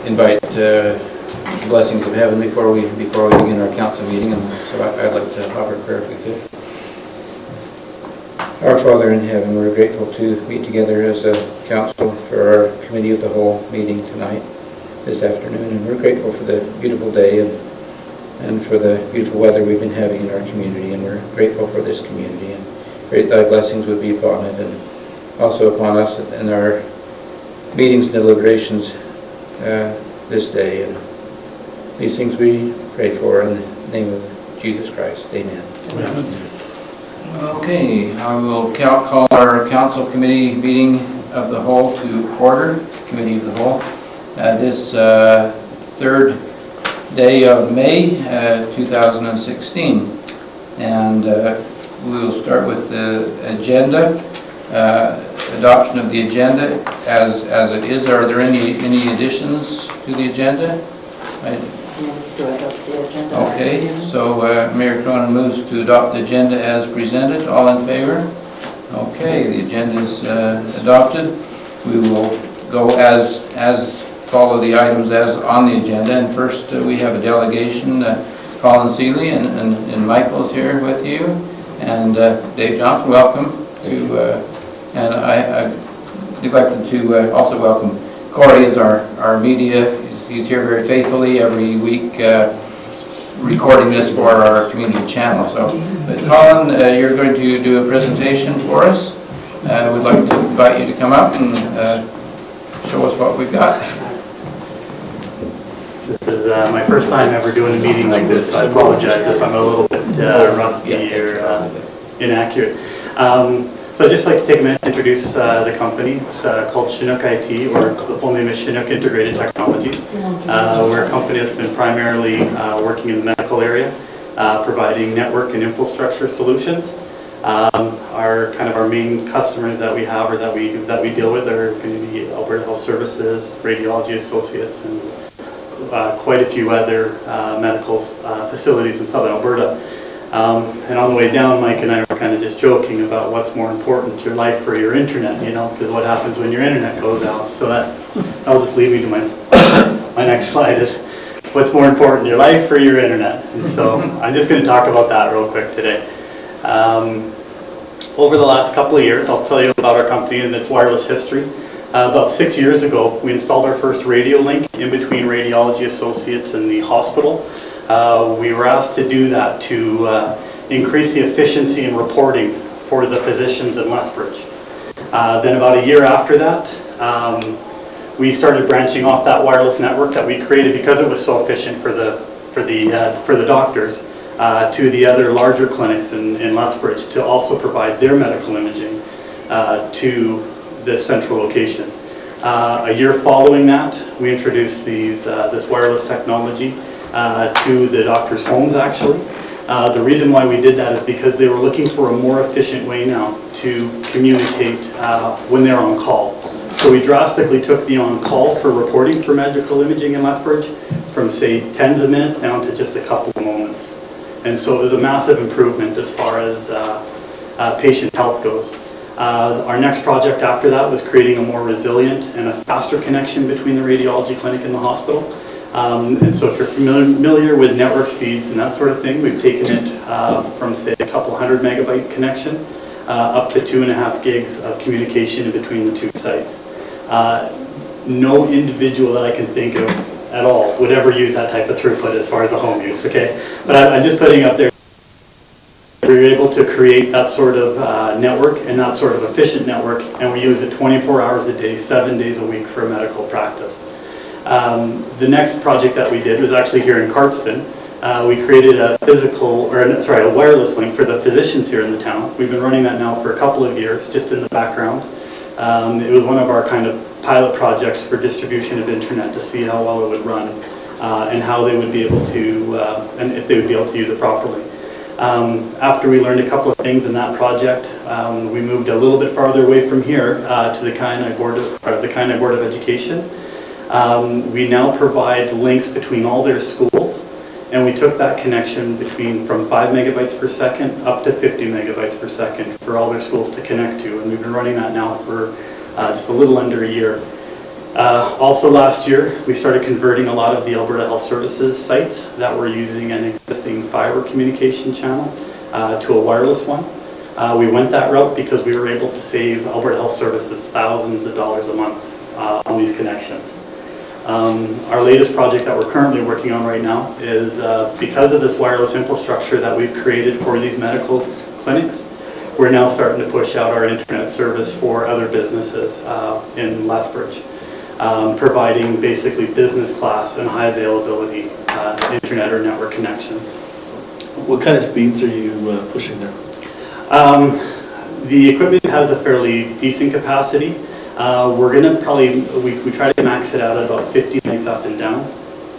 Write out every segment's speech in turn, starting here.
invite blessings of heaven before we begin our council meeting, and so I'd like to offer prayer if we could. Our Father in heaven, we're grateful to meet together as a council for our committee of the whole meeting tonight, this afternoon, and we're grateful for the beautiful day and for the beautiful weather we've been having in our community, and we're grateful for this community, and pray thy blessings would be upon it and also upon us in our meetings and deliberations this day. And these things we pray for in the name of Jesus Christ. Amen. Amen. Okay, I will call our council committee meeting of the whole to order, committee of the whole, this third day of May 2016. And we will start with the agenda, adoption of the agenda as it is. Are there any additions to the agenda? Okay, so Mayor Kronen moves to adopt the agenda as presented. All in favor? Okay, the agenda is adopted. We will go as follow the items as on the agenda. And first we have a delegation, Colin Seeley and Michael's here with you. And Dave Johnson, welcome to, and I've neglected to also welcome Corey as our media. He's here very faithfully every week recording this for our community channel. So, but Colin, you're going to do a presentation for us. We'd like to invite you to come up and show us what we've got. This is my first time ever doing a meeting like this, so I apologize if I'm a little bit rusty or inaccurate. So I'd just like to take a minute to introduce the company. It's called Chinook IT, or the full name is Chinook Integrated Technologies. We're a company that's been primarily working in the medical area, providing network and infrastructure solutions. Our main customers that we have or that we deal with are going to be Alberta Health Services, Radiology Associates, and quite a few other medical facilities in southern Alberta. And on the way down, Mike and I were kind of just joking about what's more important, your life or your internet, because what happens when your internet goes out. So that'll just lead me to my next slide is what's more important, your life or your internet. And so I'm just going to talk about that real quick today. Over the last couple of years, I'll tell you about our company and its wireless history. About 6 years ago, we installed our first radio link in between Radiology Associates and the hospital. We were asked to do that to increase the efficiency in reporting for the physicians in Lethbridge. Then about a year after that, we started branching off that wireless network that we created because it was so efficient for the doctors to the other larger clinics in Lethbridge to also provide their medical imaging to the central location. A year following that, we introduced this wireless technology to the doctors' homes, actually. The reason why we did that is because they were looking for a more efficient way now to communicate when they're on call. So we drastically took the on-call for reporting for medical imaging in Lethbridge from, say, tens of minutes down to just a couple of moments. And so it was a massive improvement as far as patient health goes. Our next project after that was creating a more resilient and a faster connection between the radiology clinic and the hospital. And so if you're familiar with network speeds and that sort of thing, we've taken it from, say, a couple 100 megabyte connection up to 2.5 gigs of communication in between the two sites. No individual that I can think of at all would ever use that type of throughput as far as a home use, okay? But I'm just putting up there, we were able to create that sort of network and that sort of efficient network, and we use it 24 hours a day, 7 days a week for medical practice. The next project that we did was actually here in Cardston. We created a wireless link for the physicians here in the town. We've been running that now for a couple of years, just in the background. It was one of our kind of pilot projects for distribution of internet to see how well it would run and how they would be able to, and if they would be able to use it properly. After we learned a couple of things in that project, we moved a little bit farther away from here to the Councillor Board of Education. We now provide links between all their schools, and we took that connection from 5 megabytes per second up to 50 megabytes per second for all their schools to connect to, and we've been running that now for just a little under a year. Also last year, we started converting a lot of the Alberta Health Services sites that were using an existing fiber communication channel to a wireless one. We went that route because we were able to save Alberta Health Services thousands of dollars a month on these connections. Our latest project that we're currently working on right now is because of this wireless infrastructure that we've created for these medical clinics, we're now starting to push out our internet service for other businesses in Lethbridge, providing basically business class and high availability internet or network connections. What kind of speeds are you pushing there? The equipment has a fairly decent capacity. We're going to probably, we try to max it out at about 50 megs up and down,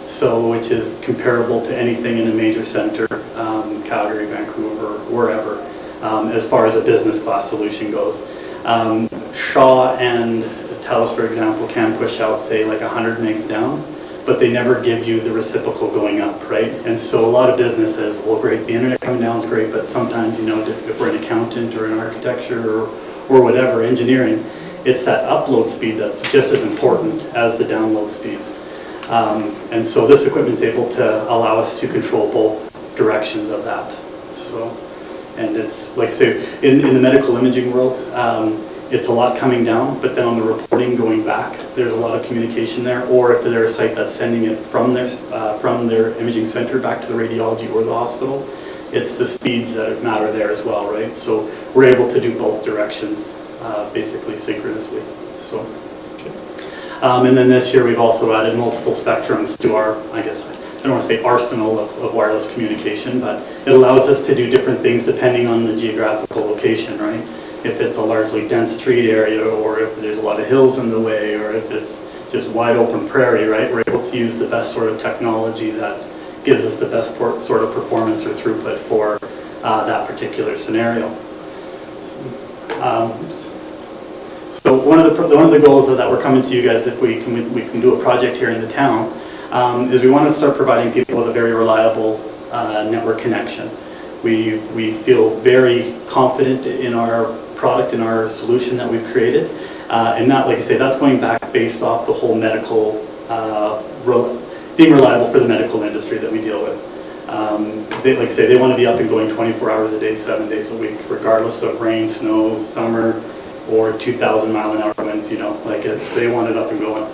so which is comparable to anything in a major center, Calgary, Vancouver, wherever, as far as a business class solution goes. Shaw and Telus, for example, can push out, say, like 100 megs down, but they never give you the reciprocal going up, right? And so a lot of businesses, well, great, the internet coming down is great, but sometimes, you know, if we're an accountant or in architecture or whatever, engineering, it's that upload speed that's just as important as the download speeds. And so this equipment is able to allow us to control both directions of that. So, and it's, like I say, in the medical imaging world, it's a lot coming down, but then on the reporting going back, there's a lot of communication there. Or if they're a site that's sending it from their imaging center back to the radiology or the hospital, it's the speeds that matter there as well, right? So we're able to do both directions, basically synchronously. So, and then this year we've also added multiple spectrums to our, I guess, I don't want to say arsenal of wireless communication, but it allows us to do different things depending on the geographical location, right? If it's a largely dense treed area, or if there's a lot of hills in the way, or if it's just wide open prairie, right? We're able to use the best sort of technology that gives us the best sort of performance or throughput for that particular scenario. So one of the goals that we're coming to you guys, if we can do a project here in the town, is we want to start providing people with a very reliable network connection. We feel very confident in our product and our solution that we've created, and that, like I say, that's going back based off the whole medical, being reliable for the medical industry that we deal with. Like I say, they want to be up and going 24 hours a day, 7 days a week, regardless of rain, snow, summer, or 2,000 mile an hour winds, you know, like they want it up and going.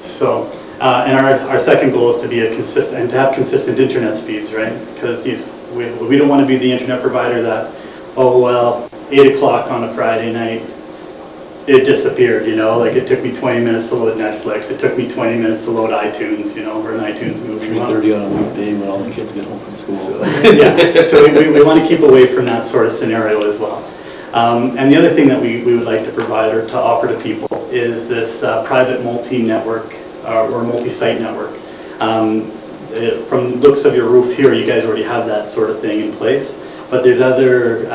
So, and our second goal is to be to have consistent internet speeds, right? Because we don't want to be the internet provider that, oh, well, 8 o'clock on a Friday night, it disappeared, you know, like it took me 20 minutes to load Netflix, it took me 20 minutes to load iTunes, you know, or an iTunes movie. 3:30 on a weekday when all the kids get home from school. So, yeah, so we want to keep away from that sort of scenario as well. And the other thing that we would like to provide or to offer to people is this private multi-network or multi-site network. From the looks of your roof here, you guys already have that sort of thing in place. But there's other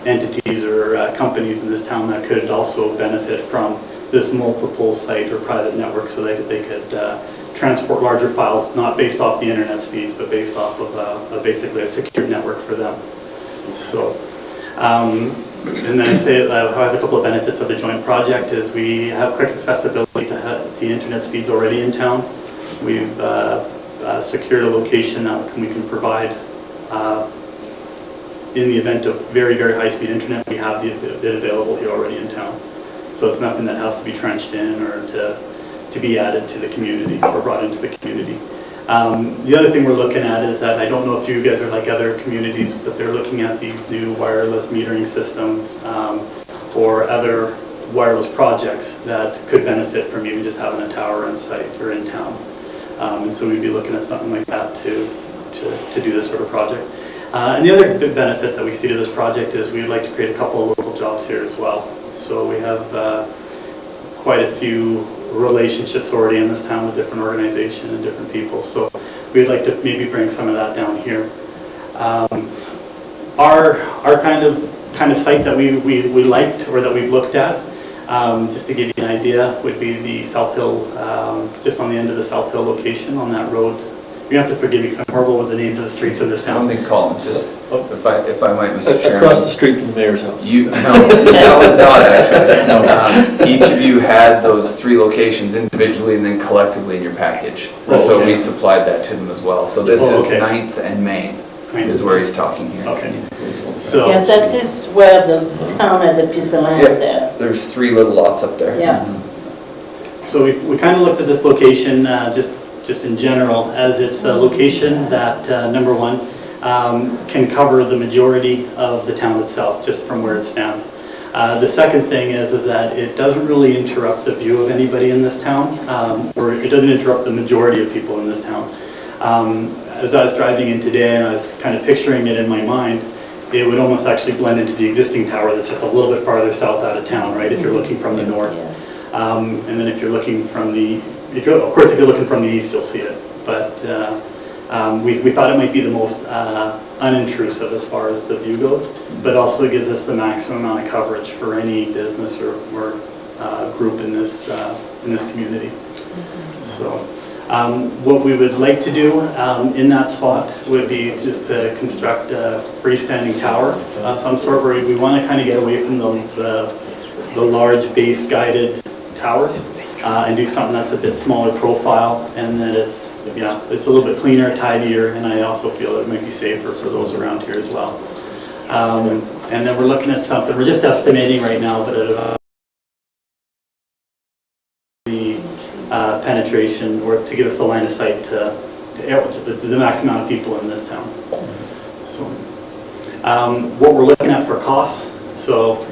entities or companies in this town that could also benefit from this multiple site or private network, so that they could transport larger files, not based off the internet speeds, but based off of basically a secure network for them. So, and then I have a couple of benefits of the joint project is we have quick accessibility to the internet speeds already in town. We've secured a location that we can provide in the event of very, very high-speed internet. We have it available here already in town. So it's nothing that has to be trenched in or to be added to the community or brought into the community. The other thing we're looking at is that I don't know if you guys are like other communities, but they're looking at these new wireless metering systems or other wireless projects that could benefit from even just having a tower on site or in town. And so we'd be looking at something like that to do this sort of project. And the other big benefit that we see to this project is we'd like to create a couple of local jobs here as well. So we have quite a few relationships already in this town with different organizations and different people. So we'd like to maybe bring some of that down here. Our kind of site that we liked or that we've looked at, just to give you an idea, would be the South Hill, just on the end of the South Hill location on that road you have to forgive me because I'm horrible with the names of the streets in this I don't town. think Colin, just, if I might, Mr. Chairman. Across the street from the mayor's house. You, no, that was not actually. Each of you had those 3 locations individually and then collectively in your package. Oh, So okay. we supplied that to them as well. So this Oh, is okay. 9th and Main is where he's talking here. Okay. So. Yeah, that is where the town has a piece of land Yeah. there. There's 3 little lots up there. Yeah. So we kind of looked at this location, just in general, as it's a location that, number one, can cover the majority of the town itself, just from where it stands. The second thing is that it doesn't really interrupt the view of anybody in this town, or it doesn't interrupt the majority of people in this town. As I was driving in today and I was kind of picturing it in my mind, it would almost actually blend into the existing tower that's just a little bit farther south out of town, right, if you're looking from the north. And then if you're looking from the, of course, if you're looking from the east, you'll see it. But we thought it might be the most unintrusive as far as the view goes, but also gives us the maximum amount of coverage for any business or group in this community. So what we would like to do in that spot would be just to construct a freestanding tower of some sort, where we want to kind of get away from the large base guided towers and do something that's a bit smaller profile, and that it's a little bit cleaner, tidier, and I also feel it might be safer for those around here as well. And then we're looking at something, we're just estimating right now, but at about the penetration, or to give us a line of sight to the maximum amount of people in this town. So what we're looking at for costs, so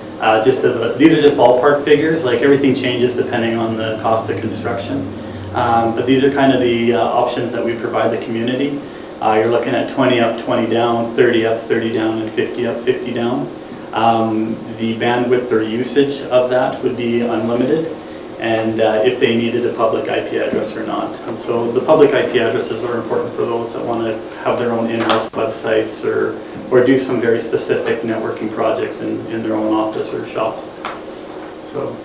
these are just ballpark figures, like everything changes depending on the cost of construction. But these are kind of the options that we provide the community. You're looking at 20 up, 20 down, 30 up, 30 down, and 50 up, 50 down. The bandwidth or usage of that would be unlimited, and if they needed a public IP address or not. And so the public IP addresses are important for those that want to have their own in-house websites or do some very specific networking projects in their own office or shops. So.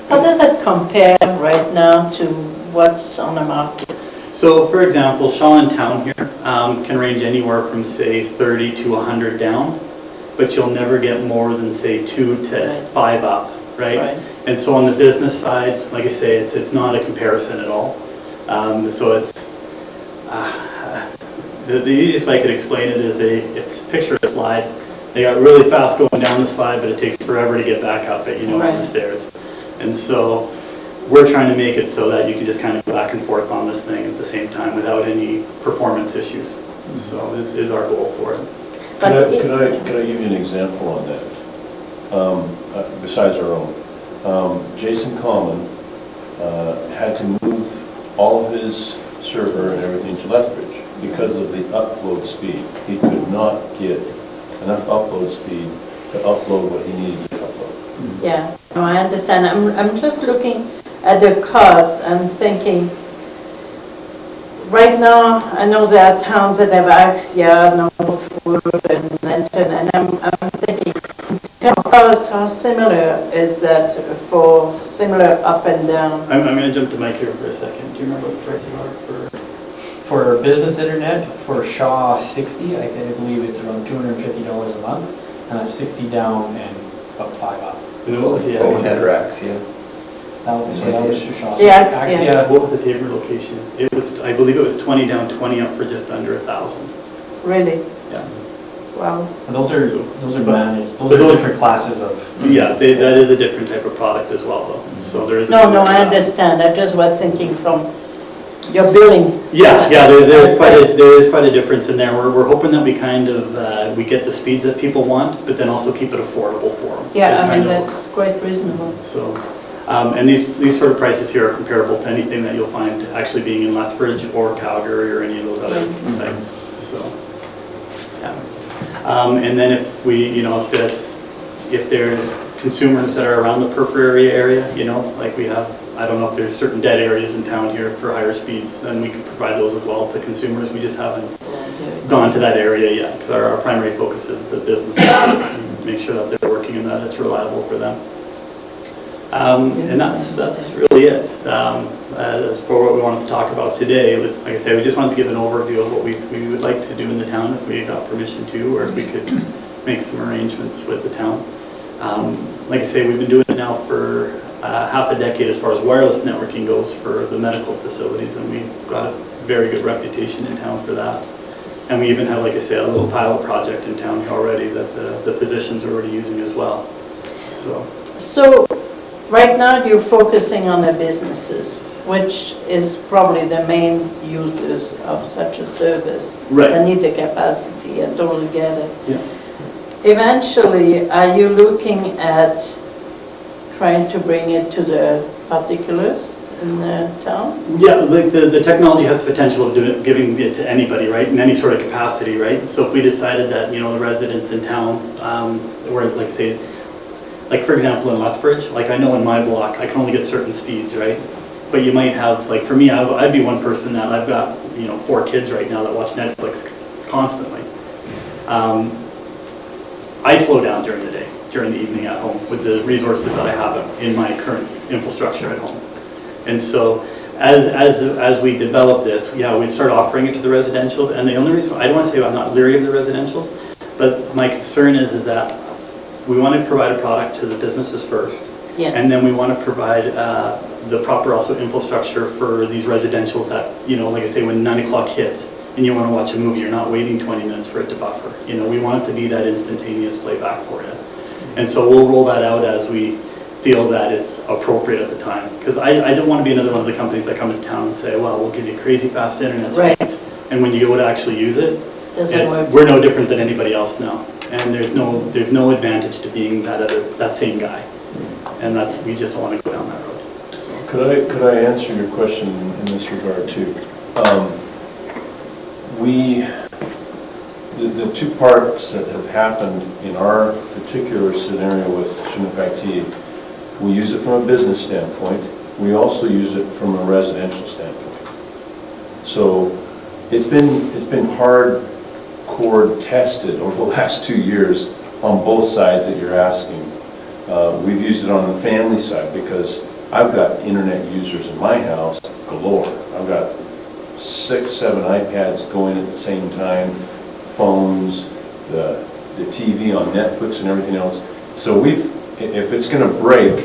How does that compare right now to what's on the market? So, for example, Shaw in town here can range anywhere from, say, 30 to 100 down, but you'll never get more than, say, 2 to 5 up, right? And so on the business side, like I say, it's not a comparison at all. So it's, the easiest way I could explain it is it's picture a slide. They got really fast going down the slide, but it takes forever to get back up it, on the stairs. And so we're trying to make it so that you can just kind of go back and forth on this thing at the same time without any performance issues. So this is our goal for it. Can I give you an example on that, besides our own? Jason Common had to move all of his server and everything to Lethbridge because of the upload speed. He could not get enough upload speed to upload what he needed to upload. Yeah, no, I understand. I'm just looking at the cost. I'm thinking, right now, I know there are towns that have Axia, Northwood, and Lenton, and I'm thinking, in terms of cost, how similar is that for similar up and down? I'm going to jump to Mike here for a second. Do you remember what the prices are For business internet, for Shaw 60, I believe it's around $250 a month, 60 down and about 5 up. What was the Overhead racks, yeah. That was for Shaw. The Axia. What was the Tabor location? It was, I believe it was 20 down, 20 up for just under 1,000. Really? Yeah. Wow. And those are managed. Those are different classes of. Yeah, that is a different type of product as well, though. So there is. No, I understand. I just was thinking from your billing. Yeah, there is quite a difference in there. We're hoping that we kind of we get the speeds that people want, but then also keep it affordable for them. Yeah, I mean, that's quite reasonable. So, and these sort of prices here are comparable to anything that you'll find actually being in Lethbridge or Calgary or any of those other sites. So, yeah. And then if we, if there's consumers that are around the periphery area, like we have, I don't know if there's certain dead areas in town here for higher speeds, then we can provide those as well to consumers. We just haven't gone to that area yet, because our primary focus is the businesses, and make sure that they're working and that it's reliable for them. And that's really it. As for what we wanted to talk about today, it was, like I said, we just wanted to give an overview of what we would like to do in the town if we got permission to, or if we could make some arrangements with the town. Like I say, we've been doing it now for half a decade as far as wireless networking goes for the medical facilities, and we've got a very good reputation in town for that. And we even have, like I say, a little pilot project in town already that the physicians are already using as well. So right now you're focusing on the businesses, which is probably the main users of such a service. Right. They need the capacity, I totally get it. Yeah. Eventually, are you looking at trying to bring it to the particulars in the town? Yeah, like the technology has the potential of giving it to anybody, right, in any sort of capacity, right? So if we decided that, you know, the residents in town, or like say, like for example in Lethbridge, like I know in my block, I can only get certain speeds, right? But you might have, like for me, I'd be one person that I've got, you know, 4 kids right now that watch Netflix constantly. I slow down during the day, during the evening at home with the resources that I have in my current infrastructure at home. And so as we develop this, yeah, we'd start offering it to the residentials. And the only reason, I don't want to say I'm not leery of the residentials, but my concern is that we want to provide a product to the businesses first. Yes. And then we want to provide the proper also infrastructure for these residentials that, you know, like I say, when 9 o'clock hits and you want to watch a movie, you're not waiting 20 minutes for it to buffer. You know, we want it to be that instantaneous playback for you. And so we'll roll that out as we feel that it's appropriate at the time. Because I don't want to be another one of the companies that come into town and say, well, we'll give you crazy fast internet speeds. Right. And when you go to actually use it, Doesn't work. we're no different than anybody else now. And there's no advantage to being that same guy. And we just don't want to go down that road. So. Could I answer your question in this regard too? The 2 parts that have happened in our particular scenario with Chinook IT, we use it from a business standpoint. We also use it from a residential standpoint. So it's been hardcore tested over the last 2 years on both sides that you're asking. We've used it on the family side because I've got internet users in my house galore. I've got 6, 7 iPads going at the same time, phones, the TV on Netflix and everything else. So if it's going to break,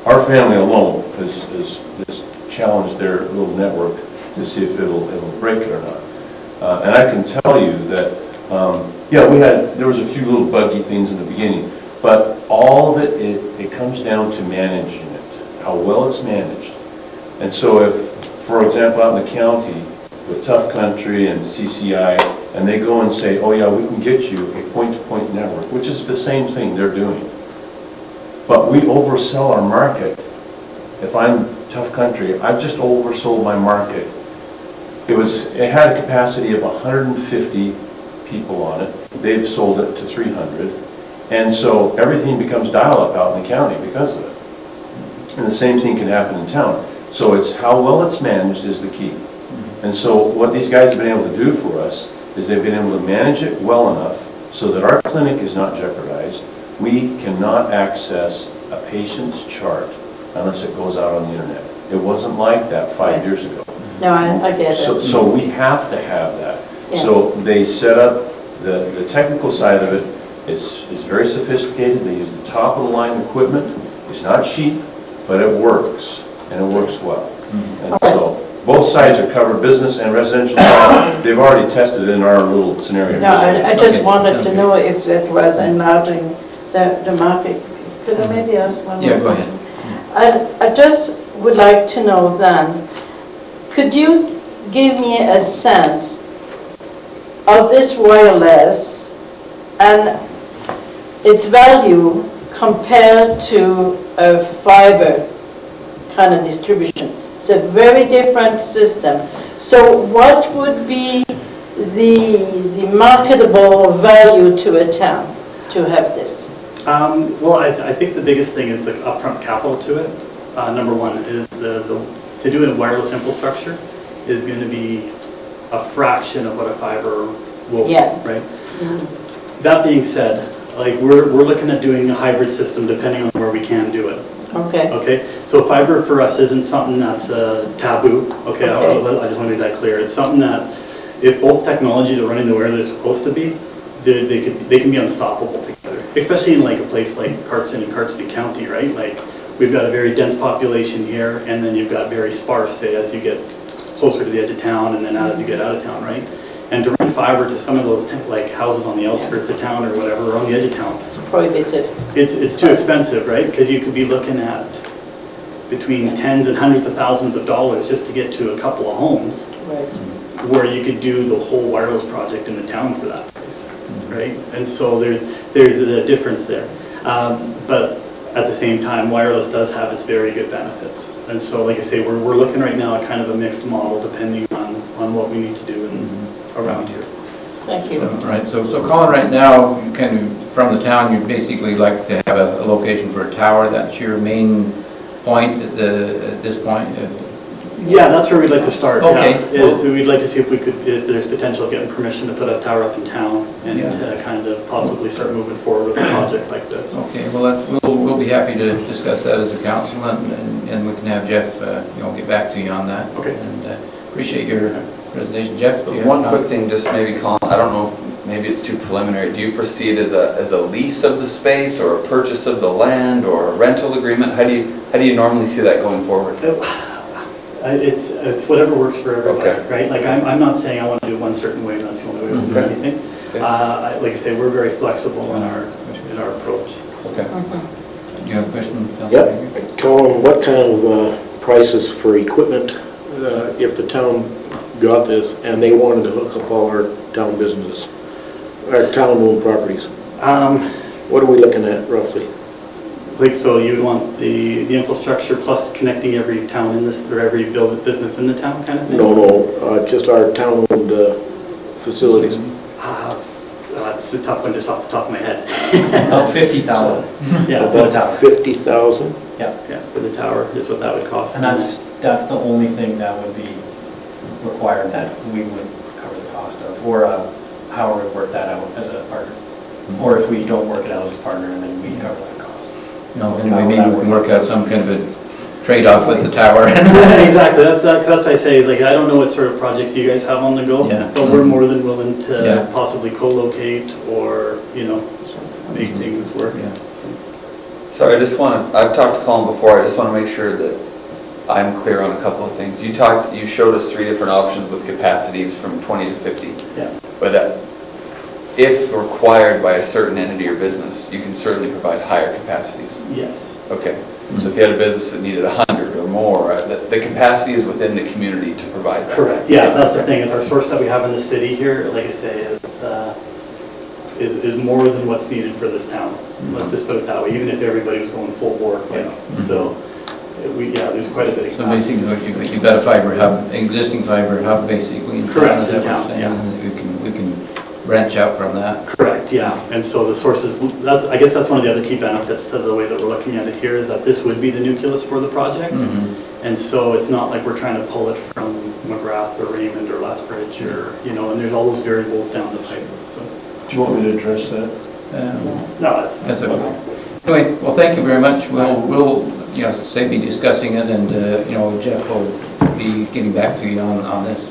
our family alone has challenged their little network to see if it'll break it or not. And I can tell you that, there was a few little buggy things in the beginning, but all of it comes down to managing it, how well it's managed. And so if, for example, out in the county with Tough Country and CCI, and they go and say, oh yeah, we can get you a point-to-point network, which is the same thing they're doing. But we oversell our market. If I'm Tough Country, I've just oversold my market. It had a capacity of 150 people on it. They've sold it to 300. And so everything becomes dial-up out in the county because of it. And the same thing can happen in town. So it's how well it's managed is the key. And so what these guys have been able to do for us is they've been able to manage it well enough so that our clinic is not jeopardized. We cannot access a patient's chart unless it goes out on the internet. It wasn't like that 5 years ago. No, I get it. So we have to have that. Yeah. So they set up the technical side of it is very sophisticated. They use the top of the line equipment. It's not cheap, but it works, and it works well. And so both sides are covered, business and residential side. They've already tested in our little scenario. No, I just wanted to know if that was enlarging the market. Could I maybe ask one more Yeah, go question? I just would like to know then, could you give me a sense of this wireless and its value compared to a fiber kind of distribution? It's a very different system. So what would be the marketable value to a town to have this? Well, I think the biggest thing is the upfront capital to it. Number one is to do a wireless infrastructure is going to be a fraction of what a fiber will be, right? Mm-hmm. That being said, like we're looking at doing a hybrid system depending on where we can do it. Okay. Okay, so fiber for us isn't something that's taboo, okay? Okay. I just want to make that clear. It's something that if both technologies are running the way they're supposed to be, they can be unstoppable together, especially in like a place like Cardston and Cardston County, right? Like, we've got a very dense population here, and then you've got very sparse, say, as you get closer to the edge of town, and then as you get out of town, right? And to run fiber to some of those like houses on the outskirts of town or whatever, or on the edge of town, It's prohibitive. it's too expensive, right? Because you could be looking at between tens and hundreds of thousands of dollars just to get to a couple of homes, Right. where you could do the whole wireless project in the town for that price, right? And so there's a difference there. But at the same time, wireless does have its very good benefits. And so, like I say, we're looking right now at kind of a mixed model depending on what we need to do around here. Thank you. Right, so Colin, right now, you kind of, from the town, you basically like to have a location for a tower. That's your main point at this point? Yeah, that's where we'd like to start. Okay. Yeah, is we'd like to see if there's potential of getting permission to put a tower up in town and Yeah. kind of possibly start moving forward with a project like this. Okay, well, we'll be happy to discuss that as a council, and we can have Jeff, get back to you on that. Okay. And appreciate your presentation. Jeff? do you have One a quick comment? thing, just maybe, Colin, I don't know if maybe it's too preliminary. Do you foresee it as a lease of the space, or a purchase of the land, or a rental agreement? How do you normally see that going forward? It's whatever works for everybody, Okay. right? Like, I'm not saying I want to do it one certain way, and that's the only way we do Okay. anything. Okay. Like I say, we're very flexible in our approach. Okay. Do you have a question? Yep. Colin, what kind of prices for equipment, if the town got this and they wanted to hook up all our town businesses, our town-owned properties? What are we looking at roughly? Like, so you would want the infrastructure plus connecting every town in this, or every business in the town kind of thing? No, just our town-owned facilities. That's a tough one just off the top of my head. About 50,000. Yeah, For the tower. 50,000? Yeah, yeah, for the tower is what that would cost. and that's the only thing that would be required that we would cover the cost of, or how we work that out as a partner. Or if we don't work it out as a partner, and then we cover that cost. Anyway, maybe we can work out some kind of a trade-off with the tower. Exactly, that's what I say, is like, I don't know what sort of projects you guys have on the go, Yeah. but we're more than willing to Yeah. possibly co-locate or, make things work. Yeah. So I've talked to Colin before, I just want to make sure that I'm clear on a couple of things. You showed us 3 different options with capacities from 20 to 50. Yeah. But if required by a certain entity or business, you can certainly provide higher capacities. Yes. Okay, so if you had a business that needed 100 or more, the capacity is within the community to provide that. Correct, yeah, that's the thing, is our source that we have in the city here, like I say, is more than what's needed for this town. Let's just put it that way, even if everybody was going full bore, So, there's quite a bit of So capacity. basically, what you've got a fiber hub, existing fiber hub, basically. in town, Correct, is that in what town, you're saying? yeah. And we can branch out from that. Correct, yeah, and so the sources, I guess that's one of the other key benefits to the way that we're looking at it here, is that this would be the nucleus for the project. Mhm. And so it's not like we're trying to pull it from McGrath or Raymond or Lethbridge or, and there's all those variables down the pipe, so. Do you want me to address that? No, That's okay. Anyway, well, thank you very much. We'll say be discussing it, and, Jeff will be getting back to you on this,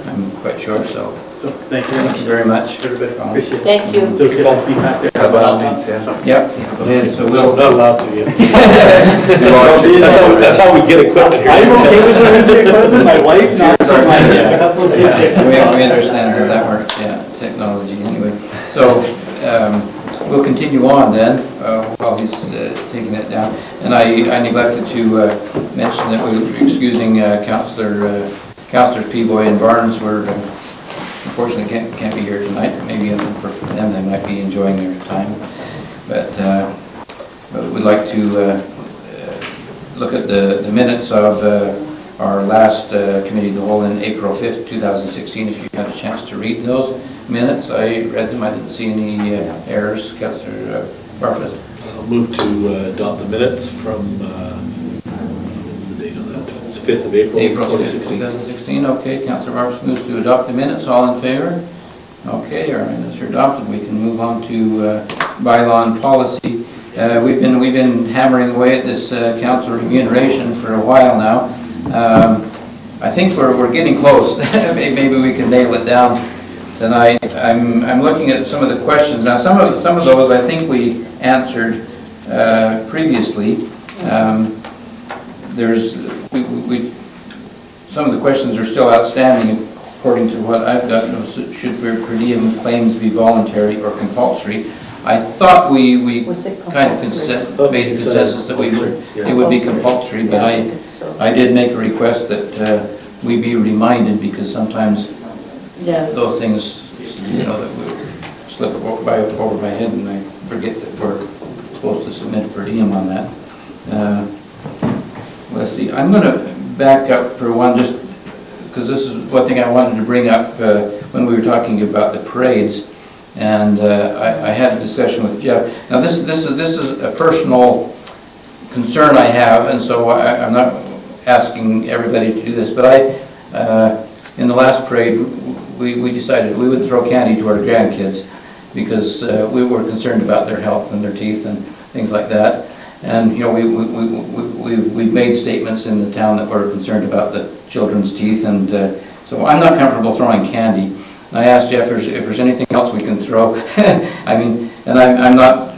I'm quite sure, so. So, thank you very much. Thank you very much. Everybody, appreciate it. Thank you. So, get that feedback there. Yeah, by all means, yeah. Yep, go ahead, so we'll. Not allowed to yet. That's how we get equipment here. I'm okay with the equipment, my wife, not so much. Yeah, we understand how that works, yeah, technology anyway. So, we'll continue on then, while he's taking it down. And I neglected to mention that we're excusing Councillors Peavoy and Barnes were unfortunately can't be here tonight. Maybe for them they might be enjoying their time. But we'd like to look at the minutes of our last committee of the whole in April 5th, 2016. If you had a chance to read those minutes, I read them. I didn't see any errors. Councillor Barfuss. I'll move to adopt the minutes from, what's the date on that? It's 5th of April, April 5th, 2016. 2016. Okay, Councillor Barfuss moves to adopt the minutes. All in favor? Okay, our minutes are adopted. We can move on to bylaw and policy. we've been hammering away at this council remuneration for a while now. I think we're getting close. Maybe we can nail it down tonight. I'm looking at some of the questions now. Some of those I think we answered previously. Some of the questions are still outstanding according to what I've got. Should per diem claims be voluntary or compulsory? I thought we kind of made a consensus that it would be compulsory, but I did make a request that we be reminded, because sometimes those things, that we slip over my head and I forget that we're supposed to submit per diem on that. Let's see, I'm going to back up for one, just because this is one thing I wanted to bring up when we were talking about the parades, and I had a discussion with Jeff. Now this is a personal concern I have, and so I'm not asking everybody to do this, but in the last parade we decided we would throw candy to our grandkids, because we were concerned about their health and their teeth and things like that. And we've made statements in the town that we're concerned about the children's teeth, and so I'm not comfortable throwing candy. And I asked Jeff if there's anything else we can throw. I mean, and I'm not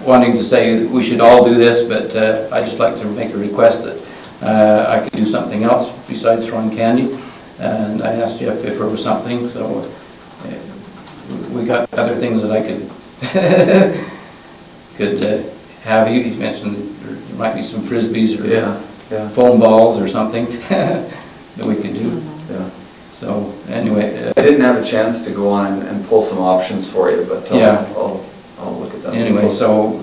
wanting to say that we should all do this, but I just like to make a request that I could do something else besides throwing candy. And I asked Jeff if there was something, so we got other things that I could have. He mentioned there might be some frisbees or foam balls or something that we could do. Yeah. So anyway, I didn't have a chance to go on and pull some options for you, but I'll look at that. Anyway, so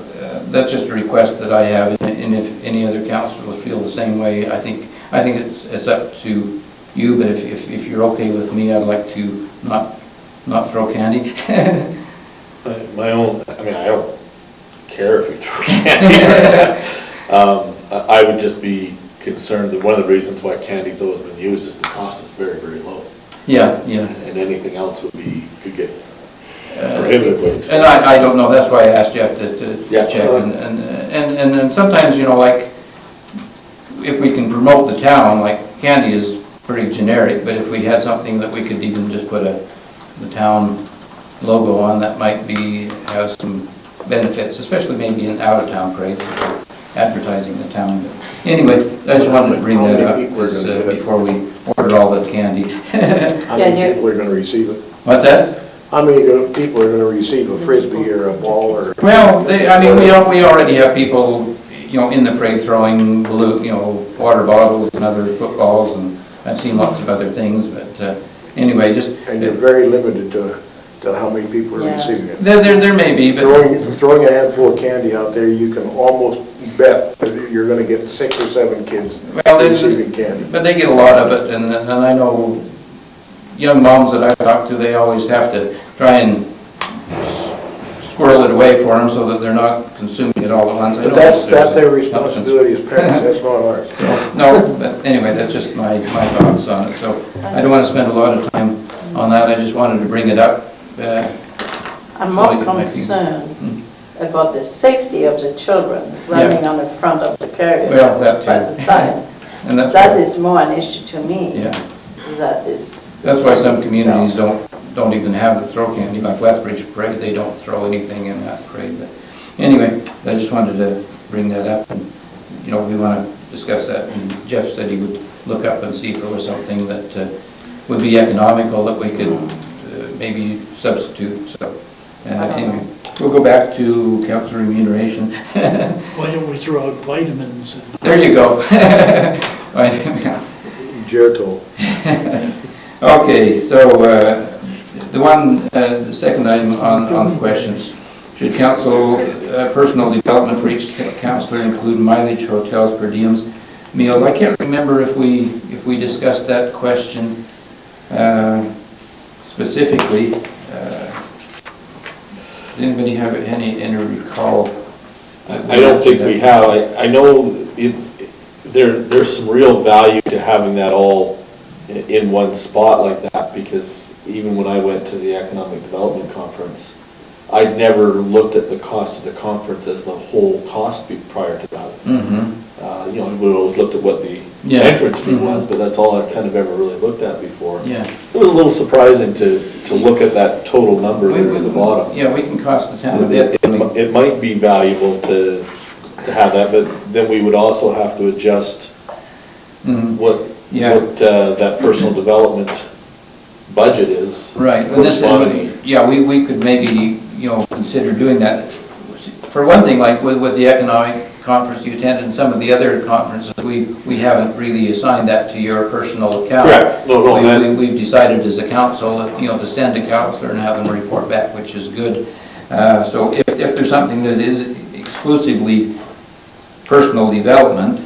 that's just a request that I have, and if any other councillors feel the same way, I think it's up to you. But if you're okay with me, I'd like to not throw candy. I don't care if you throw candy. I would just be concerned that one of the reasons why candy's always been used is the cost is very, very low. Yeah. And anything else could get prohibitively expensive. And I don't know, that's why I asked Jeff to check, and sometimes, like, if we can promote the town, like candy is pretty generic, but if we had something that we could even just put the town logo on, that might have some benefits, especially maybe in out-of-town parades, advertising the town. But anyway, I just wanted to bring that up before we order all the candy. How many people are going to receive it? What's that? How many people are going to receive a frisbee or a ball or? Well, we already have people, in the parade throwing water bottles and other footballs, and I've seen lots of other things. But anyway, and you're very limited to how many people are receiving it. There may be, but throwing a handful of candy out there, you can almost bet that you're going to get 6 or 7 kids receiving candy. But they get a lot of it, and I know young moms that I talk to, they always have to try and squirrel it away for them so that they're not consuming it all at once. But that's their responsibility as parents, that's not ours. No, but anyway, that's just my thoughts on it. So I don't want to spend a lot of time on that. I just wanted to bring it up. I'm more concerned about the safety of the children running on the front of the carriage. Well, that too. By the side. And that is more an issue to me. Yeah. That's why some communities don't even have the throw candy, like Lethbridge Parade. They don't throw anything in that parade. But anyway, I just wanted to bring that up, and we want to discuss that. And Jeff said he would look up and see if there was something that would be economical that we could maybe substitute. So anyway, we'll go back to council remuneration. Why don't we throw out vitamins? There you go. Geritol. Okay, so the second item on the questions. Should council personal development for each councillor include mileage, hotels, per diems, meals? I can't remember if we discussed that question specifically. Does anybody have any recall? I don't think we have. I know there's some real value to having that all in one spot like that, because even when I went to the economic development conference, I'd never looked at the cost of the conference as the whole cost prior to that. You know, we always looked at what the Yeah. entrance fee was, but that's all I've kind of ever really looked at before. Yeah. It was a little surprising to look at that total number there at the bottom. Yeah, we can cost the town a bit. It might be valuable to have that, but then we would also have to adjust what that personal development budget is. Right, well, this, yeah, we could maybe, you know, consider doing that. For one thing, like with the economic conference you attended and some of the other conferences, we haven't really assigned that to your personal account. Correct. No, We've decided as a council, you know, to send a councillor and have them report back, which is good. So if there's something that is exclusively personal development,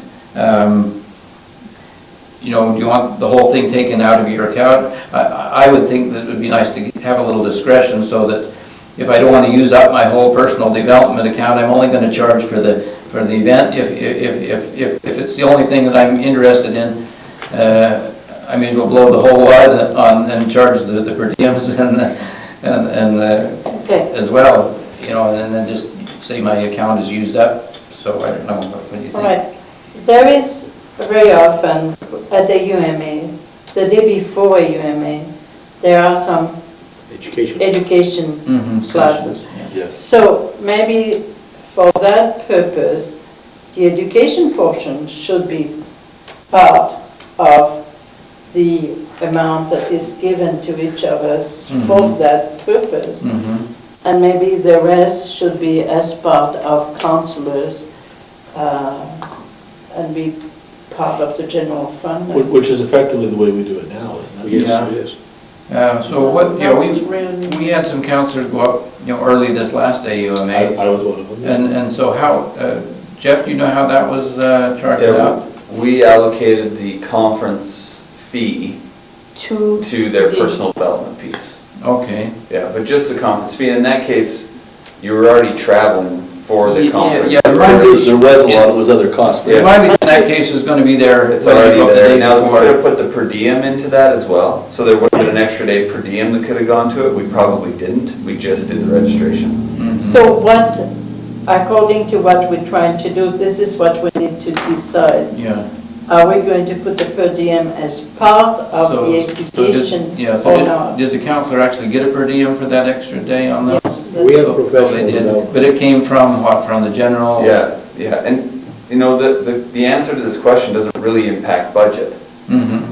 you know, do you want the whole thing taken out of your account? I would think that it would be nice to have a little discretion so that if I don't want to use up my whole personal development account, I'm only going to charge for the event. If it's the only thing that I'm interested in, I mean, we'll blow the whole lot on and charge the per diems as well, you know, and then just say my account is used up. So I don't know, what do you think? All right. There is very often at the UMA, the day before UMA, there are some education classes. Yes. So maybe for that purpose, the education portion should be part of the amount that is given to each of us for that purpose. And maybe the rest should be as part of councillors and be part of the general fund. Which is effectively the way we do it now, isn't it? Yes, it is. So what, you know, we had some councillors go up, you know, early this last day UMA. I was one of them. And so how, Jeff, do you know how that was charged out? We allocated the conference fee to their personal development piece. Okay. Yeah, but just the conference fee. In that case, you were already traveling for the conference. Yeah, There was a lot of those other costs there. The mileage in that case is going to be there. It's already there. Now, we could have put the per diem into that as well, so there would have been an extra day per diem that could have gone to it. We probably didn't. We just did the registration. So what, according to what we're trying to do, this is what we need to decide. Yeah. Are we going to put the per diem as part of the education or not? Does the councillor actually get a per diem for that extra day on those? Yes. We have So professional they did, development. but it came from what, from the general? Yeah, and you know, the answer to this question doesn't really impact budget.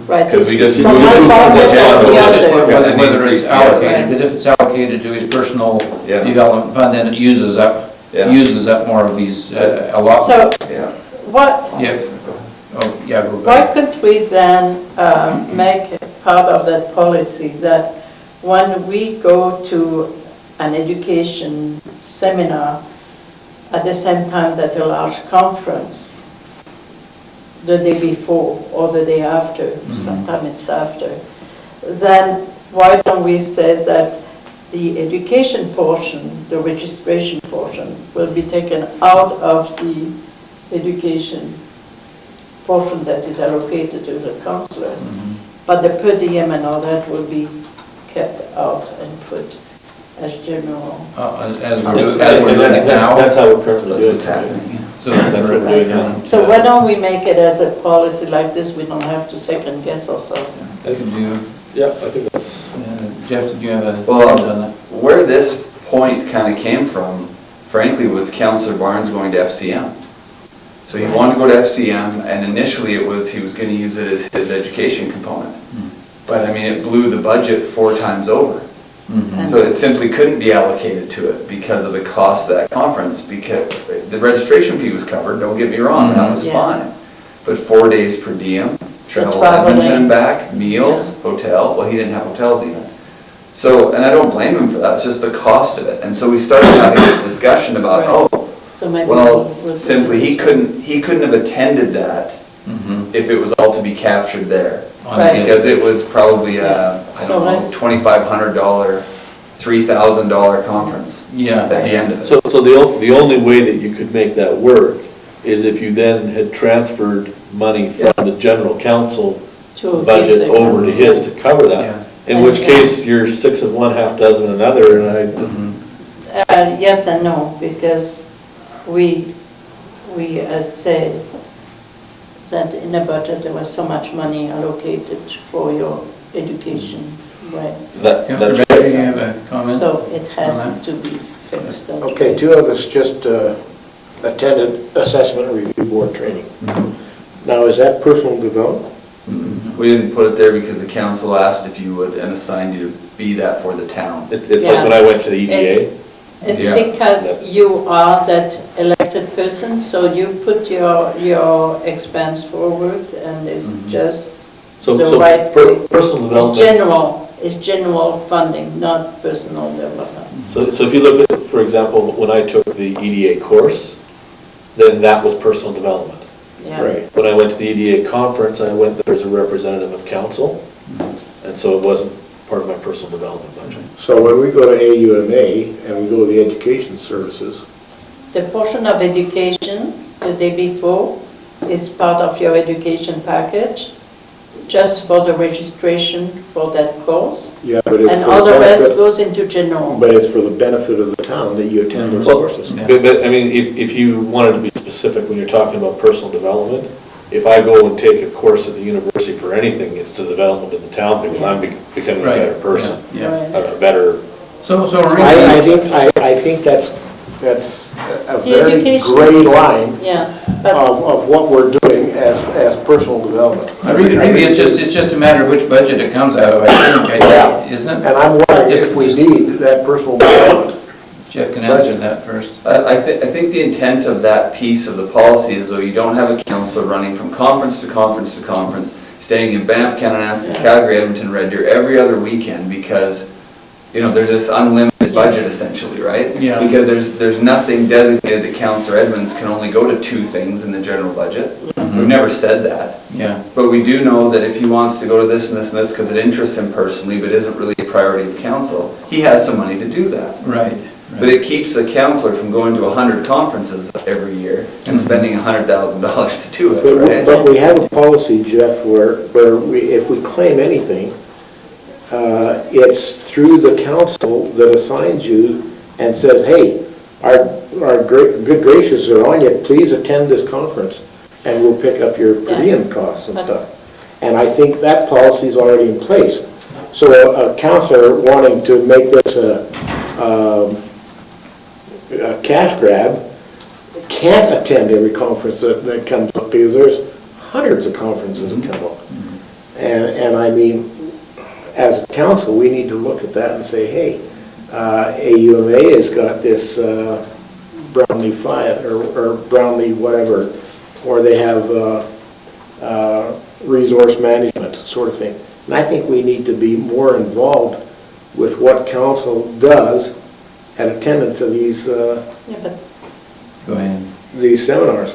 Right. Because we just From moved one it fund from the to general. the Just other. whether it's allocated, but if it's allocated to his personal development fund, then it uses up more of these allotments. So Yeah. what, Go why back. couldn't we then make part of that policy that when we go to an education seminar at the same time that a large conference, the day before or the day after, sometimes it's after, then why don't we say that the education portion, the registration portion, will be taken out of the education portion that is allocated to the councillors, but the per diem and all that will be kept out and put as general. As we're doing it now. That's how we're currently doing That's what's it. happening. So that's what we're doing now. So why don't we make it as a policy like this, we don't have to second guess ourselves. I can do, Yeah, I think that's. Jeff, did you have a Well, comment on that? where this point kind of came from, frankly, was Councillor Barnes going to FCM. So he wanted to go to FCM, and initially it was, he was going to use it as his education component. But I mean, it blew the budget 4 times over. So it simply couldn't be allocated to it because of the cost of that conference, because the registration fee was covered, don't get me wrong, that was Yeah. fine. But 4 days per diem, travel to traveling. Edmonton and back, meals, hotel, well, he didn't have hotels even. So, and I don't blame him for that, it's just the cost of it. And so we started having this discussion about, Right. oh, So maybe well, we'll- simply, he couldn't have attended that if it was all to be captured there. Right. Because it was probably Yeah. I So don't know, let's- $2,500, $3,000 conference Yeah. at the end of it. So the only way that you could make that work is if you then had transferred money from the general council to budget basic. over to his to cover Yeah. that. In which case, you're 6 of one, half dozen another, and Yes and no, because we say that in the budget there was so much money allocated for your education, right? Councillor Barry, you have a comment? So it on has that? to be fixed. Okay, two of us just attended assessment review board training. Now, is that personal development? We didn't put it there because the council asked if you would and assigned you to be that for the town. It's like when I went to the EDA. It's Yeah. because you are that elected person, so you put your expense forward and it's just So the right way. personal It's development. general funding, not personal development. So if you look at, for example, when I took the EDA course, then that was personal development. Yeah. Right. When I went to the EDA conference, I went there as a representative of council, and so it wasn't part of my personal development budget. So when we go to AUMA and we go to the education services, The portion of education the day before is part of your education package, just for the registration for that course. yeah, but it's And for all the the rest benefit, goes into general. but it's for the benefit of the town that you attend those courses. But, I mean, if you wanted to be specific when you're talking about personal development, if I go and take a course at the university for anything, it's the development of the town, because I'm becoming a Right, better person, Yeah. Right. a better, So I think that's a The very education- gray line Yeah, but of what we're doing as personal development. Really, it's just a matter of which budget it comes out of, I think, isn't And it? I'm wondering if we need that personal development. Jeff can answer that first. I think the intent of that piece of the policy is though you don't have a councillor running from conference to conference to conference, staying in Banff, Kananaskis, Calgary, Edmonton, Red Deer every other weekend because, there's this unlimited budget essentially, right? Yeah. Because there's nothing designated that Councillor Edmonds can only go to 2 things in the general budget. We've never said that. Yeah. But we do know that if he wants to go to this and this and this because it interests him personally but isn't really a priority of council, he has some money to do that. Right. But it keeps the councillor from going to 100 conferences every year and spending $100,000 to do it, right? But we have a policy, Jeff, where if we claim anything, it's through the council that assigns you and says, hey, our good gracious are on you, please attend this conference, and we'll pick up your per diem costs and stuff. And I think that policy's already in place. So a councillor wanting to make this a cash grab can't attend every conference that comes up, because there's hundreds of conferences that come up. And I mean, as a council, we need to look at that and say, hey, AUMA has got this Brownlee Fire, or Brownlee whatever, or they have resource management sort of thing. And I think we need to be more involved with what council does at attendance of these yeah, but Go ahead. these seminars.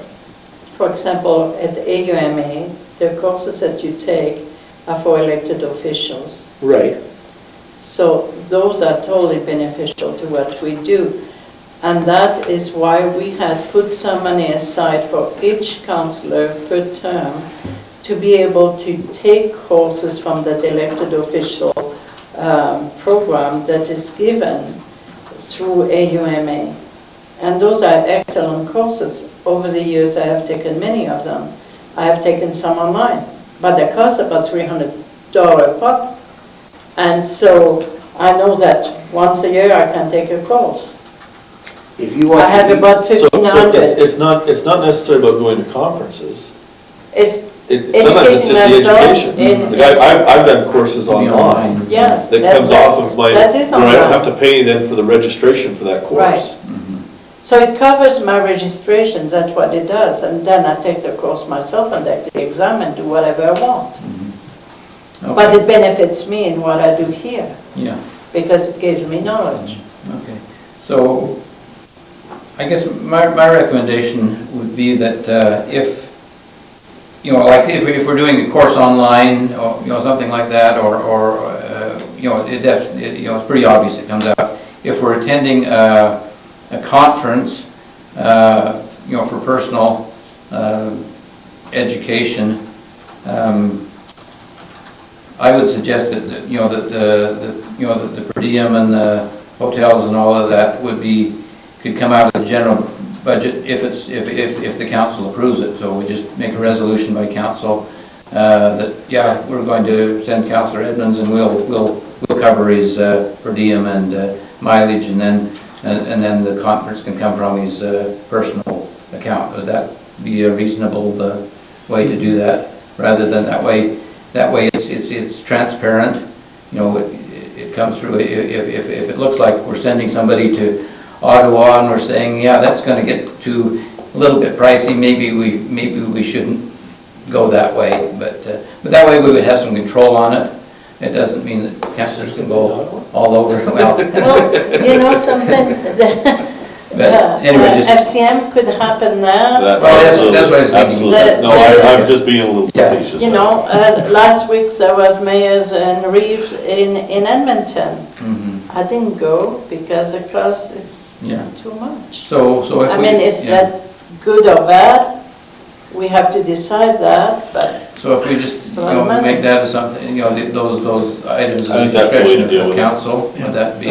for example, at AUMA, the courses that you take are for elected officials. Right. So those are totally beneficial to what we do. And that is why we had put some money aside for each councillor per term to be able to take courses from that elected official program that is given through AUMA. And those are excellent courses. Over the years, I have taken many of them. I have taken some online, but they cost about $300 a pop. And so I know that once a year I can take a course. If you want I have to about so 1,500. it's not necessarily about going to conferences. It's Sometimes it's just the educating myself education. in- Like I've done courses online. Yes. That comes off of my, That is where I don't online. have to pay them for the registration for that course. Right. So it covers my registration, that's what it does. And then I take the course myself and take the exam and do whatever I want. But it benefits me in what I do here, Yeah, because it gives me knowledge. okay. So, I guess my recommendation would be that if, like if we're doing a course online, or, something like that, or it's pretty obvious it comes out. If we're attending a conference, for personal education, I would suggest that, that the per diem and hotels and all of that could come out of the general budget if the council approves it. So we just make a resolution by council that, yeah, we're going to send Councillor Edmonds and we'll cover his per diem and mileage, and then the conference can come from his personal account. Would that be a reasonable way to do that? Rather than that way it's transparent. You know, it comes through. If it looks like we're sending somebody to Ottawa and we're saying, yeah, that's going to get too a little bit pricey, maybe we shouldn't go that way. But that way we would have some control on it. It doesn't mean that councillors can go all over. Well, you know something, but anyway, just FCM could happen there. that's what I was thinking. Absolutely. No, I'm just being a little Yeah. facetious. You know, last week there was mayors and reeves in Edmonton. I didn't go because the cost is Yeah. too much. So if I we, mean, is yeah. that good or bad? We have to decide that, but So if we just, It's a lot of money. make that something, those items I as think that's the way to discretion deal of with it. council, would that be?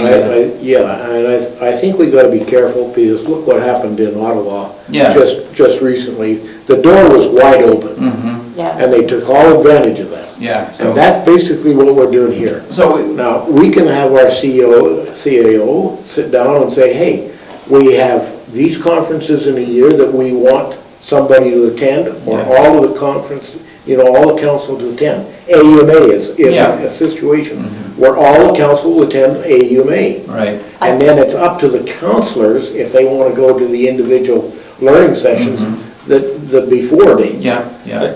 Yeah, and I think we gotta be careful, because look what happened in Ottawa Yeah. just recently. The door was wide open, yeah. and they took all advantage of that. Yeah, And so, that's basically what we're doing here. so, Now, we can have our CAO sit down and say, hey, we have these conferences in a year that we want somebody to attend, or Yeah. all of the conference, all the council to attend. AUMA is Yeah. a situation where all the council will attend AUMA. right, And then it's up to the councillors, if they want to go to the individual learning sessions, the before dates. yeah, yeah,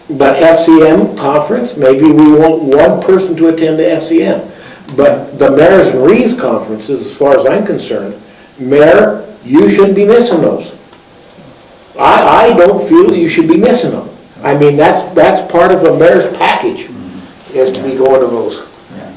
But FCM conference, maybe we want one person to attend the FCM. But the mayors and reeves conferences, as far as I'm concerned, mayor, you shouldn't be missing those. I don't feel you should be missing them. I mean, that's part of a mayor's package, is to be going to those.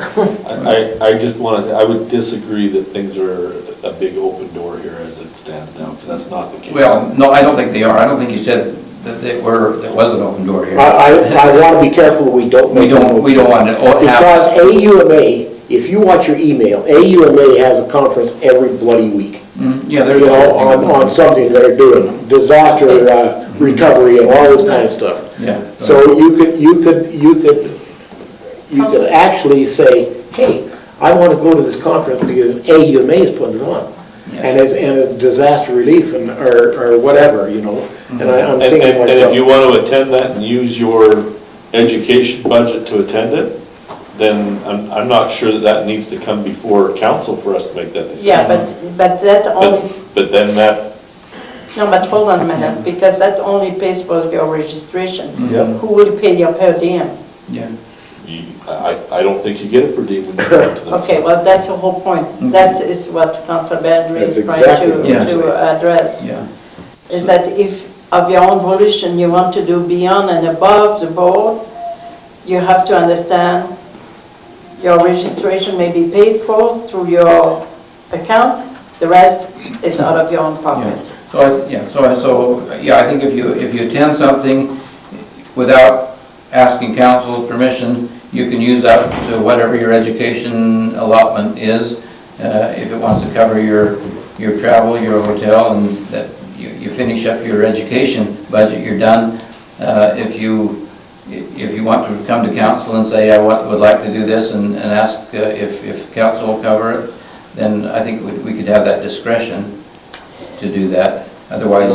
I just I would disagree that things are a big open door here as it stands now, because that's not the case. well, no, I don't think they are, I don't think you said that there was an open door here. I want to be careful that we don't. We don't want to have, Because AUMA, if you watch your email, AUMA has a conference every bloody week. yeah, there's. On something they're doing, disaster recovery and all this kind of stuff. Yeah. So you could actually say, hey, I want to go to this conference because AUMA is putting it on. Yeah. And it's disaster relief or whatever, And I'm thinking to And if you myself, want to attend that and use your education budget to attend it, then I'm not sure that needs to come before council for us to make that decision. Yeah, but that only, But then that, no, but hold on a minute, because that only pays for your registration. Yeah. Who will pay your per diem? Yeah, I don't think you get it per diem when you go to them. Okay, well, that's the whole point. That is what Councillor Bengry is That's trying exactly what I'm to address. yeah, Is that if of your own volition you want to do beyond and above the board, you have to understand your registration may be paid for through your account, the rest is out of your own pocket. yeah, I think if you attend something without asking council permission, you can use that to whatever your education allotment is. If it wants to cover your travel, your hotel, and that you finish up your education budget, you're done. If you want to come to council and say, I would like to do this, and ask if council will cover it, then I think we could have that discretion to do that. Otherwise,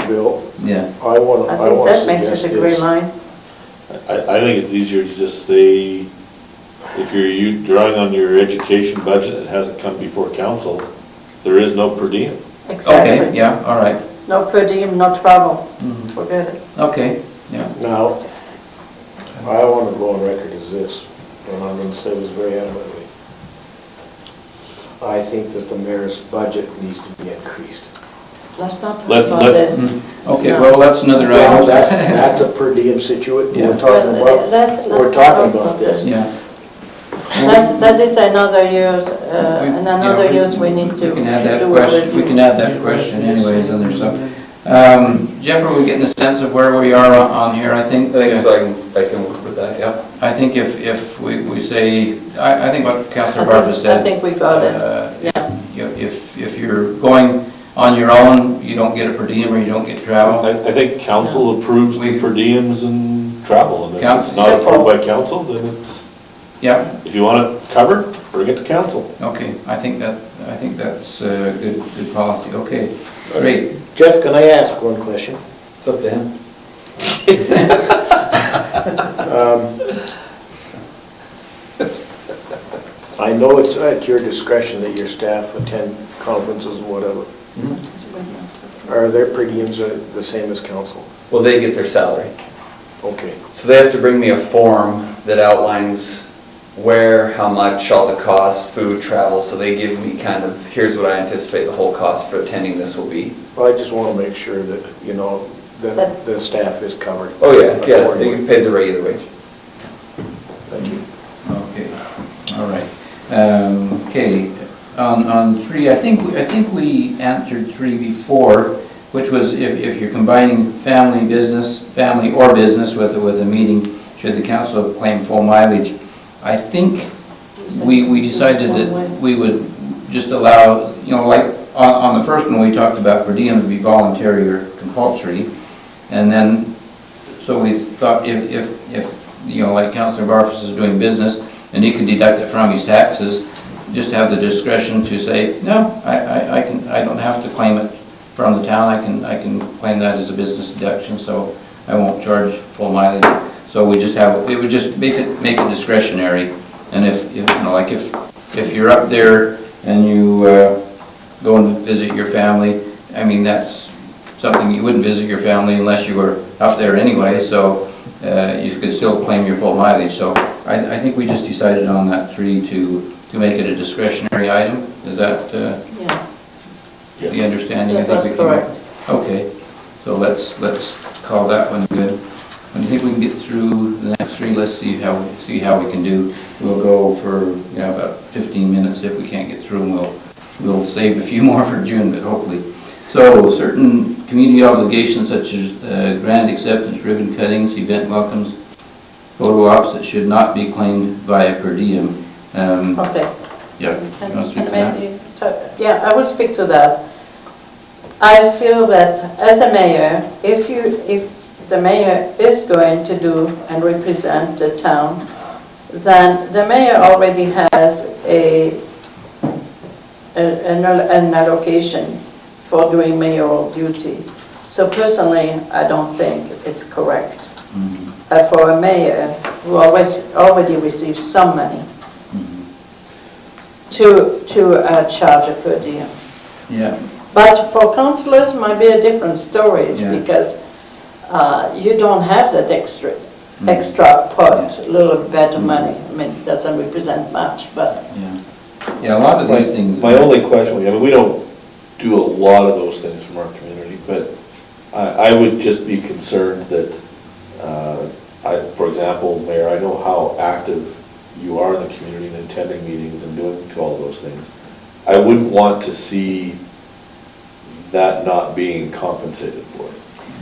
Bill, yeah, I want I to think that makes suggest it a gray this. line. I think it's easier to just say, if you're drawing on your education budget that hasn't come before council, there is no per diem. okay, Exactly. yeah, all right, No per diem, no travel. Forget it. okay, yeah. Now, I want to go on record as this, and I'm going to say this very adamantly. I think that the mayor's budget needs to be increased. Let's not talk Let's- about let's- this. Okay, No. well, that's another Well, item. that's a per diem situation, Yeah. we're talking Well, about, let's we're not talking talk about this. Yeah. That is another use, and another Yeah, use we need to We can have that do a question, we review. can have that question anyways, and there's some. Jeff, are we getting a sense of where we are on here, I think? I think so, I can work with that, yeah. I think if we say, I think what Councillor Barfuss said. I think we got it, yeah. If you're going on your own, you don't get a per diem or you don't get travel. I think council approves the per diems and travel, and if it's not approved by council, then it's, Yeah, if you want it covered, bring it to council. okay, I think that's a good policy, okay, great. Jeff, can I ask one question? It's up to him. I know it's at your discretion that your staff attend conferences and whatever. Are their per diems the same as council? Well, they get their salary. Okay. So they have to bring me a form that outlines where, how much, all the costs, food, travel, so they give me kind of, here's what I anticipate the whole cost for attending this will be. Well, I just want to make sure that, you know, that the staff is covered. Oh, yeah, they get paid the regular wage. Thank you. Okay, all right. Okay, on 3, I think we answered 3 before, which was if you're combining family or business with a meeting, should the council claim full mileage? I think we decided that we would just allow, you know, like on the first one, we talked about per diem to be voluntary or compulsory. And then, so we thought if you know, like Councillor Barfuss is doing business and he can deduct it from his taxes, just have the discretion to say, no, I don't have to claim it from the town, I can claim that as a business deduction, so I won't charge full mileage. So we just have, we would just make it discretionary. And if you know, like if you're up there and you go and visit your family, I mean, that's something you wouldn't visit your family unless you were up there anyway, so you could still claim your full mileage. So I think we just decided on that 3 to make it a discretionary item. Is that Yeah, the understanding? that's correct. Okay, so let's call that one good. When you think we can get through the next 3, let's see how we can do. We'll go for about 15 minutes. If we can't get through them, we'll save a few more for June, but hopefully. So certain community obligations such as grant acceptance, ribbon cuttings, event welcomes, photo ops that should not be claimed via per diem. Okay. Yeah, you want to speak to that? Yeah, I will speak to that. I feel that as a mayor, if the mayor is going to do and represent the town, then the mayor already has an allocation for doing mayoral duty. So personally, I don't think it's correct. For a mayor who already receives some money to charge a per diem. Yeah. But for councillors, might be a different story, Yeah. because you don't have that extra pot, a little bit of money. I mean, it doesn't represent much, but Yeah, a lot of these things. My only question, I mean, we don't do a lot of those things from our community, but I would just be concerned that, for example, Mayor, I know how active you are in the community and attending meetings and doing all of those things. I wouldn't want to see that not being compensated for.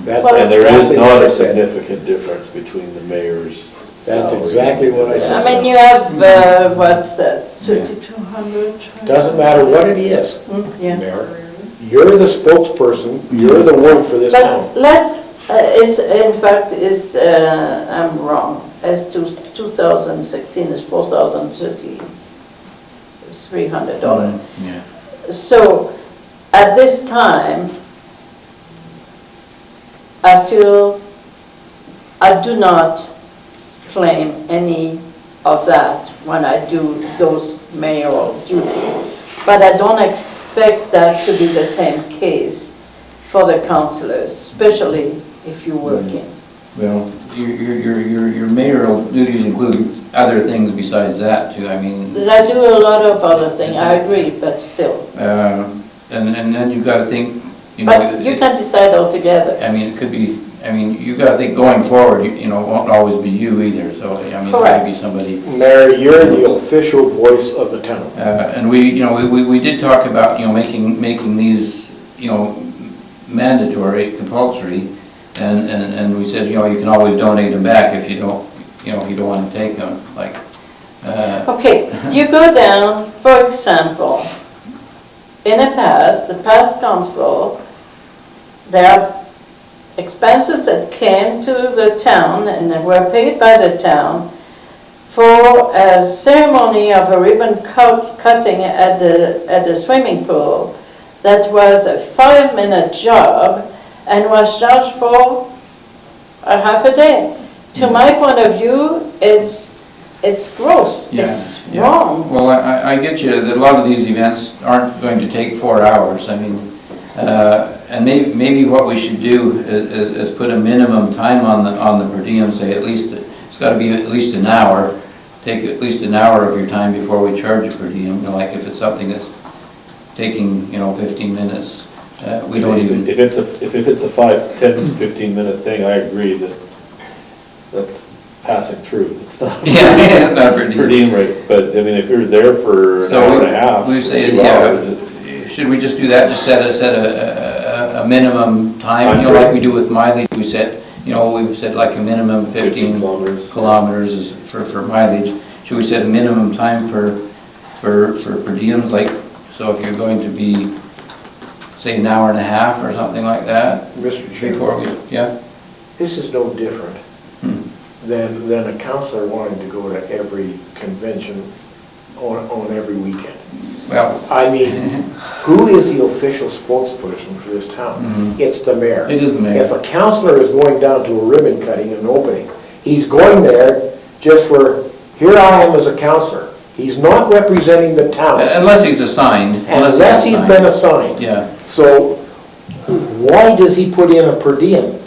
And there is not a significant difference between the mayor's salary. That's exactly what I said. I mean, you have, what's that, 3,200? Doesn't matter what it is, Yeah. Mayor. You're the spokesperson, you're the one for this town. But let's, I'm wrong, as to 2016 is $4,300. Yeah. So, at this time, I feel I do not claim any of that when I do those mayoral duty. But I don't expect that to be the same case for the councillors, especially if you work in. Well, your mayoral duties include other things besides that too. I mean. I do a lot of other things, I agree, but still. And then you've got to think, you know. But you can decide altogether. I mean, it could be, I mean, you've got to think going forward, you know, it won't always be you either, so, I mean, it might be somebody. Mayor, you're the official voice of the town. And we did talk about, you know, making these, you know, mandatory, compulsory, and we said, you know, you can always donate them back if you don't you don't want to take them, like, Okay, you go down, for example, in the past council, there are expenses that came to the town and that were paid by the town for a ceremony of a ribbon cutting at the swimming pool that was a 5-minute job and was charged for a half a day. To my point of view, it's gross, it's yeah. wrong. Well, I get you, that a lot of these events aren't going to take 4 hours. I mean, and maybe what we should do is put a minimum time on the per diem, say at least, it's got to be at least an hour. Take at least an hour of your time before we charge a per diem. Like if it's something that's taking, 15 minutes, we don't even. If it's a 5, 10, 15-minute thing, I agree that's passing through. It's not Yeah, it's not a per diem rate, but I mean, if you're there for an hour and a half, we say, 2 hours, it's. Should we just do that, just set a minimum time, like we do with mileage, we set, we've said like a minimum 15 kilometers is for mileage. Should we set a minimum time for per diems, like, so if you're going to be, say, an hour and a half or something like that? Mr. Before we, Chairman, yeah? this is no different than a councillor wanting to go to every convention on every weekend. Well, I mean, who is the official spokesperson for this town? It's the mayor. it is the mayor. If a councillor is going down to a ribbon cutting and opening, he's going there just for, here I am as a councillor. He's not representing the town. Unless he's assigned. Unless he's been assigned. Yeah. So why does he put in a per diem?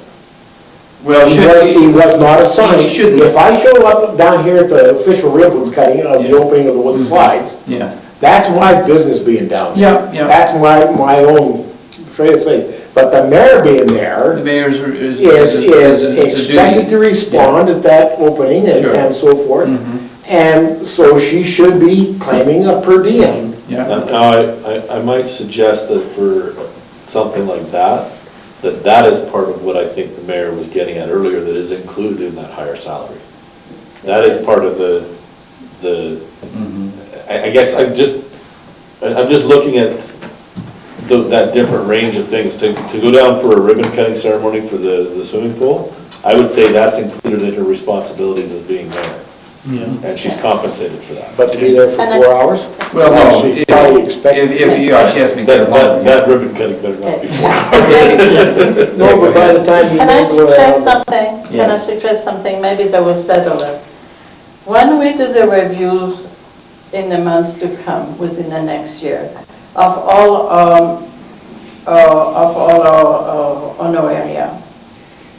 Well, He was not assigned. He shouldn't. If I show up down here at the official ribbon cutting of the opening of the slides, Yeah. that's my business being down there. Yeah, yeah. That's my own, afraid to say, but the mayor being The there mayor's is expected to respond at that opening Sure. and so forth. And so she should be claiming a per diem. Yeah. Now, I might suggest that for something like that is part of what I think the mayor was getting at earlier, that is included in that higher salary. That is part of I guess I'm just looking at that different range of things. To go down for a ribbon cutting ceremony for the swimming pool, I would say that's included in her responsibilities as being mayor. Yeah. And she's compensated for that. But to be there for 4 hours? Well, no, She probably expected. if she has to be there longer. That ribbon cutting better not be 4 hours. No, but by the time you Can I go suggest around. something? Can I suggest something? Maybe that will settle it. When we do the reviews in the months to come, within the next year, of all our honoraria,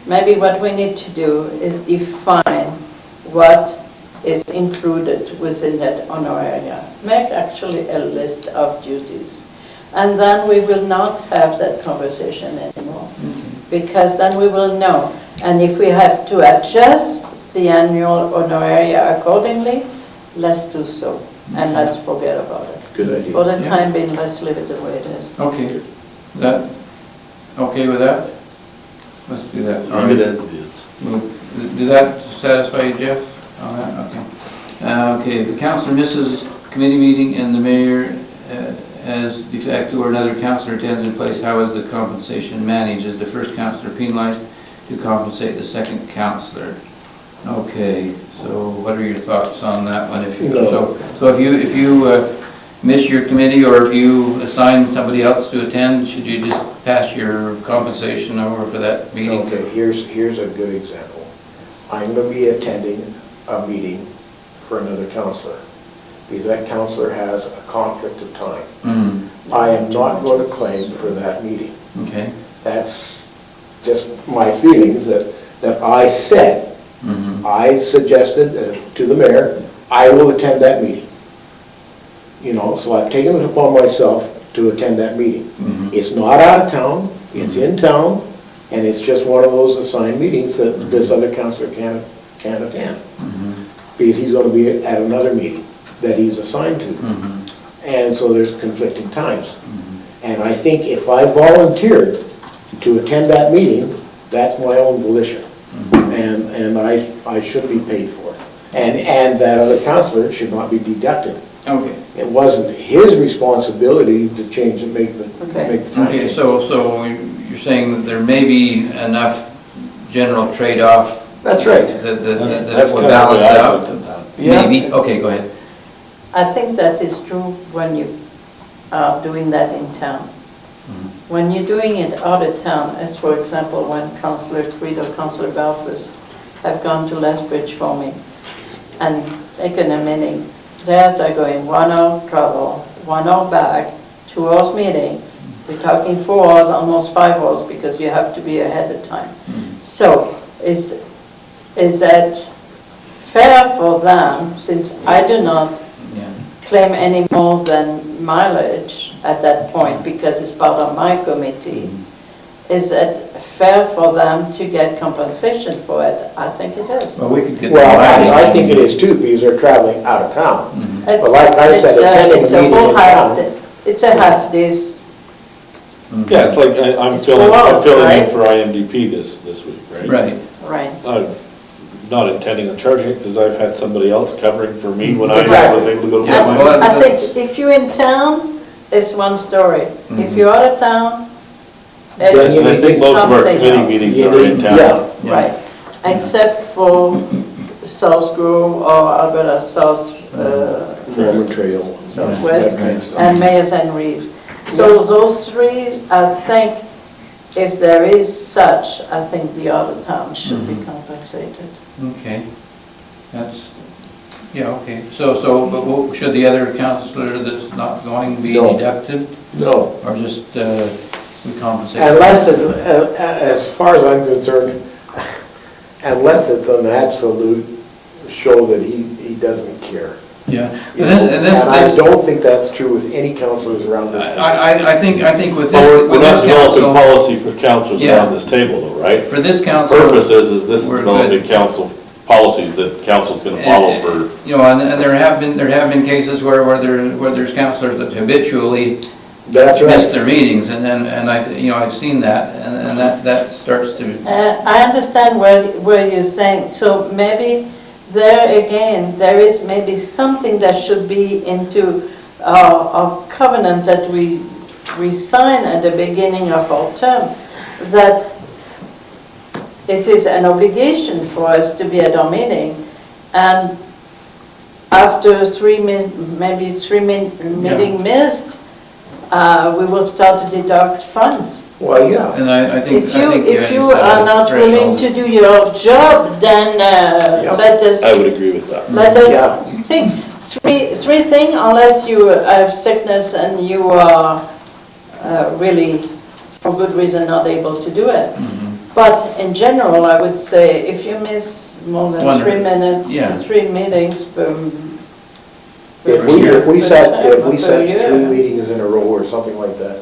maybe what we need to do is define what is included within that honoraria. Make actually a list of duties. And then we will not have that conversation anymore. Because then we will know. And if we have to adjust the annual honoraria accordingly, let's do so. And let's forget about it. Good idea. For the time being, let's leave it the way it is. Okay. Is that okay with that? Let's do that. All Leave it right. as it is. Did that satisfy you, Jeff? All right, okay. Okay, if a councillor misses a committee meeting and the mayor as de facto or another councillor attends in place, how is the compensation managed? Is the first councillor penalized to compensate the second councillor? Okay, so what are your thoughts on that one? So if you miss your committee, or if you assign somebody else to attend, should you just pass your compensation over for that meeting? Okay, here's a good example. I'm going to be attending a meeting for another councillor, because that councillor has a conflict of time. I am not going to claim for that meeting. Okay. That's just my feelings that I said. I suggested to the mayor, I will attend that meeting. So I've taken it upon myself to attend that meeting. It's not out of town, it's in town, and it's just one of those assigned meetings that this other councillor can't attend. Because he's going to be at another meeting that he's assigned to. And so there's conflicting times. And I think if I volunteered to attend that meeting, that's my own volition. and I shouldn't be paid for it. And that other councillor should not be deducted. Okay. It wasn't his responsibility to change and make the time Okay, change. so you're saying that there may be enough general trade-off That's right. that That's it will kind of the way balance I out? looked at that. Yeah. Maybe, okay, go ahead. I think that is true when you are doing that in town. When you're doing it out of town, as for example, when Councillor Tweed or Councillor Barfuss have gone to Lethbridge for me and taken a meeting, they're going 1 hour travel, 1 hour back, 2 hours meeting. We're talking 4 hours, almost 5 hours, because you have to be ahead of time. So, is that fair for them, since I do not Yeah. claim any more than mileage at that point because it's part of my committee? Is it fair for them to get compensation for it? I think it is. Well, we could get. Well, I think it is too, because they're traveling out of town. It's- But like I said, it's a- attending a it's a meeting whole in half town. day- It's a half days. Yeah, it's like, I'm It's filling 4 I'm hours, filling in right? for IMDP this week, right? Right. Right. I'm not intending on charging it, because I've had somebody else covering for me when I Exactly. was able to go to Yeah, my. well, I think if you're in town, it's one story. If you're out of town, Then it's you And I think most of our something committee else. meetings You are in need- town. yeah. Right, except for South Grove or Alberta South, Roman Trail. Southwest, that kind of stuff. and Mayors and Reeves. So those three, I think, if there is such, I think the other towns should be compensated. Okay, that's, yeah, okay. So, but should the other councillor that's not going be No. deducted, No, or just we compensate? unless it's, as far as I'm concerned, unless it's an absolute show that he doesn't care. Yeah, You and know, this, And I don't think that's true with any councillors around this town. I think with Well, this, we're with not this developing council, policy for councillors Yeah. around this table though, right? for this council. Purpose is this is We're developing good. council policies that council's gonna follow for. You know, and there have been cases where there's councillors that habitually That's miss right. their meetings, and I've seen that, and that starts to, I understand where you're saying, so maybe there again, there is maybe something that should be into our covenant that we sign at the beginning of our term, that it is an obligation for us to be at our meeting, and after meeting missed, we will start to deduct funds. Well, yeah. and I think. If I think you set a are not willing threshold. to do your job, then let us, I would agree with that. let Yeah. us think. Three things, unless you have sickness and you are really, for good reason, not able to do it. But in general, I would say, if you miss more than 3 minutes, Yeah. 3 meetings per If we set per year. 3 meetings in a row or something like that,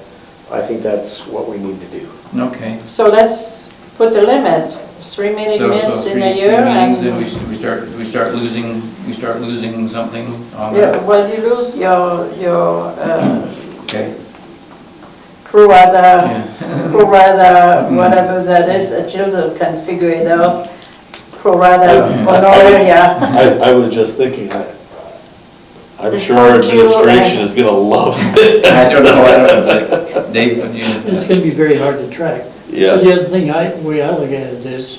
I think that's what we need to do. Okay. So let's put a limit, 3 meetings So missed in three a year, meetings, then and, we start losing something on yeah, that. well, you lose your Okay. pro rata, Yeah. whatever that is, children can figure it out, pro rata I- honoraria. I was just thinking, I'm It's sure our not you, administration is gonna love it. I don't know, but Dave, It's gonna be very hard to track. Yes. The other thing, way I look at it is,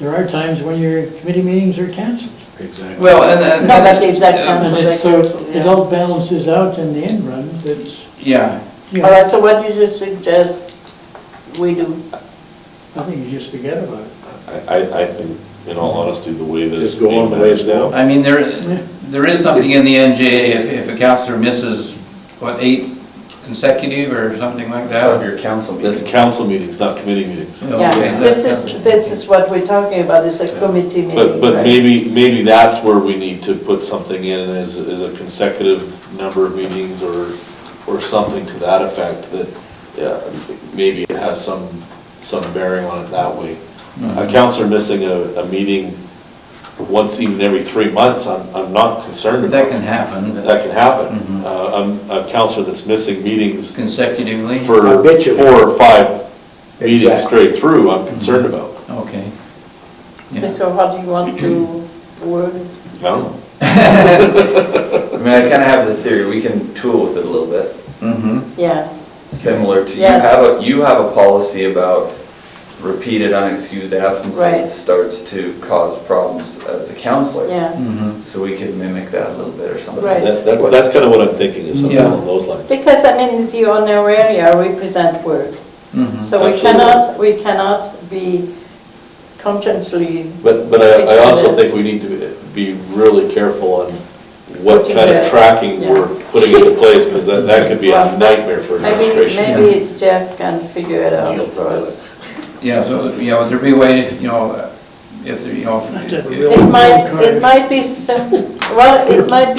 there are times when your committee meetings are canceled. Exactly. well, and No, that that's, leaves that And council, it's, so it all balances out in the end run, that's, yeah, you All know, right, so what do you suggest we do? I think you just forget about it. I think, in all honesty, the way that it's Just go being on the way it's managed now. I mean, there is something in the NJA, if a councillor misses, 8 consecutive or something like Of that? your council That's meetings. council meetings, not committee meetings. Okay, Yeah, this is what we're talking about, is a committee meeting, But right? maybe that's where we need to put something in as a consecutive number of meetings or something to that effect, that maybe it has some bearing on it that way. A councillor missing a meeting once, even every 3 months, I'm not concerned about. That can happen, but That can happen. A councillor that's missing meetings consecutively? for Habitually. 4 or 5 meetings Exactly. straight through, I'm concerned about. Okay. So how do you want to word it? I don't know. I mean, I kind of have the theory, we can tool with it a little bit. Yeah, Similar to, Yeah. you have a policy about repeated unexcused absences Right. starts to cause problems as a counselor. yeah. So we could mimic that a little bit or something. Right. That's kind of what I'm thinking, is something Yeah. along those lines. Because, I mean, the honoraria represent work. So we cannot be consciously, But I also think we need to be really careful on what Putting kind of the- tracking yeah. we're putting into place, because that could be a nightmare for administration. maybe Jeff can figure it out for us. Yeah, so, you know, there'd be a way, if there, Have to have a real It might be it might be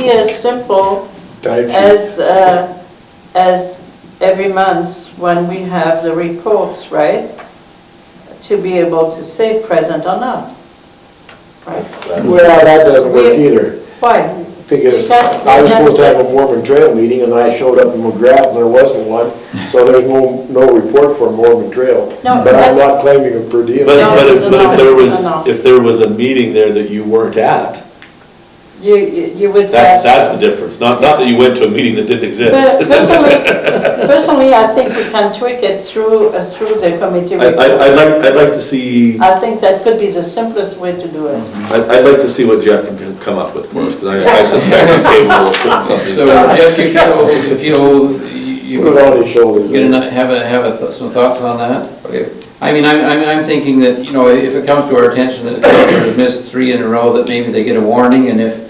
as simple as every month when we have the reports, right? To be able to say present or not. Right? Well, that doesn't work We- either, Why? because You can't- I was you supposed to can't have a Mormon Trail meeting, and I showed up in McGrath, and there wasn't one, so there's no report for Mormon Trail. No, But I'm but- not claiming a per diem. But No. if there was a meeting there that you weren't at, You would have. that's the difference. Not that you went to a meeting that didn't exist. Personally, I think we can tweak it through the committee report. I'd like to see, I think that could be the simplest way to do it. I'd like to see what Jeff can come up with for us, because I suspect he's capable of putting something. So Jeff, if you Put it on his shoulders. some thoughts on that? Okay. I mean, I'm thinking that, you know, if it comes to our attention that they've missed 3 in a row, that maybe they get a warning, and if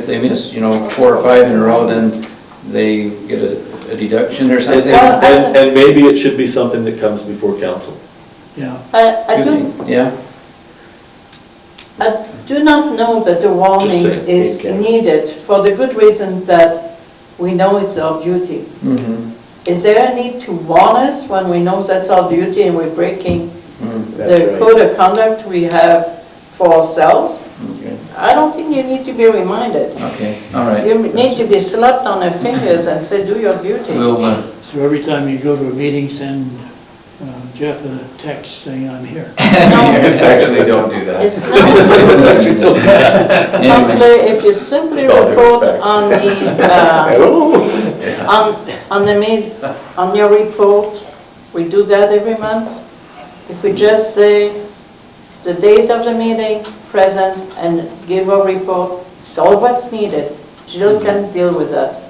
they miss, 4 or 5 in a row, then they get a deduction or something. And maybe it should be something that comes before council. Yeah. I do not know that the warning saying, is okay. needed for the good reason that we know it's our duty. Is there a need to warn us when we know that's our duty and we're breaking That's the right. code of conduct we have for ourselves? Okay. I don't think you need to be reminded. Okay, all right. You need to be slapped on the fingers and say, do your duty. We'll, So every time you go to a meeting, send Jeff a text saying, I'm here. Actually, don't do that. It's Councillor, if you simply report on on your report, we do that every month. If we just say the date of the meeting, present, and give a report, it's all what's needed. Jill can deal with that.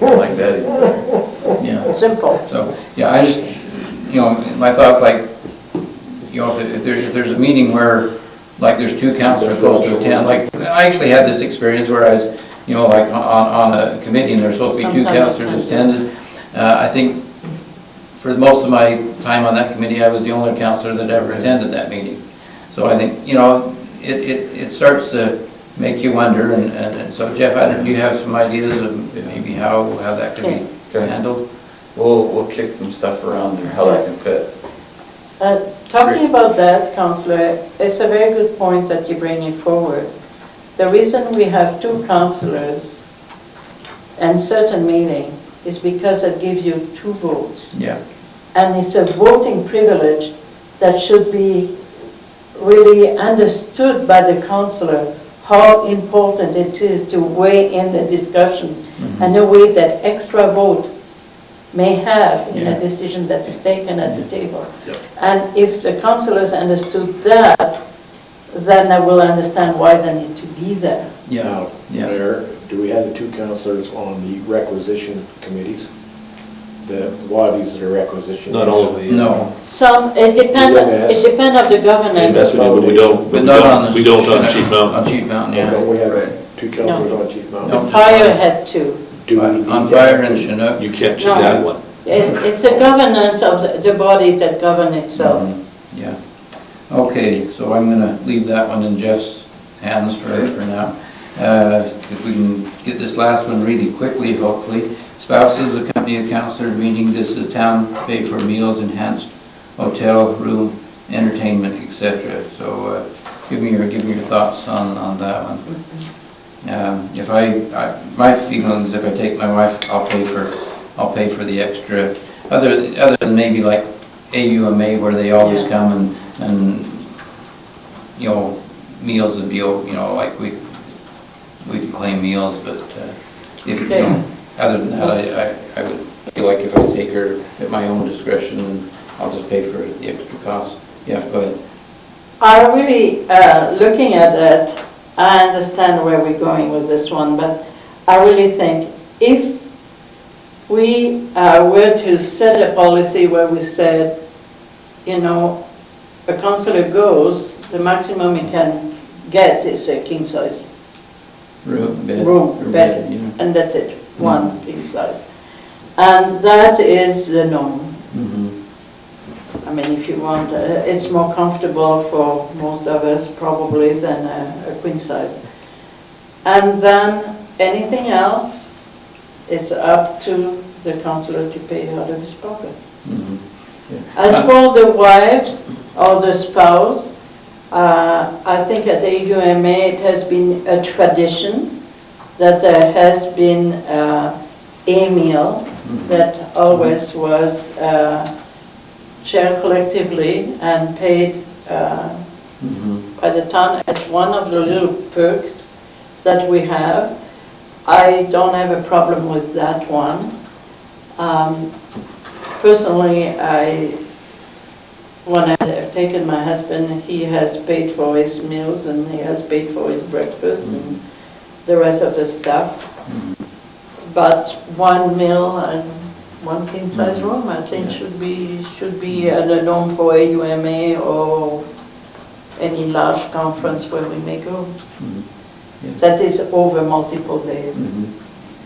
I like that even better. yeah. Simple. So, yeah, I just, my thoughts, like, if there's a meeting where, like, there's 2 councillors supposed to attend, like, I actually had this experience where I was, like, on a committee, and there's supposed to be 2 Sometimes. councillors attended. I think for most of my time on that committee, I was the only councillor that ever attended that meeting. So I think, it starts to make you wonder, and so Jeff, do you have some ideas of maybe how that could be Okay. handled? We'll kick some stuff around there, how that can fit. Talking about that, Councillor, it's a very good point that you're bringing forward. The reason we have 2 councillors and certain meeting is because it gives you 2 votes. Yeah. And it's a voting privilege that should be really understood by the councillor, how important it is to weigh in the discussion and the way that extra vote may have in a decision that is taken at the table. And if the councillors understood that, then they will understand why they need to be there. Now, Mayor, do we have the 2 councillors on the requisition committees? The bodies that are requisition? Not all of them. No. It depends of the governance. That's what we don't, But not on the... we don't on Chief Mountain. On Chief Mountain, yeah. Don't we have 2 councillors on Chief No. Mountain? Fire had 2. Do we need On that? fire and Chinook. You can't just No. add one. It's a governance of the body that governs itself. Yeah. Okay, so I'm going to leave that one in Jeff's hands for now. If we can get this last one really quickly, hopefully. Spouses accompany a councillor meeting. Does the town pay for meals, enhanced hotel, room, entertainment, etc.? So give me your thoughts on that one. My feeling is if I take my wife, I'll pay for the extra. Other than maybe like AUMA where they always come and meals would be, like we could claim meals, but if, other than that, I would feel like if I take her at my own discretion, then I'll just pay for the extra cost. Yeah, go ahead. I really, looking at it, I understand where we're going with this one, but I really think if we were to set a policy where we said, a councillor goes, the maximum he can get is a king size Room, bed, and that's it, one king size. And that is the norm. I mean, if you want, it's more comfortable for most of us probably than a queen size. And then anything else is up to the councillor to pay out of his pocket. As for the wives or the spouse, I think at AUMA it has been a tradition that there has been a meal that always was shared collectively and paid by the town as one of the little perks that we have. I don't have a problem with that one. Personally, when I have taken my husband, he has paid for his meals and he has paid for his breakfast and the rest of the stuff. But one meal and one king size room, I think should be the norm for AUMA or any large conference where we may go. That is over multiple days.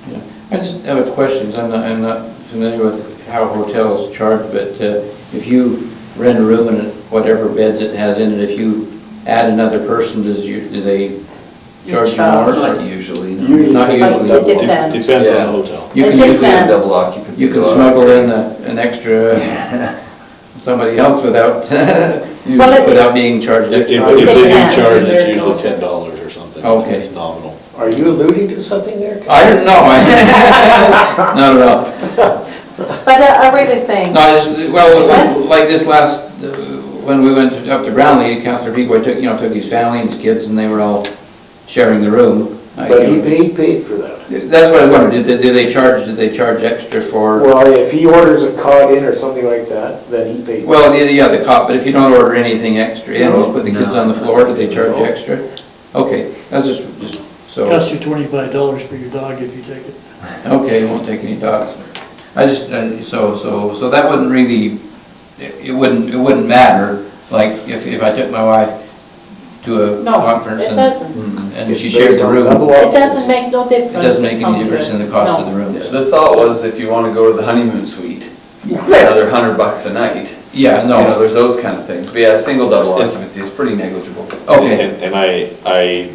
Yeah. I just have a question. I'm not familiar with how hotels charge, but if you rent a room and whatever beds it has in it, if you add another person, do they charge you more? Not usually, no. Not usually. It depends. Depends on the hotel. You can It usually depends. Double occupancy. You can smuggle in an extra somebody else without without being charged If extra. they do depends. charge, it's usually $10 or something. Okay. It's nominal. Are you alluding to something there? I don't know. Not at all. But I really think, No, well, it was like this last, when we went up to Brownlee, Councillor Peavoy took his family and his kids, and they were all sharing the room. But he paid for that. That's what I wondered, did they charge extra for? Well, if he orders a cot in or something like that, then he pays. Well, yeah, the cot, but if you don't order anything extra in, No. just put the kids on the floor, do they charge you extra? Okay, that's just so. Costs you $25 for your dog if you take it. Okay, won't take any dogs. I just, so that wouldn't really, it wouldn't matter, like if I took my wife to a no, conference it doesn't. and she shared the room, It doesn't make no difference. it doesn't make any difference in the cost of the room. The thought was if you want to go to the honeymoon suite, another $100 a night. Yeah, no, There's those kind of things. But yeah, single double occupancy is pretty negligible. okay, And I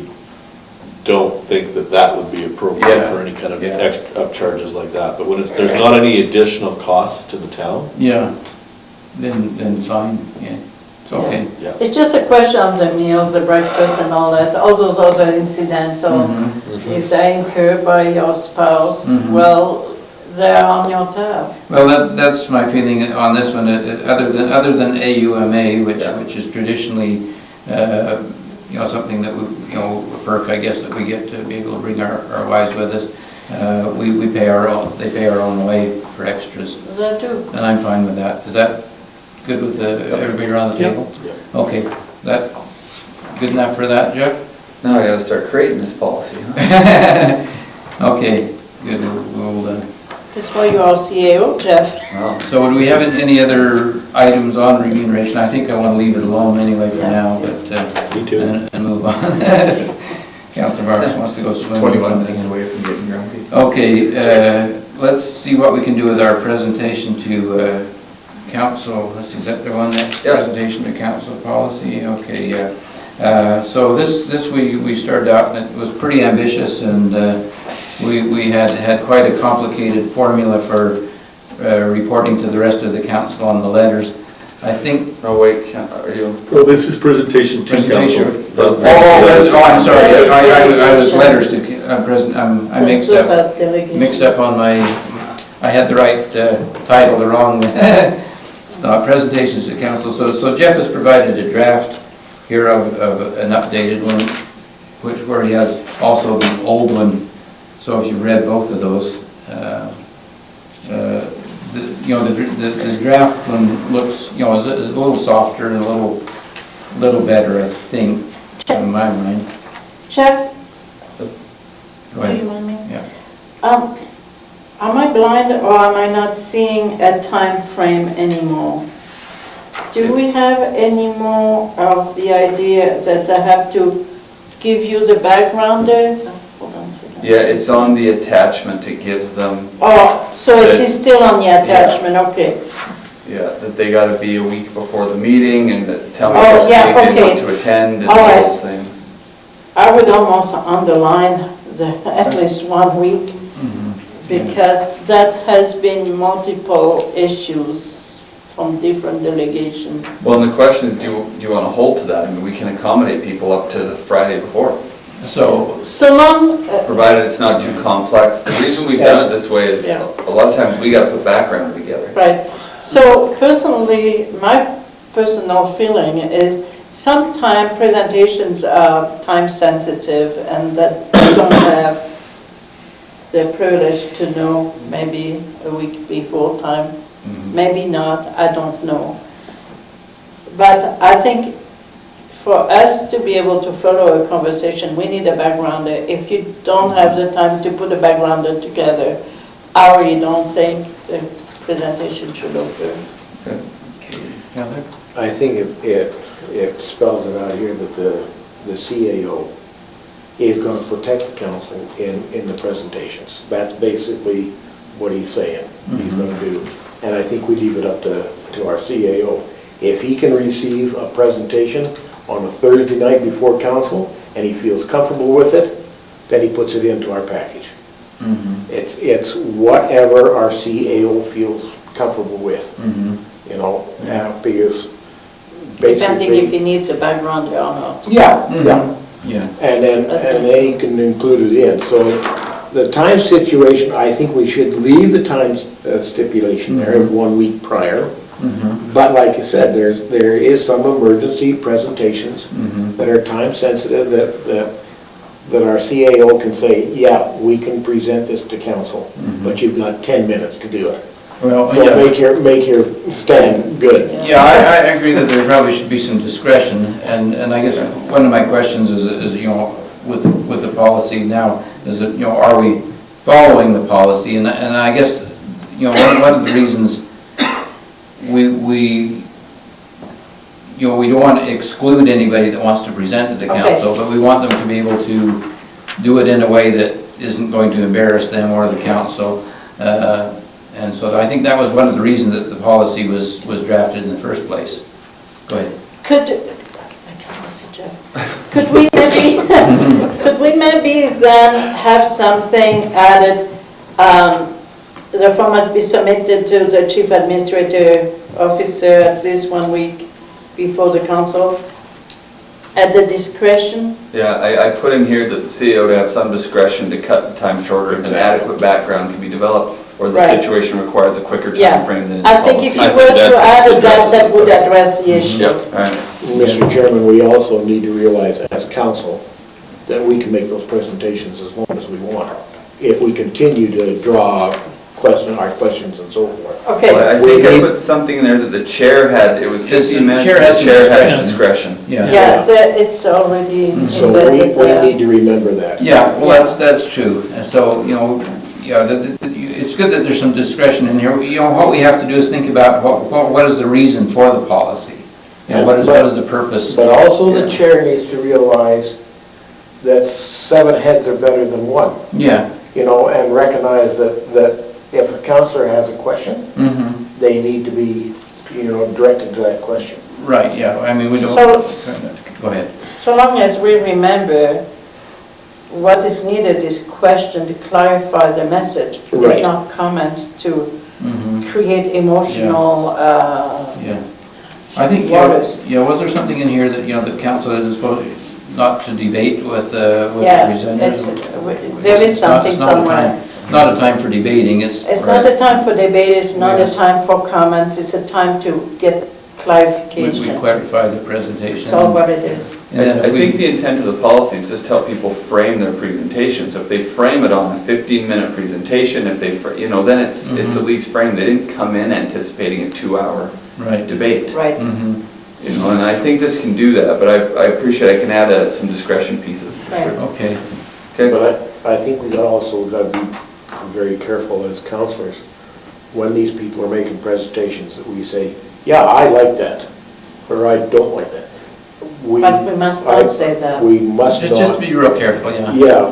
don't think that would be appropriate Yeah. for any kind of Yeah. extra upcharges like that. But when there's not any additional costs to the town, yeah, then fine, yeah, it's okay. yeah. It's just a question of the meals, the breakfast and all that, all those other incidental. If they incur by your spouse, well, they're on your tab. Well, that's my feeling on this one, other than AUMA, which is traditionally, something that a perk, I guess, that we get to be able to bring our wives with us. We pay our own, they pay our own way for extras, That too. and I'm fine with that. Is that good with everybody around the table? Okay, that good enough for that, Jeff? Now I gotta start creating this policy, huh? Okay, good, we'll, That's why you are CAO, Jeff. Well, so do we have any other items on remuneration? I think I want to leave it alone anyway for now, but, Me too. and move on. Councillor Barfuss wants to go swimming. 21 minutes away from getting grumpy. Okay, let's see what we can do with our presentation to council. Let's see, is that the one next? Yeah. Presentation to council policy, okay, yeah. So this we started out, and it was pretty ambitious, and we had quite a complicated formula for reporting to the rest of the council on the letters. I think. Oh, wait, are you? Well, this is presentation to Presentation. council. I'm sorry, I was letters to, I mixed Those up. are delegations. Mixed up on my, I had the right title, the wrong, presentations to council. So Jeff has provided a draft here of an updated one, where he has also the old one. So if you read both of those, the draft one looks, is a little softer and a little better, I think, in my mind. Jeff, Go do ahead. you mind me? Yeah. Am I blind or am I not seeing a time frame anymore? Do we have any more of the idea that I have to give you the background there? Hold on a second. Yeah, it's on the attachment, it gives them, Oh, so it is still on the attachment, okay. yeah, that they gotta be a week before the meeting, and that tell me Oh, what yeah, meeting they okay. want to attend, and All all right. those things. I would almost underline at least 1 week, because that has been multiple issues from different delegations. Well, and the question is, do you want to hold to that? I mean, we can accommodate people up to the Friday before, So, So long, provided it's not too complex. The reason we've done it this way is, Yeah. a lot of times we gotta put background together. right. So personally, my personal feeling is sometimes presentations are time sensitive and that you don't have the privilege to know maybe a week before time. Maybe not, I don't know. But I think for us to be able to follow a conversation, we need a backgrounder. If you don't have the time to put a backgrounder together, I really don't think the presentation should occur. I think it spells it out here that the CAO is going to protect the council in the presentations. That's basically what he's saying he's going to do. And I think we leave it up to our CAO. If he can receive a presentation on a Thursday night before council and he feels comfortable with it, then he puts it into our package. It's whatever our CAO feels comfortable with, because Depending if basically. he needs a background or not. Yeah, yeah. and then he can include it in. So the time situation, I think we should leave the time stipulation there of 1 week prior. But like I said, there is some emergency presentations that are time sensitive that our CAO can say, yeah, we can present this to council, but you've got 10 minutes to do it. Well, So yeah. make your stand good. Yeah, I agree that there probably should be some discretion, and I guess one of my questions is with the policy now, is that, are we following the policy? And I guess, one of the reasons we don't want to exclude anybody that wants to present to the council, but we want them to be able to do it in a way that isn't going to embarrass them or the council. And so I think that was one of the reasons that the policy was drafted in the first place. Go ahead. Could we maybe then have something added, the form must be submitted to the chief administrator officer at least 1 week before the council, at the discretion? Yeah, I put in here that the CAO to have some discretion to cut the time shorter if an adequate background can be developed, or the Right. situation requires a quicker Yeah. time frame than in I policy. think if you were to add that would address the issue. Yep, all right. Mr. Chairman, we also need to realize as council that we can make those presentations as long as we want. If we continue to draw our questions and so forth. Okay, Well, I think I put something in there that the chair had, it was Yes, the 15 minutes, chair but has the some chair has discretion. discretion. yeah, so it's already So we embedded. need to remember that. Yeah, well, that's true. And so, it's good that there's some discretion in here. What we have to do is think about what is the reason for the policy? What is the purpose? But also the chair needs to realize that 7 heads are better than 1, Yeah. and recognize that if a councillor has a question, they need to be, directed to that question. Right, yeah, I mean, we don't. So- Go ahead. So long as we remember what is needed is question to clarify the message. Right. It's not comments to create emotional, Yeah. I think, Waters. was there something in here that, the council is supposed not to debate with the yeah, presenters? there is It's not- something it's not a somewhere. time- Not a time for debating, It's not a time for debate, it's not a Yes. time for comments, it's a time to get clarification. We clarify the presentation. That's all what it is. And then I if we- think the intent of the policy is just help people frame their presentation. So if they frame it on a 15-minute presentation, if they, then it's at least framed. They didn't come in anticipating a 2-hour Right. debate. Right. Mhm. And I think this can do that, but I appreciate I can add some discretion pieces. for sure. Right. Okay. Okay. But I think we also got to be very careful as councillors, when these people are making presentations, that we say, yeah, I like that, or I don't like that. But we must not say that. We must Just not. be real careful, yeah. Yeah,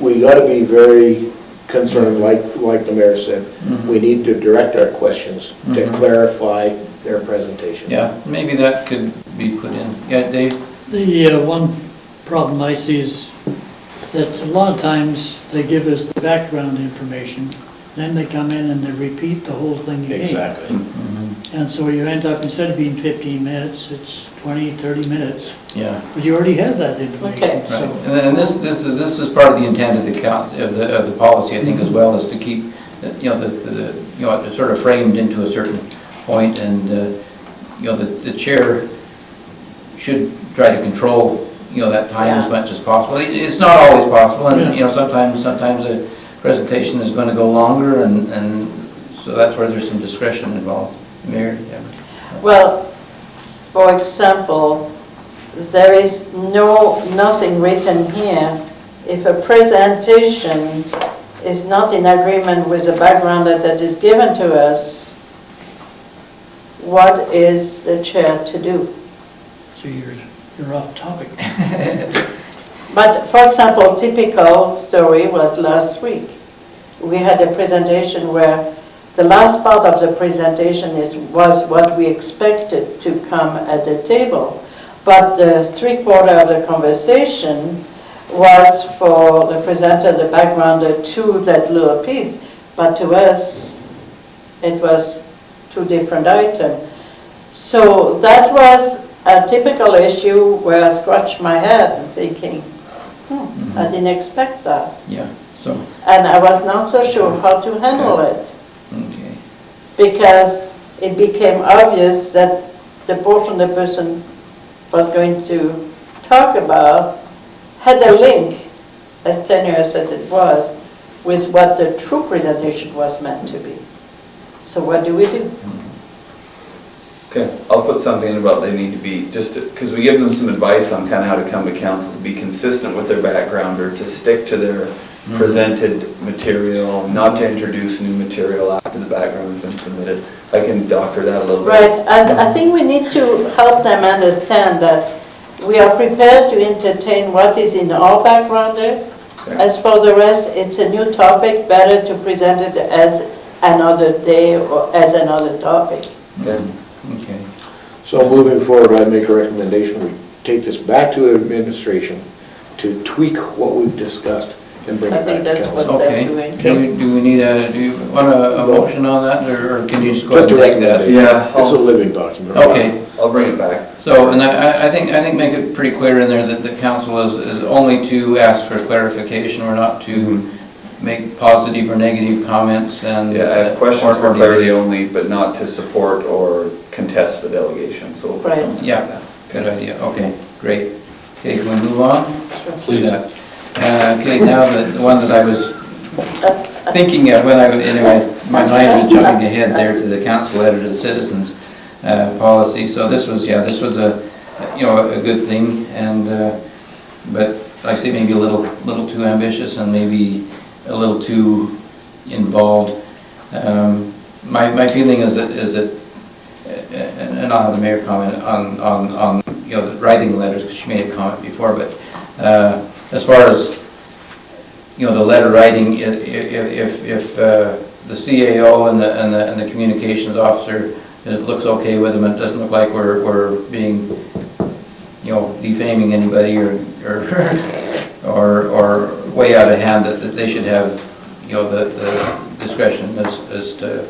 we got to be very concerned, like the mayor said. We need to direct our questions to clarify their presentation. Yeah, maybe that could be put in. Yeah, Dave? The one problem I see is that a lot of times they give us the background information, then they come in and they repeat the whole thing again. Exactly. And so you end up, instead of being 15 minutes, it's 20, 30 minutes, Yeah. but you already have that information, Okay. Right, so. and this is part of the intent of the policy, I think, as well, is to keep, it's sort of framed into a certain point, and, the chair should try to control, that time as much as possible. It's not always possible, and, sometimes the presentation is going to go longer, and so that's where there's some discretion involved. Mayor? Yeah. Well, for example, there is nothing written here. If a presentation is not in agreement with the background that is given to us, what is the chair to do? So you're off topic. But for example, typical story was last week. We had a presentation where the last part of the presentation was what we expected to come at the table. But the 3/4 of the conversation was for the presenter, the backgrounder, to that little piece. But to us, it was 2 different items. So that was a typical issue where I scratched my head and thinking, I didn't expect that. Yeah, so, And I was not so sure how to handle it, okay. because it became obvious that the portion the person was going to talk about had a link, as tenuous as it was, with what the true presentation was meant to be. So what do we do? Okay, I'll put something in about they need to be, just because we give them some advice on kind of how to come to council, to be consistent with their background, or to stick to their presented material, not to introduce new material after the background has been submitted. I can doctor that a little bit. Right, I think we need to help them understand that we are prepared to entertain what is in our background. As for the rest, it's a new topic, better to present it as another day or as another topic. Okay. Okay. So moving forward, I make a recommendation, we take this back to administration to tweak what we've discussed and bring I it back think to that's council. what they're Okay. doing. Do you want a motion on that, or can you just go ahead Just a and take that? recommendation. Yeah, It's a living document. Okay, I'll bring it back. so, and I think make it pretty clear in there that the council is only to ask for clarification, or not to make positive or negative comments, and... Yeah, I have questions or for clarity debate. only, but not to support or contest the delegation, so we'll put Right. something Yeah. like that. Good idea, okay, great. Okay, can we move on? Please. Okay, now the one that I was thinking of when anyway, my mind was jumping ahead there to the council letter to the citizens policy. So this was a good thing, and but like I say, maybe a little too ambitious and maybe a little too involved. My feeling is that and I'll have the mayor comment on the writing letters, because she made a comment before, but as far as the letter writing, if the CAO and the communications officer, it looks okay with them, it doesn't look like we're being defaming anybody or way out of hand, that they should have the discretion as to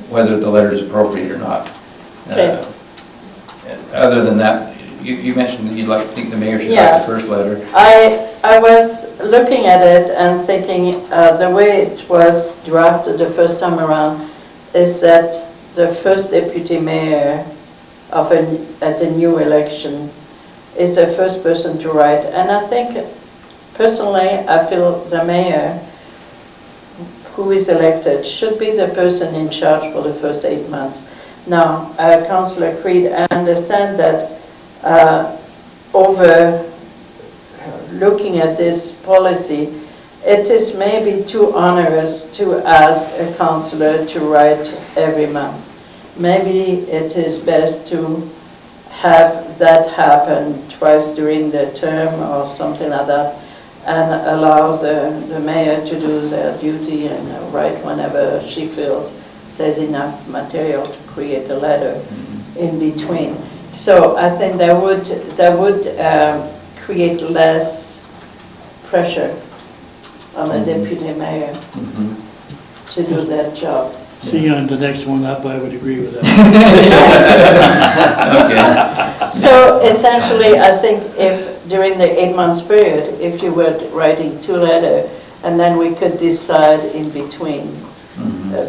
whether the letter is appropriate or not. Okay. Other than that, you mentioned that you'd think the mayor should Yeah. write the first letter. I was looking at it and thinking the way it was drafted the first time around is that the first deputy mayor at a new election is the first person to write. And I think, personally, I feel the mayor who is elected should be the person in charge for the first 8 months. Now, Councillor Creed, I understand that over looking at this policy, it is maybe too onerous to ask a councillor to write every month. Maybe it is best to have that happen twice during the term or something like that, and allow the mayor to do their duty and write whenever she feels there's enough material to create a letter in between. So I think that would create less pressure on the deputy mayor to do that job. See, on the next one up, I would agree with that. Okay. So essentially, I think if during the 8 months period, if you were writing 2 letters, and then we could decide in between,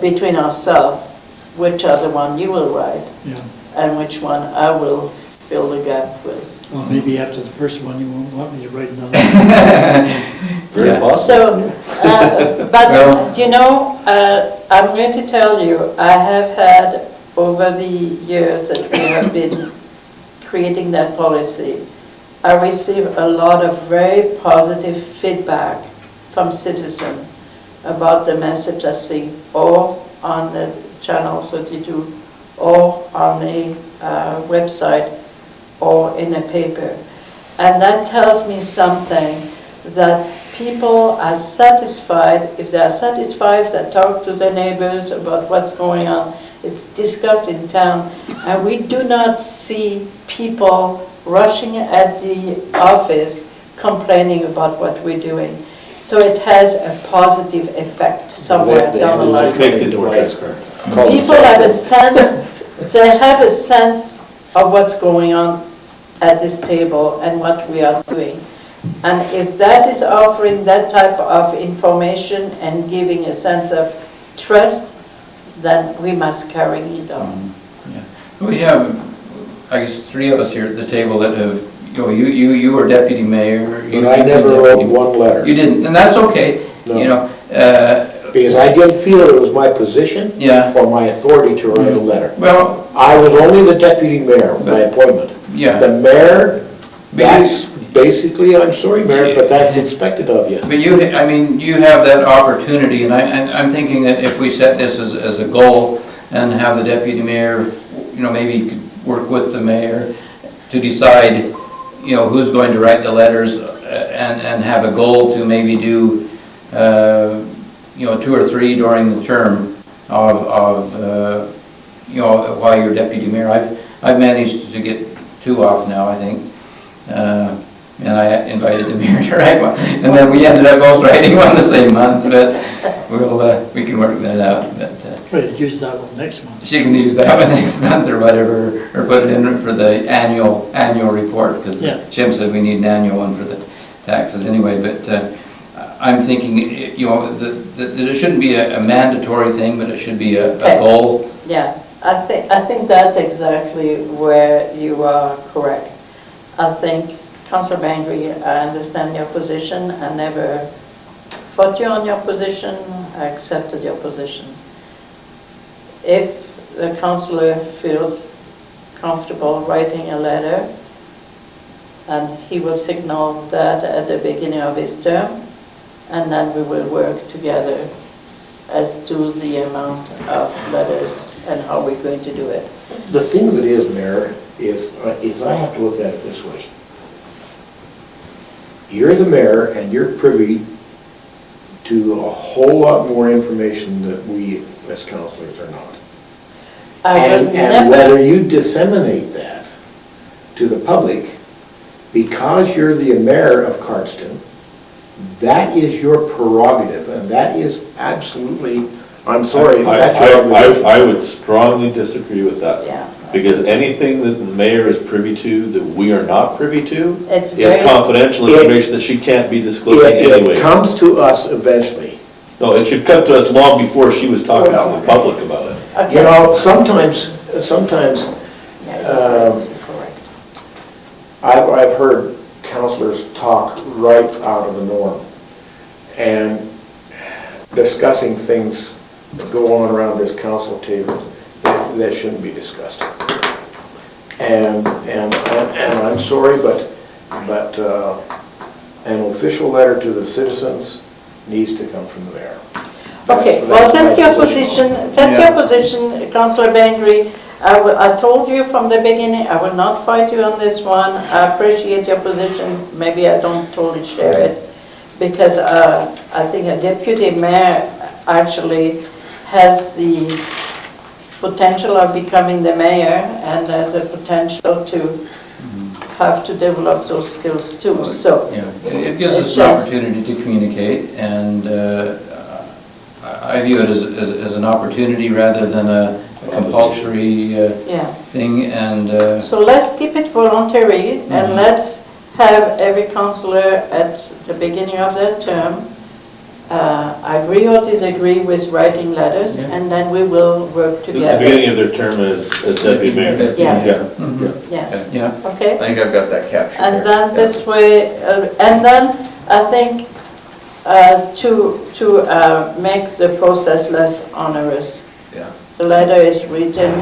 between ourselves, which are the one you will write, Yeah. and which one I will fill the gap with. Well, maybe after the first one, you won't want me to write another. Very Yeah. possible. So, but you know, I'm going to tell you, I have had over the years that we have been creating that policy, I receive a lot of very positive feedback from citizens about the message I see, or on the channel 32, or on the website, or in a paper. And that tells me something, that people are satisfied. If they are satisfied, they talk to their neighbors about what's going on. It's discussed in town, and we do not see people rushing at the office complaining about what we're doing. So it has a positive effect somewhere down the line. Makes it worse. People have a sense, they have a sense of what's going on at this table and what we are doing. And if that is offering that type of information and giving a sense of trust, then we must carry it on. We have, I guess, 3 of us here at the table that have, you were deputy mayor. And I never wrote one letter. You didn't, and that's okay, No. you know. Because I didn't feel it was my position Yeah. or my authority to write a letter. Well, I was only the deputy mayor by appointment. yeah. The mayor, But you- that's basically, I'm sorry, Mayor, but that's expected of you. But you, I mean, you have that opportunity, and I'm thinking that if we set this as a goal and have the deputy mayor, maybe you could work with the mayor to decide, who's going to write the letters, and have a goal to maybe do, 2 or 3 during the term of while you're deputy mayor. I've managed to get 2 off now, I think. And I invited the mayor to write one, and then we ended up both writing one the same month, but we can work that out. But Right, use that one next month. she can use that one next month or whatever, or put it in for the annual report, because Yeah. Jim said we need an annual one for the taxes anyway. But I'm thinking, that it shouldn't be a mandatory thing, but it should be a goal. Yeah, I think that's exactly where you are correct. I think, Councillor Bengry, I understand your position. I never fought you on your position. I accepted your position. If the councillor feels comfortable writing a letter, and he will signal that at the beginning of his term, and then we will work together as to the amount of letters and how we're going to do it. The thing that is, Mayor, is I have to look at it this way. You're the mayor and you're privy to a whole lot more information that we as councillors are not. And whether you disseminate that to the public, because you're the mayor of Cardston, that is your prerogative, and that is absolutely, I'm sorry, that's your obligation. I would strongly disagree with that. Yeah. Because anything that the mayor is privy to that we are not privy to It's is very- confidential information that she can't be disclosing anyway. It comes to us eventually. No, it should come to us long before she was talking to the public about it. You know, sometimes, Correct. I've heard councillors talk right out of the norm and discussing things that go on around this council table that shouldn't be discussed. And I'm sorry, but an official letter to the citizens needs to come from the mayor. Okay, well, that's my your position, Councillor Bengry. I told you from the beginning, I will not fight you on this one. I appreciate your position, maybe I don't totally share it, because I think a deputy mayor actually has the potential of becoming the mayor and has the potential to have to develop those skills too, so. Yeah, it gives us an opportunity to communicate, and I view it as an opportunity rather than a compulsory Yeah. thing, and So let's keep it voluntary and let's have every councillor at the beginning of their term agree or disagree with writing letters, Yeah. and then we will work The together. beginning of their term as deputy mayor. Yes. Yeah. Mhm. Yes, yeah. okay? I think I've got that captured And there. then Yeah. this way, and then I think to make the process less onerous, Yeah. the letter is written,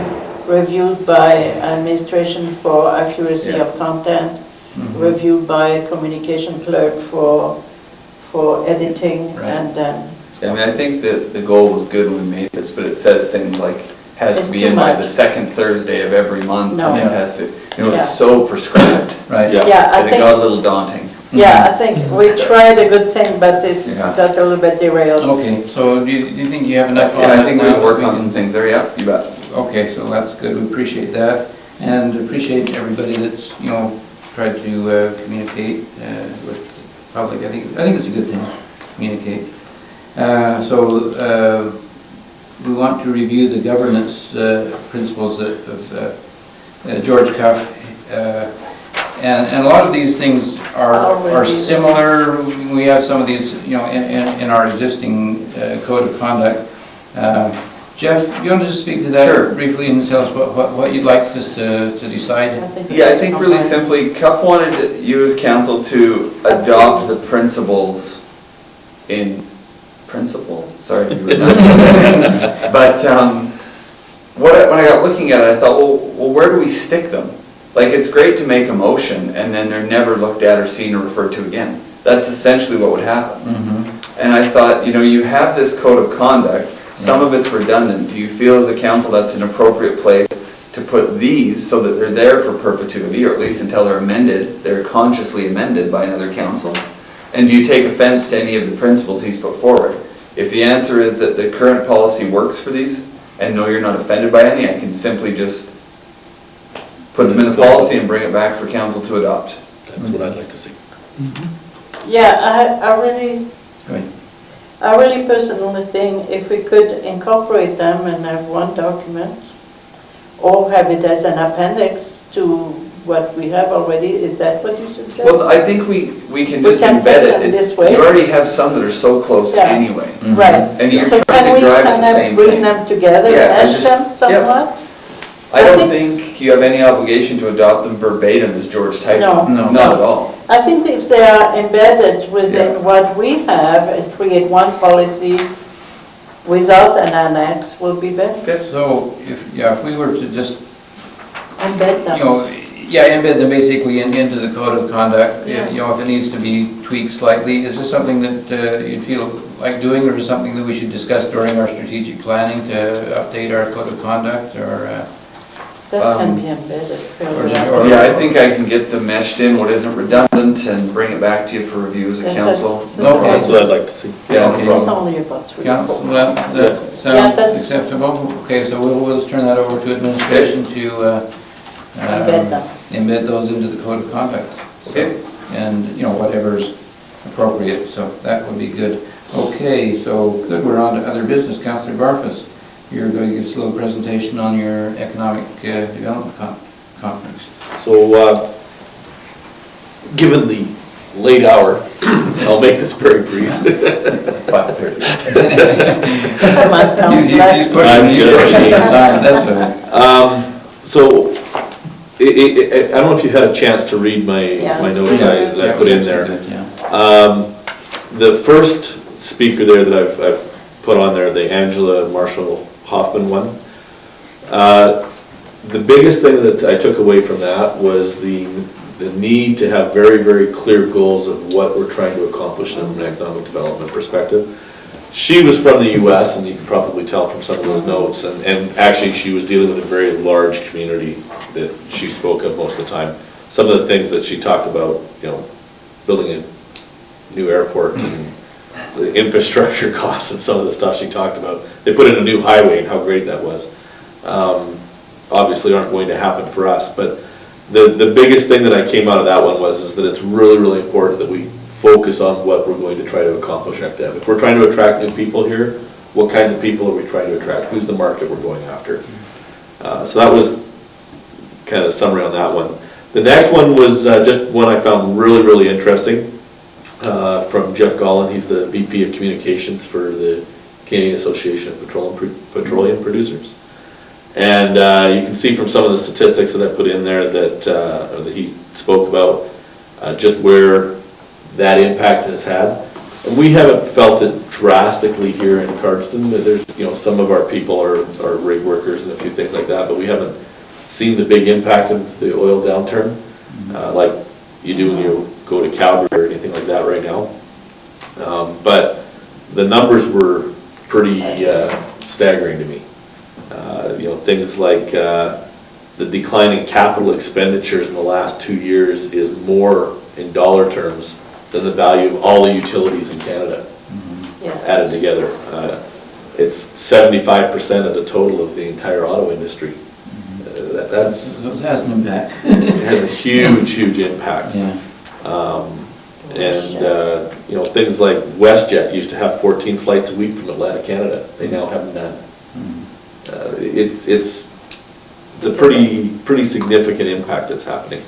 reviewed by administration for accuracy Yeah. of content, Mhm. reviewed by communication clerk for editing, Right. and then, I mean, I think that the goal was good when we made this, but it says things like, has It's to be too in by much. the second Thursday of every month, No. and it has to, Yeah. it's so prescribed. Right. Yeah. yeah, I That it got a think, little daunting. yeah, I think we tried a good thing, but it's Yeah. got a little bit derailed. Okay, so do you think you have enough on Yeah, I that think we now can that work we on can- some things there, yeah, you bet. Okay, so that's good, we appreciate that, and appreciate everybody that's, tried to communicate with the public. I think it's a good thing, communicate. So we want to review the governance principles of George Cuff, and a lot of these things are similar. We have some of these, in our existing code of conduct. Jeff, you want to just speak to that Sure. briefly and tell us what you'd like us to decide? Yeah, I think really simply, Cuff wanted you as council to adopt the principles in principle, sorry. But when I got looking at it, I thought, well, where do we stick them? Like, it's great to make a motion and then they're never looked at or seen or referred to again. That's essentially what would happen. Mm-hmm. And I thought, you have this code of conduct, some of it's redundant. Do you feel as a council that's an appropriate place to put these so that they're there for perpetuity, or at least until they're amended, they're consciously amended by another council? And do you take offense to any of the principles he's put forward? If the answer is that the current policy works for these, and no, you're not offended by any, I can simply just put them in the policy and bring it back for council to adopt. That's what I'd like to see. Yeah, I Right. really personally think if we could incorporate them and have one document, or have it as an appendix to what we have already, is that what you suggest? Well, I think we can We just can embed take it. them It's- this way. You already have some that are so close Yeah. anyway. Right. And you're So trying can to we drive at kind the of same bring thing. them together, Yeah, I mesh just- them yep. somewhat? I I don't think- think you have any obligation to adopt them verbatim as George typed them. No. Not at all. I think if they are embedded within Yeah. what we have and create one policy without an annex will be better. So if we were to just, Embed them. embed them basically into the code of conduct, Yeah. if it needs to be tweaked slightly, is this something that you'd feel like doing, or is something that we should discuss during our strategic planning to update our code of conduct, or? That can be embedded fairly or- well. Yeah, I think I can get them meshed in, what isn't redundant, and bring it back to you for review as a Yes, council. Okay. That's what I'd like to see. Yeah, no Okay. It's problem. only about 3 or Council, 4. that Yeah, sounds that's- acceptable? Okay, so we'll just turn that over to administration to Embed them. embed those into the code of conduct. Okay. And, whatever's appropriate, so that would be good. Okay, so good, we're on to other business. Councillor Barfuss, you're going to give us a little presentation on your economic development conference. So, given the late hour, I'll make this very brief. 5:30. Come on, He's Councillor. I'm pushing good. That's all right. So, I don't know if you had a chance to read my notes that I put in there. Yeah. The first speaker there that I've put on there, the Angela Marshall Hoffman one, the biggest thing that I took away from that was the need to have very, very clear goals of what we're trying to accomplish from an economic development perspective. She was from the US, and you can probably tell from some of those notes, and actually she was dealing with a very large community that she spoke of most of the time. Some of the things that she talked about, you know, building a new airport and the infrastructure costs and some of the stuff she talked about. They put in a new highway and how great that was. Obviously aren't going to happen for us, but the biggest thing that I came out of that one was that it's really, really important that we focus on what we're going to try to accomplish at Dev. If we're trying to attract new people here, what kinds of people are we trying to attract? Who's the market we're going after? So that was kind of the summary on that one. The next one was just one I found really, really interesting from Jeff Gollin. He's the VP of Communications for the Canadian Association of Petroleum Producers. And you can see from some of the statistics that I put in there that he spoke about just where that impact has had. And we haven't felt it drastically here in Cardston. There's, you know, some of our people are rig workers and a few things like that, but we haven't seen the big impact of the oil downturn like you do when you go to Calgary or anything like that right now. But the numbers were pretty staggering to me. You know, things like the decline in capital expenditures in the last 2 years is more in dollar terms than the value of all the utilities in Canada added together. It's 75% of the total of the entire auto industry. It has an impact. has a huge, huge impact. Yeah. You know, things like WestJet used to have 14 flights a week from Atlantic, Canada. They now have none. It's a pretty significant impact that's happening.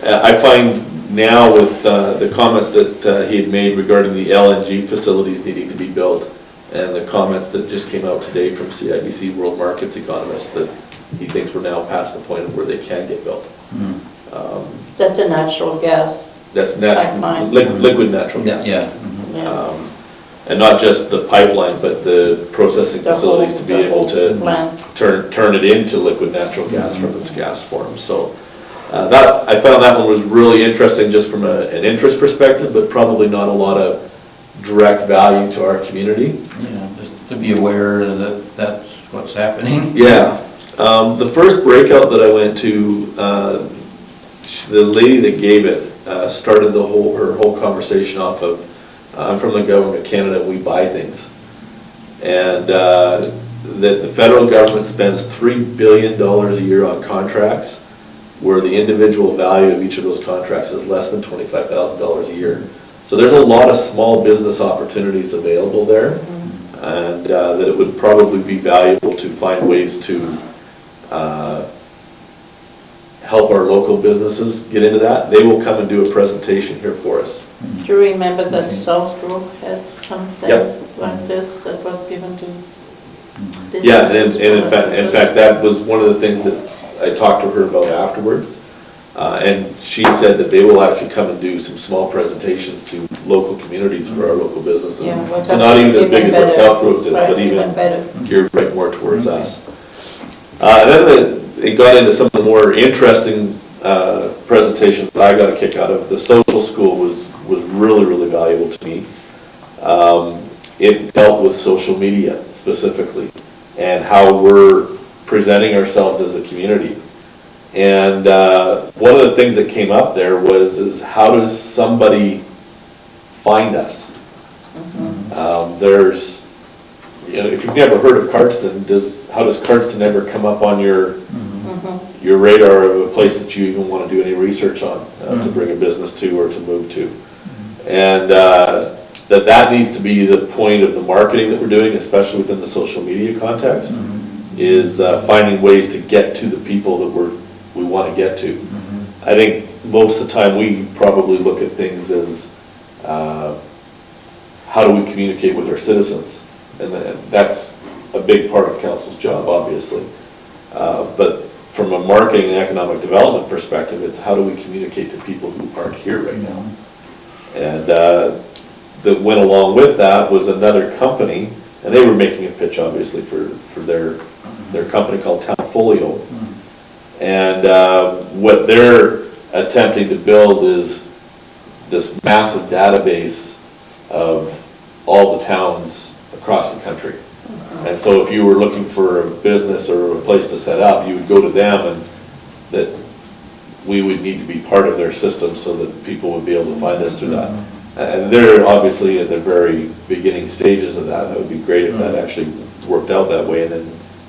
I find now with the comments that he had made regarding the LNG facilities needing to be built, and the comments that just came out today from CIBC World Markets economists that he thinks we're now past the point of where they can get built. That's a natural gas. That's natural, liquid natural gas. Yeah. And not just the pipeline, but the processing facilities to be able to turn it into liquid natural gas from its gas form. So that I found that one was really interesting just from an interest perspective, but probably not a lot of direct value to our community. Yeah, just to be aware that that's what's happening. Yeah. The first breakout that I went to, the lady that gave it started her whole conversation off of, I'm from the government of Canada, we buy things. And that the federal government spends $3 billion a year on contracts, where the individual value of each of those contracts is less than $25,000 a year. So there's a lot of small business opportunities available there, and that it would probably be valuable to find ways to help our local businesses get into that. They will come and do a presentation here for us. Do you remember that South Group had something like this that was given to businesses? Yeah, and in fact, that was one of the things that I talked to her about afterwards. And she said that they will actually come and do some small presentations to local communities for our local businesses. Yeah, So not even as big as what South Group's is, right, but even better. geared right more towards us. And then it got into some of the more interesting presentations that I got a kick out of. The social school was really, really valuable to me. It dealt with social media specifically and how we're presenting ourselves as a community. And one of the things that came up there is how does somebody find us? There's, you know, if you've never heard of Cardston, how does Cardston ever come up on your radar of a place that you even want to do any research on to bring a business to or to move to? And that needs to be the point of the marketing that we're doing, especially within the social media context, is finding ways to get to the people that we want to get to. I think most of the time we probably look at things as how do we communicate with our citizens? And that's a big part of council's job, obviously. But from a marketing and economic development perspective, it's how do we communicate to people who aren't here right now? And that went along with that was another company, and they were making a pitch, obviously, for their company called COUNCILLORS. And what they're attempting to build is this massive database of all the towns across the country. And so if you were looking for a business or a place to set up, you would go to them, and that we would need to be part of their system so that people would be able to find us through that. And they're obviously at the very beginning stages of that. That would be great if that actually worked out that way, and then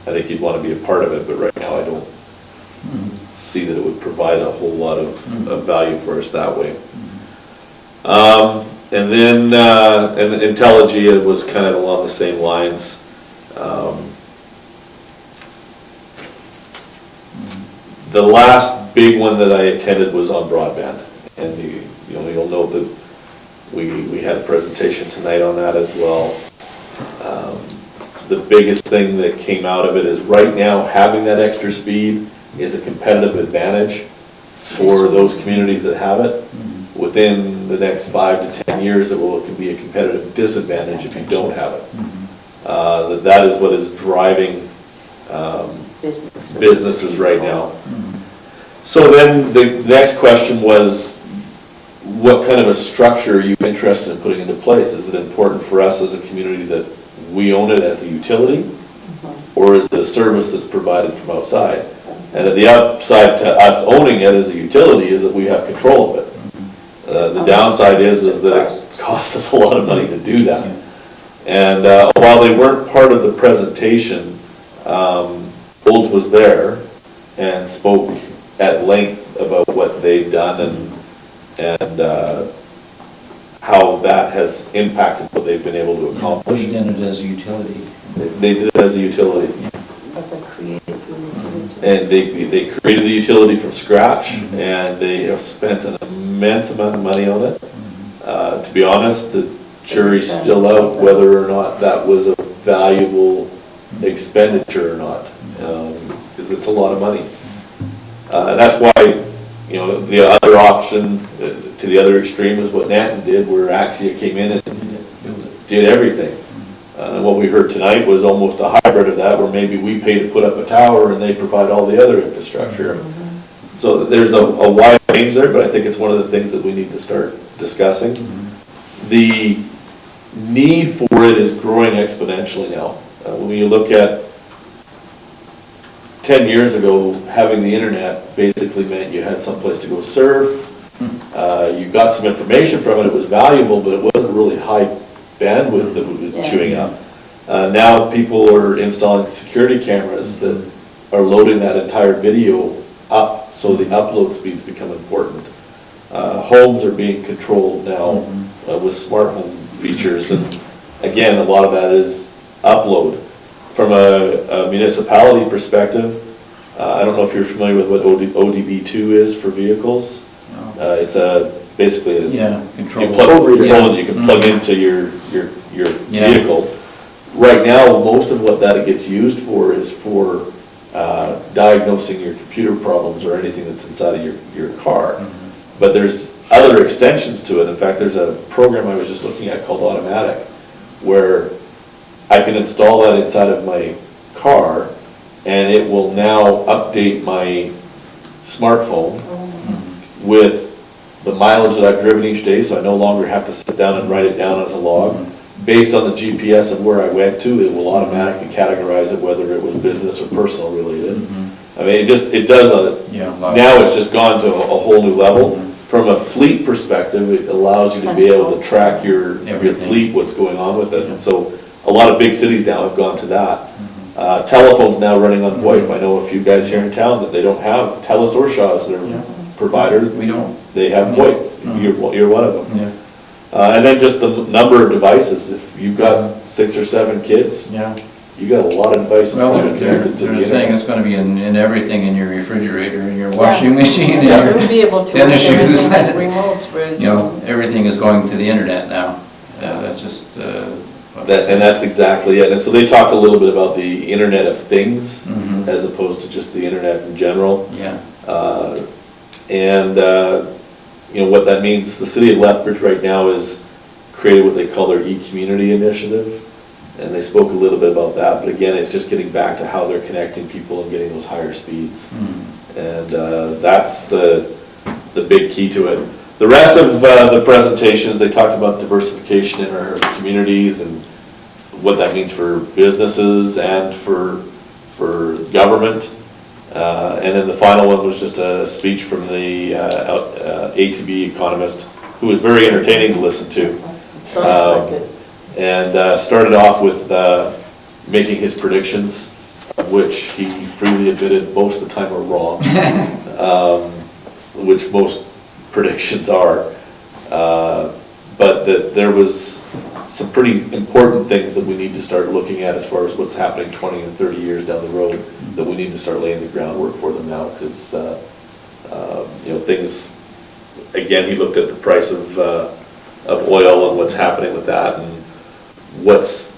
I think you'd want to be a part of it, but right now I don't see that it would provide a whole lot of value for us that way. And then and Intelligia was kind of along the same lines. The last big one that I attended was on broadband, and you'll note that we had a presentation tonight on that as well. The biggest thing that came out of it is right now having that extra speed is a competitive advantage for those communities that have it. Within the next 5 to 10 years, it can be a competitive disadvantage if you don't have it. That is what is driving businesses right now. So then the next question was, what kind of a structure are you interested in putting into place? Is it important for us as a community that we own it as a utility, or is it a service that's provided from outside? And the upside to us owning it as a utility is that we have control of it. The downside is that it costs us a lot of money to do that. And while they weren't part of the presentation, Olds was there and spoke at length about what they've done and how that has impacted what they've been able to accomplish. They did it as a utility. They did it as a utility. But they created the utility. And they created the utility from scratch, and they have spent an immense amount of money on it. To be honest, the jury's still out whether or not that was a valuable expenditure or not. It's a lot of money. And that's why, the other option, to the other extreme, is what Nanton did, where Axia came in and did everything. And what we heard tonight was almost a hybrid of that, where maybe we pay to put up a tower and they provide all the other infrastructure. So there's a wide range there, but I think it's one of the things that we need to start discussing. The need for it is growing exponentially now. When you look at 10 years ago, having the internet basically meant you had some place to go surf. You got some information from it, it was valuable, but it wasn't really high bandwidth that it was chewing up. Now people are installing security cameras that are loading that entire video up, so the upload speeds become important. Homes are being controlled now with smart home features, and again, a lot of that is upload. From a municipality perspective, I don't know if you're familiar with what ODB2 is for vehicles. It's basically control. Control that you can plug into your vehicle. Right now, most of what that gets used for is for diagnosing your computer problems or anything that's inside of your car. But there's other extensions to it. In fact, there's a program I was just looking at called Automatic, where I can install that inside of my car, and it will now update my smartphone with the mileage that I've driven each day, so I no longer have to sit down and write it down as a log. Based on the GPS of where I went to, it will automatically categorize it, whether it was business or personal related. I mean, it does, now it's just gone to a whole new level. From a fleet perspective, it allows you to be able to track your fleet, what's going on with it. And so a lot of big cities now have gone to that. Telephones now running on VoIP. I know a few guys here in town that they don't have TELUS or Shaw as their provider. We don't. They have VoIP. You're one of them. And then just the number of devices. If you've got 6 or 7 kids, you got a lot of devices connected to the They're saying internet. it's going to be in everything, in your refrigerator, in your washing machine, in Yeah, your we'll be able to tennis order shoes. everything with remotes, whereas Everything is going to the internet now. That's just And that's exactly it. And so they talked a little bit about the Internet of Things Mhm. as opposed to just the internet in general. Yeah. And, what that means, the city of Lethbridge right now is created what they call their e-community initiative. And they spoke a little bit about that, but again, it's just getting back to how they're connecting people and getting those higher speeds. And that's the big key to it. The rest of the presentations, they talked about diversification in our communities and what that means for businesses and for government. And then the final one was just a speech from the ATB economist, who was very entertaining to listen to. Sounds like it. And started off with making his predictions, which he freely admitted most of the time were wrong, which most predictions are. But that there was some pretty important things that we need to start looking at as far as what's happening 20 and 30 years down the road, that we need to start laying the groundwork for them now, because things, again, he looked at the price of oil and what's happening with that, and what's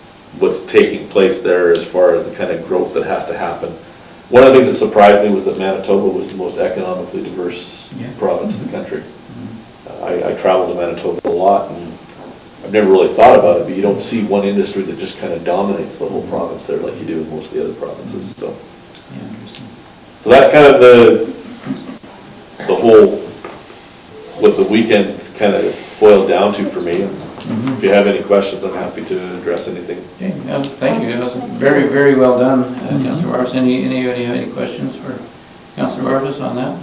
taking place there as far as the kind of growth that has to happen. One of the things that surprised me was that Manitoba was the most economically diverse province in the country. I traveled to Manitoba a lot, and I've never really thought about it, but you don't see one industry that just kind of dominates the whole province there like you do in most of the other provinces. So that's kind of the whole, what the weekend kind of boiled down to for me. If you have any questions, I'm happy to address anything. Okay, thank you. That was very, very well done, Councillor Barfuss. Anybody have any questions for Councillor Barfuss on that?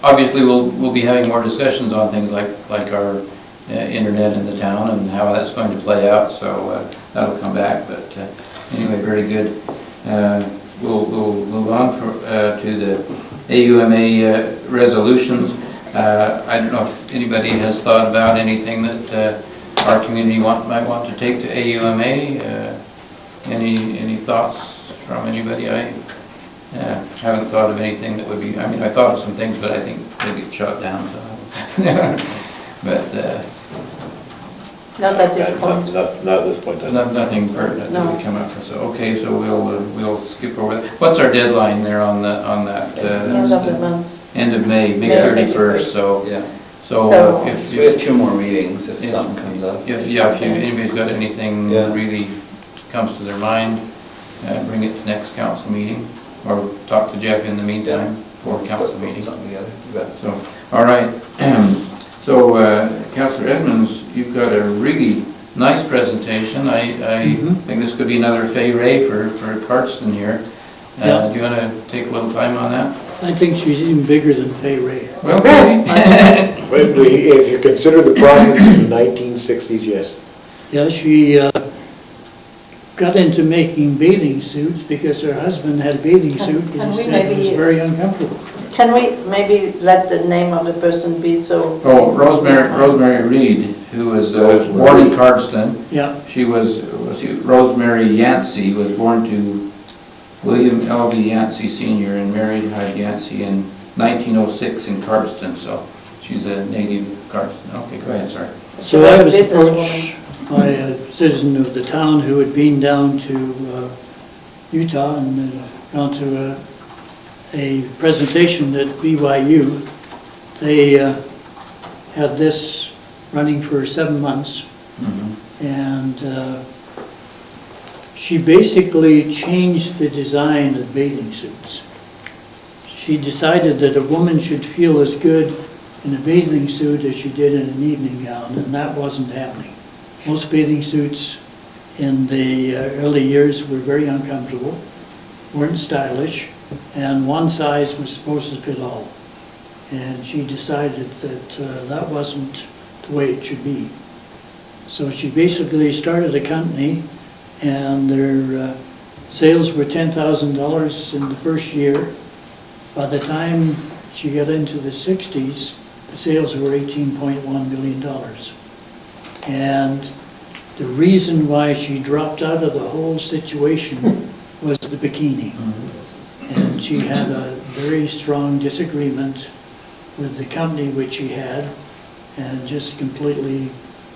Obviously, we'll be having more discussions on things like our internet in the town and how that's going to play out, so that'll come back. But anyway, very good. We'll move on to the AUMA resolutions. I don't know if anybody has thought about anything that our community might want to take to AUMA. Any thoughts from anybody? I haven't thought of anything that would be, I thought of some things, but I think they get shot down. So. But Not at this point. Not at this point. nothing pertinent that would come up. So okay, so we'll skip over that. What's our deadline there on that? It's the end of the month. End of May 31st. So Yeah. So We have 2 more meetings if If- something comes up. if anybody's got anything Yeah. really comes to their mind, bring it to next council meeting, or talk to Jeff in the meantime for council meeting. Something together. You bet. So, all right. So, Councillor Edmonds, you've got a really nice presentation. I think this could be another Fay Ray for Cardston here. Yeah. Do you want to take a little time on that? I think she's even bigger than Fay Ray. Well, okay. If you consider the province in the 1960s, yes. Yeah, she got into making bathing suits because her husband had a bathing suit Can and we he said it was maybe- very uncomfortable. Can we maybe let the name of the person be so? Oh, Rosemary Reed, who was born in Cardston. Yeah, She was Rosemary Yancey, was born to William L.B. Yancey Sr. and married Hyde Yancey in 1906 in Cardston, so she's a native of Cardston. Okay, go ahead, sorry. so I was Businesswoman. approached by a citizen of the town who had been down to Utah and gone to a presentation at BYU. They had this running for 7 months, and she basically changed the design of bathing suits. She decided that a woman should feel as good in a bathing suit as she did in an evening gown, and that wasn't happening. Most bathing suits in the early years were very uncomfortable, weren't stylish, and one size was supposed to fit all. And she decided that that wasn't the way it should be. So she basically started a company, and their sales were $10,000 in the first year. By the time she got into the 60s, the sales were $18.1 million. And the reason why she dropped out of the whole situation was the bikini. And she had a very strong disagreement with the company which she had, and just completely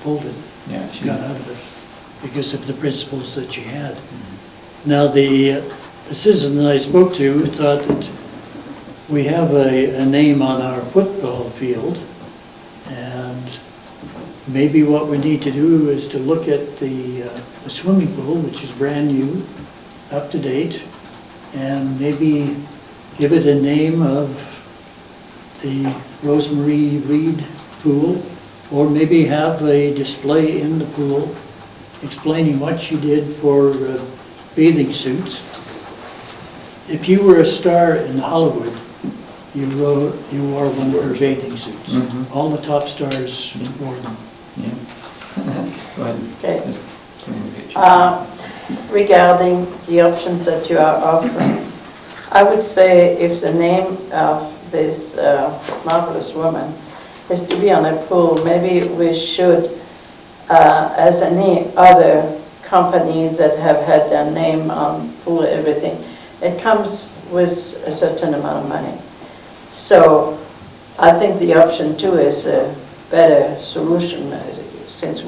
folded. Yeah, she, got out of it because of the principles that she had. Now, the citizen that I spoke to thought that we have a name on our football field, and maybe what we need to do is to look at the swimming pool, which is brand new, up to date, and maybe give it a name of the Rosemary Reed Pool, or maybe have a display in the pool explaining what she did for bathing suits. If you were a star in Hollywood, you wore one of her bathing suits. Mhm. All the top stars wore them. yeah. Go ahead. Okay. Just- Regarding the options that you are offering, I would say if the name of this marvelous woman is to be on a pool, maybe we should, as any other companies that have had their name on pool, everything, it comes with a certain amount of money. So I think the option 2 is a better solution, since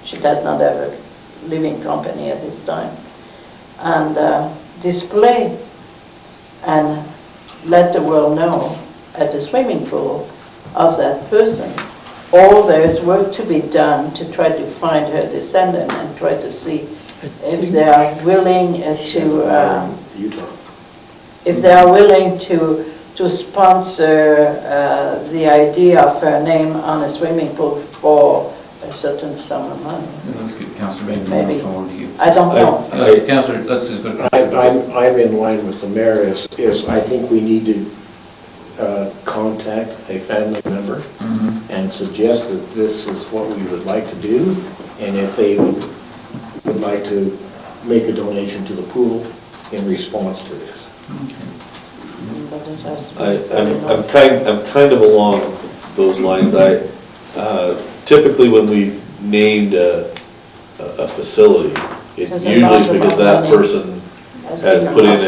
she does not have a living company at this time. And display and let the world know at the swimming pool of that person. Or there is work to be done to try to find her descendant and try to see if they are willing to Utah. if they are willing to sponsor the idea of her name on a swimming pool for a certain sum of money. Let's get Councillor Bengry Maybe. forward to you. I don't know. Councillor, let's just go to. I'm in line with the mayor, is I think we need to contact a family member Mhm. and suggest that this is what we would like to do, and if they would like to make a donation to the pool in response to this. But this has to be I'm kind of along those lines. Typically when we've named a facility, it's There's a usually large because amount that of money. person has put in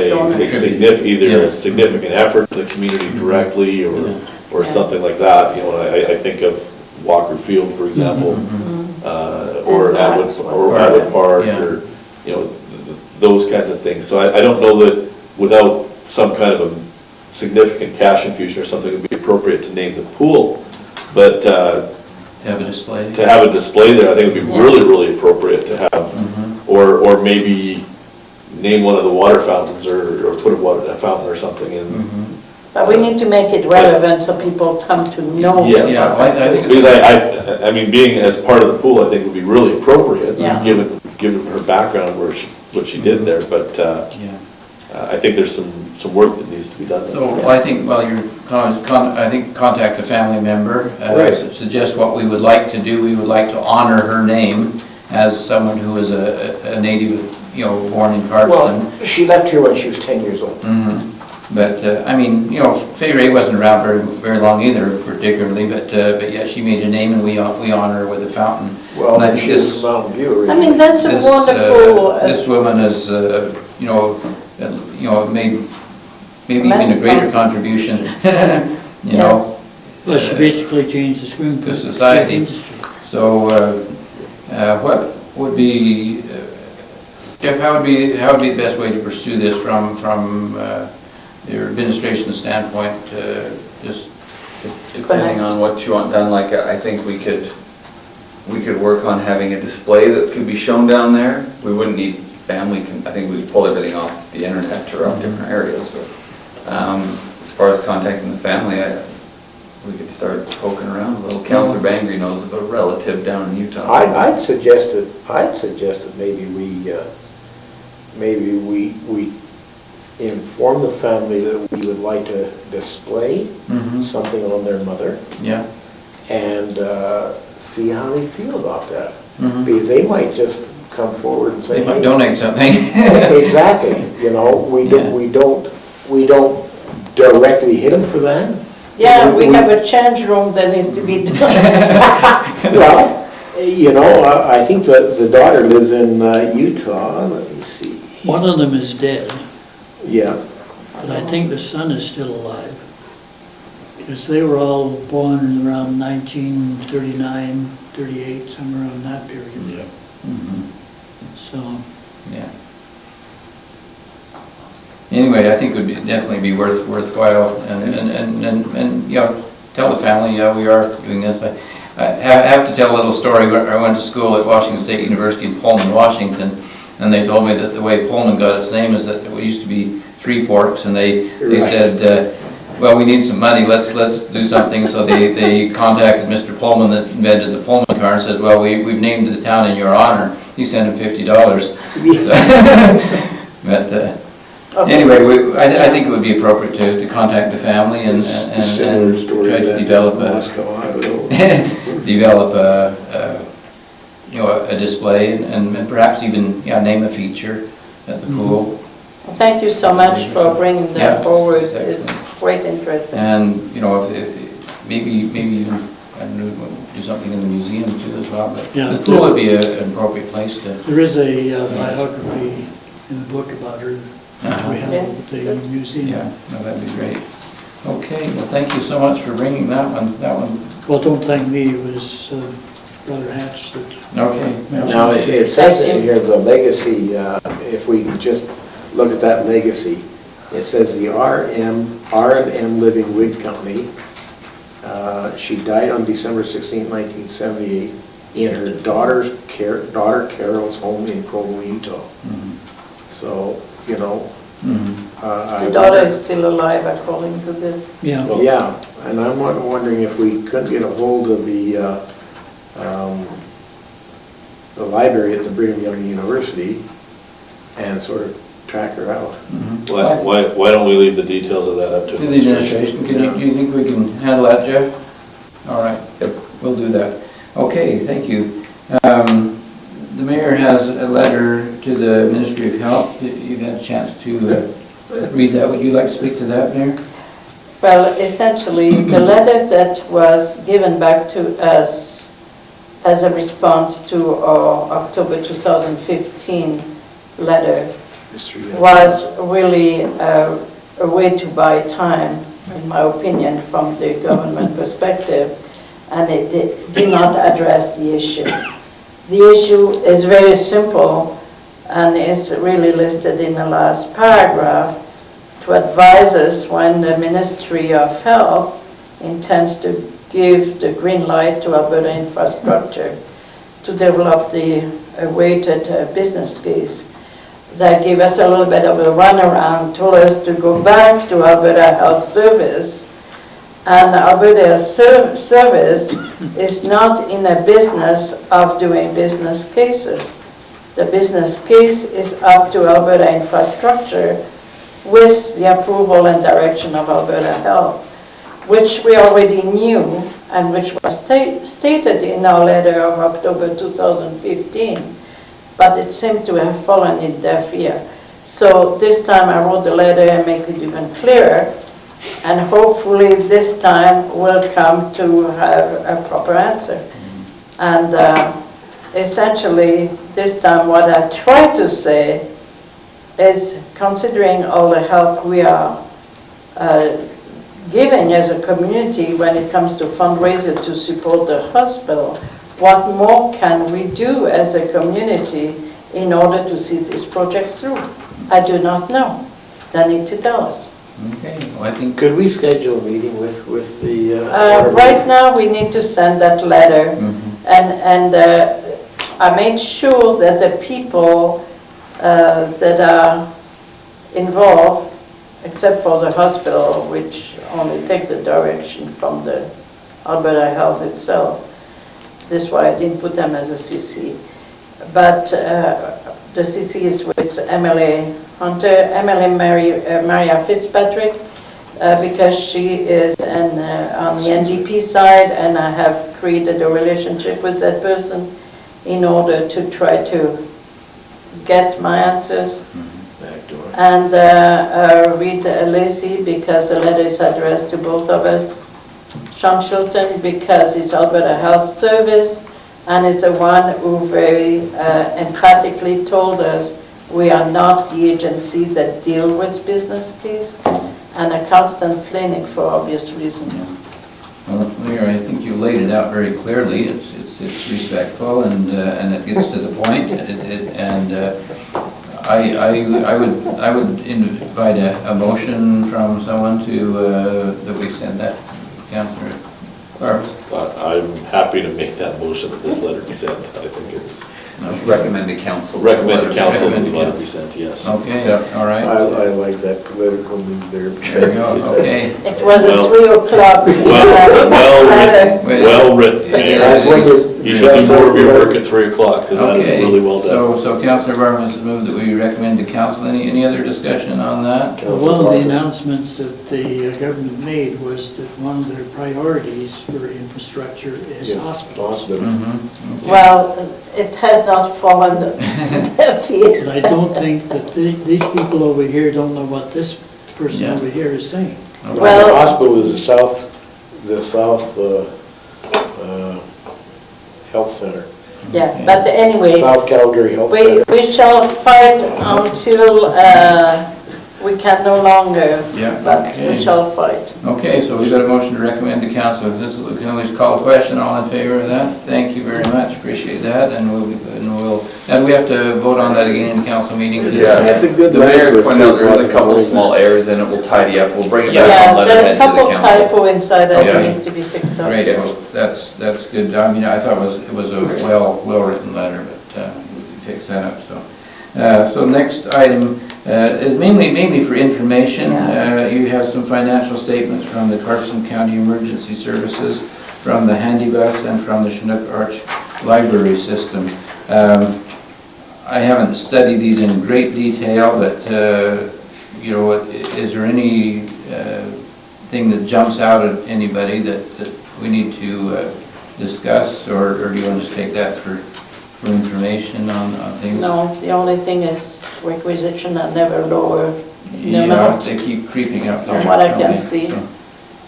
either a significant effort to the community directly or Yeah. something like that. You know, I think of Walker Field, for example, or And Atwood Park, Yeah. or, you know, those kinds of things. So I don't know that without some kind of a significant cash infusion or something would be appropriate to name the pool, but Have a display. to have a display there, I think would be Yeah. really, really appropriate to have, Mhm. or maybe name one of the water fountains, or put a fountain or something in. Mhm. But we need to make it relevant so people come to know. Yes. Yeah, I think it's. Because I mean, being as part of the pool, I think would be really appropriate, Yeah. given her background, what she did there, but Yeah. I think there's some work that needs to be done there. So I think, well, I think contact a family member, Right. suggest what we would like to do. We would like to honor her name as someone who is a native, you know, born in Cardston. Well, she left here when she was 10 years old. Mhm. But, I mean, you know, Peavoy wasn't around very long either particularly, but yet she made a name, and we honor her with a fountain. Well, And I think she was this- from Mountain View. I mean, that's a This, wonderful. This woman has, you know, made maybe even a Tremendous greater contribution, you know. Yes. Well, she basically changed the swimming pool To society. industry. So, what would be, Jeff, how would be the best way to pursue this from your administration standpoint, just Depending on what you want done, like, I think we could work on having a display that could be shown down there. We wouldn't need family, I think we could pull everything off the internet or off different areas, but as far as contacting the family, we could start poking around a little. Councillor Bengry knows of a relative down in Utah. I'd suggest that maybe we inform the family that we would like to display Mhm. something on their mother, Yeah. and see how they feel about that. Mhm. Because they might just come forward and say, They might hey. donate something. Exactly, you know, we don't directly hit them for that. Yeah, we have a change room that needs to be done. Well, you know, I think the daughter lives in Utah, let me see. One of them is dead, Yeah, but I think the son is still alive. Because they were all born around 1939, 38, somewhere around that period. Yeah. So, Yeah. Anyway, I think it would definitely be worthwhile, and, you know, tell the family, yeah, we are doing this. But I have to tell a little story. I went to school at Washington State University in Pullman, Washington, and they told me that the way Pullman got its name is that it used to be Three Forks, and they said, well, we need some money, let's do something. So they contacted Mr. Pullman that invented the Pullman car and said, well, we've named the town in your honor. He sent him $50. But anyway, I think it would be appropriate to contact the family and Similar story try to that develop Moscow, Idaho. develop you know, a display and perhaps even, yeah, name a feature at the pool. Thank you so much for bringing Yeah, that forward. exactly. It's great interest. And, you know, if maybe even, I don't know, do something in the museum too as well, but Yeah. the pool would be an appropriate place to. there is a biography in the book about her, which we have at the museum. Yeah, no, that'd be great. Okay, well, thank you so much for bringing that one. Well, don't thank me, it was Brother Hatch that Okay. Now, it says in here, the legacy, if we just look at that legacy, it says the R&M Living Wig Company, she died on December 16, 1978, in her daughter Carol's home in Provo, Utah. So, you know. The daughter is still alive according to this. Yeah. Well, yeah, and I'm wondering if we couldn't get a hold of the library at the Brigham Young University and sort of track her out. Why don't we leave the details of that up to To the administration, do you think we can handle that, Jeff? All right, yep, we'll do that. Okay, thank you. The mayor has a letter to the Ministry of Health. You've had a chance to read that. Would you like to speak to that, Mayor? Well, essentially, the letter that was given back to us as a response to our October 2015 letter was really a way to buy time, in my opinion, from the government perspective, and it did not address the issue. The issue is very simple and is really listed in the last paragraph to advise us when the Ministry of Health intends to give the green light to Alberta Infrastructure to develop the awaited business case. They gave us a little bit of a runaround, told us to go back to Alberta Health Service, and Alberta Service is not in a business of doing business cases. The business case is up to Alberta Infrastructure with the approval and direction of Alberta Health, which we already knew and which was stated in our letter of October 2015, but it seemed to have fallen in deaf ear. So this time I wrote the letter and make it even clearer, and hopefully this time we'll come to have a proper answer. And essentially this time what I try to say is, considering all the help we are giving as a community when it comes to fundraising to support the hospital, what more can we do as a community in order to see this project through? I do not know. They need to tell us. Okay, well, I think. Could we schedule a meeting with the? Right now, we need to send that letter, and I made sure that the people that are involved, except for the hospital, which only take the direction from the Alberta Health itself. This is why I didn't put them as a CC. But the CC is with MLA Hunter, MLA Maria Fitzpatrick, because she is on the NDP side, and I have created a relationship with that person in order to try to get my answers. And read Lacey, because the letter is addressed to both of us. Sean Shilton, because it's Alberta Health Service, and it's the one who very emphatically told us we are not the agency that deal with business case, and a Cardston clinic for obvious reasons. Well, Mayor, I think you laid it out very clearly. It's it's respectful and it gets to the point. I would invite a motion from someone to, that we send that, Councillor Barfuss. I'm happy to make that motion that this letter be sent. I think it's Recommend to council. recommend to council that the letter be sent, yes. Okay, Yeah. all right. I like that political move there. There you go, okay. It was Well- at 3 o'clock. Well written, Mayor. I wonder- You should do more of your work at 3 o'clock, because that is Okay, really well done. so Councillor Barfuss has moved that we recommend to council. Any other discussion on that? One of the announcements that the government made was that one of their priorities for infrastructure is Yes, hospitals. hospital. Mhm. Well, it has not fallen deaf ear. But I don't think that these people over here don't know what this person Yeah. over here is saying. Okay. Well- The hospital is the south health center, Yeah, but anyway, South Calgary Health Center. we shall fight until we can no longer, Yeah, but okay. we shall fight. Okay, so we've got a motion to recommend to council. We can always call a question. All in favor of that? Thank you very much. Appreciate that. And we have to vote on that again in council meeting. Yeah, It's a good the mayor language. pointed out there's a couple small errors in it, we'll tidy up, we'll bring it back Yeah, on there are a letterhead to couple the council. typo inside that Okay. need to be fixed up. Great, well, that's good. I mean, I thought it was a well-written letter, but we can fix that up, so. So next item is mainly for information. You have some financial statements from the Cardston County Emergency Services, from the Handy Bus, and from the Chinook Arch Library System. I haven't studied these in great detail, but, you know, is there any thing that jumps out at anybody that we need to discuss, or do you want to just take that for information on things? No, the only thing is requisition and never lower the Yeah, amount. they keep creeping up there. From what I can Okay, see.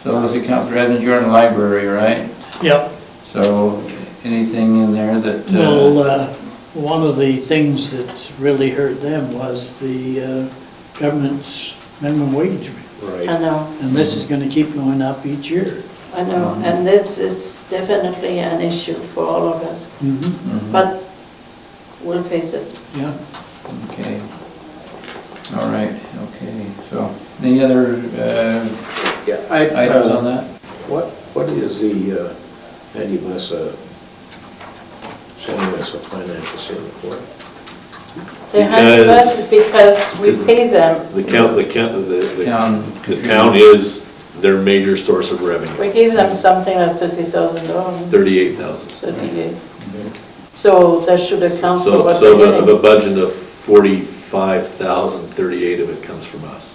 So let's see, Councillor Edmonds, you're in the library, right? Yep. So anything in there that? Well, one of the things that really hurt them was the government's minimum wage. Right. I know, And this is going to keep going up each year. I know, and this is definitely an issue for all of us, Mhm. but we'll face it. Yeah. Okay. All right, okay, so any other Yeah, items on that? What is the Handy Bus sending us a financial statement for? They have us because we pay them. The town is their major source of revenue, We gave them something like $30,000, 38,000. 38. So that should account for So, what so they're of a getting. budget of 45,000, 38 of it comes from us.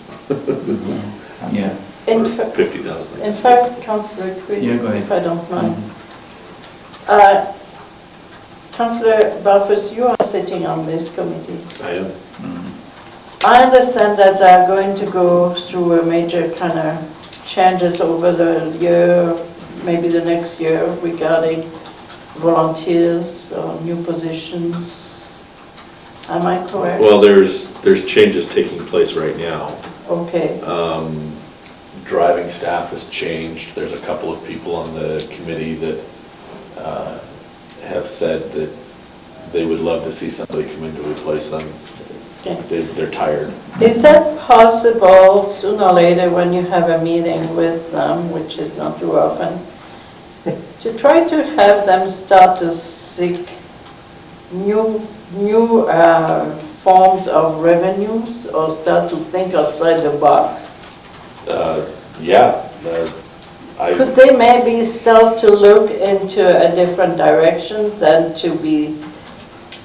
Yeah. In Or fa- 50,000. In fact, Councillor Creed, Yeah, go ahead. if I don't mind. Councillor Barfuss, you are sitting on this committee. I am. I understand that they are going to go through a major kind of changes over the year, maybe the next year, regarding volunteers or new positions. Am I correct? Well, there's changes taking place right now. Okay, Driving staff has changed. There's a couple of people on the committee that have said that they would love to see somebody come in to replace them. okay. They're tired. Is that possible sooner or later when you have a meeting with them, which is not too often, to try to have them start to seek new forms of revenues or start to think outside the box? Yeah, Could they maybe start to look into a different direction than to be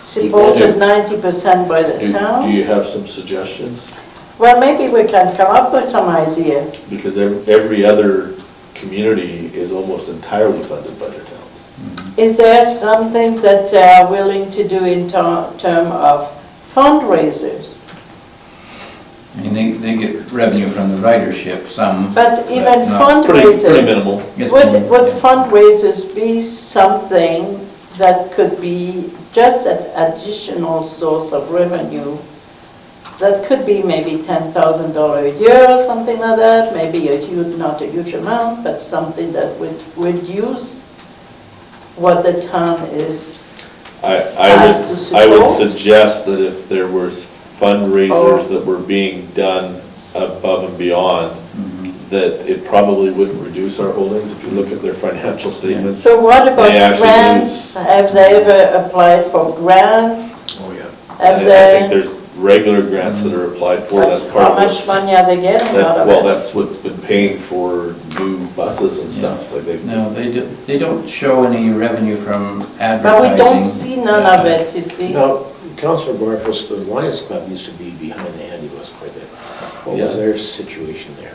supported 90% by the do town? you have some suggestions? Well, maybe we can come up with some idea. Because every other community is almost entirely funded by their towns. Is there something that they are willing to do in terms of fundraisers? I mean, they get revenue from the ridership, some. But even not- Pretty fundraisers, minimal. Yes, would fundraisers be something that could be just an additional source of revenue? That could be maybe $10,000 a year or something like that, maybe not a huge amount, but something that would reduce what the town is. I Asked to I would support? suggest that if there was fundraisers that were being done above and beyond, that it probably wouldn't reduce our holdings. If you look at their financial statements, So what about They actually grants? Have they ever applied for grants? Oh, yeah. Have I think they, there's regular grants that are applied for, that's part how of much this. money are they getting out of it? Well, that's what's been paying for new buses and stuff, like they. No, they don't show any revenue from But advertising. we don't see none of it, you see? Now, Councillor Barfuss, the Lions Club used to be behind the handy bus quite a bit. What was Yeah. their situation there?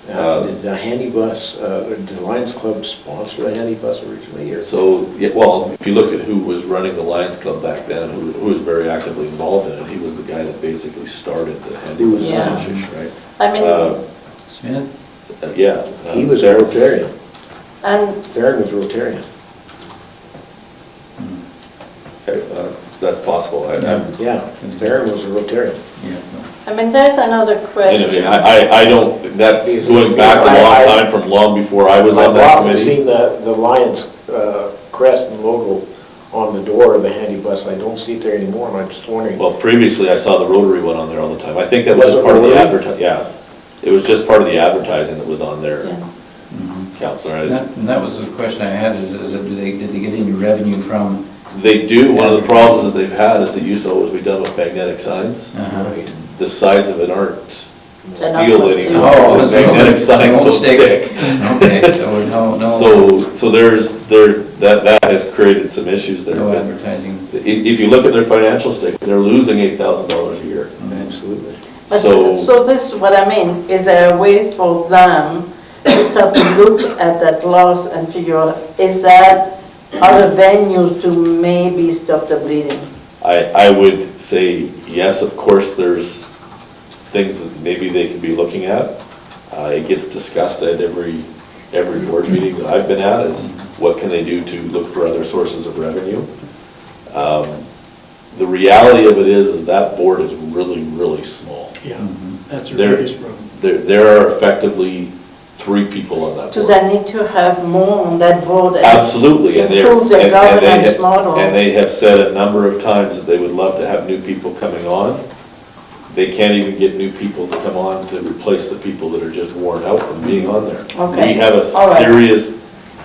Uh, Did the handy bus, did the Lions Club sponsor the handy bus originally, or? So, yeah, well, if you look at who was running the Lions Club back then, who was very actively involved in it, he was the guy that basically started the handy bus Yeah. association, right? I mean, Smith? Yeah. He was a Rotarian. and Theron was Rotarian. Okay, that's possible. Yeah, Theron was a Rotarian. Yeah. I mean, there's another Anyway, question. I don't, that's going back a long time, from long before I was on I've that often committee. seen the Lions crest and logo on the door of the handy bus, and I don't see it there anymore, and I'm just wondering. Well, previously, I saw the Rotary one on there all the time. I think that was Was just it part of the Rotary? advertising, yeah. It was just part of the advertising that was on there, Yeah. Councillor. And that was the question I had, is that did they get any revenue from? They do, one of the problems that they've had is it used to always be done with magnetic signs. Right. The sides of it aren't They're not steel supposed to. anymore. Oh, The they magnetic signs won't don't stick. stick. Okay, so no, So that has created some issues there. no But advertising. If you look at their financial statement, they're losing $8,000 a year. Absolutely. But So, so this is what I mean, is there a way for them to start to look at that loss and figure out, is that other venues to maybe stop the bleeding? I would say, yes, of course, there's things that maybe they could be looking at. It gets discussed at every board meeting that I've been at, is what can they do to look for other sources of revenue? The reality of it is that board is really, really small. Yeah, that's the There- biggest problem. There are effectively 3 people on that Do board. they need to have more on that board? and Absolutely, and they're. Improve their and they governance have- model? And they have said a number of times that they would love to have new people coming on. They can't even get new people to come on to replace the people that are just worn out from being on there. Okay, We have a all right. serious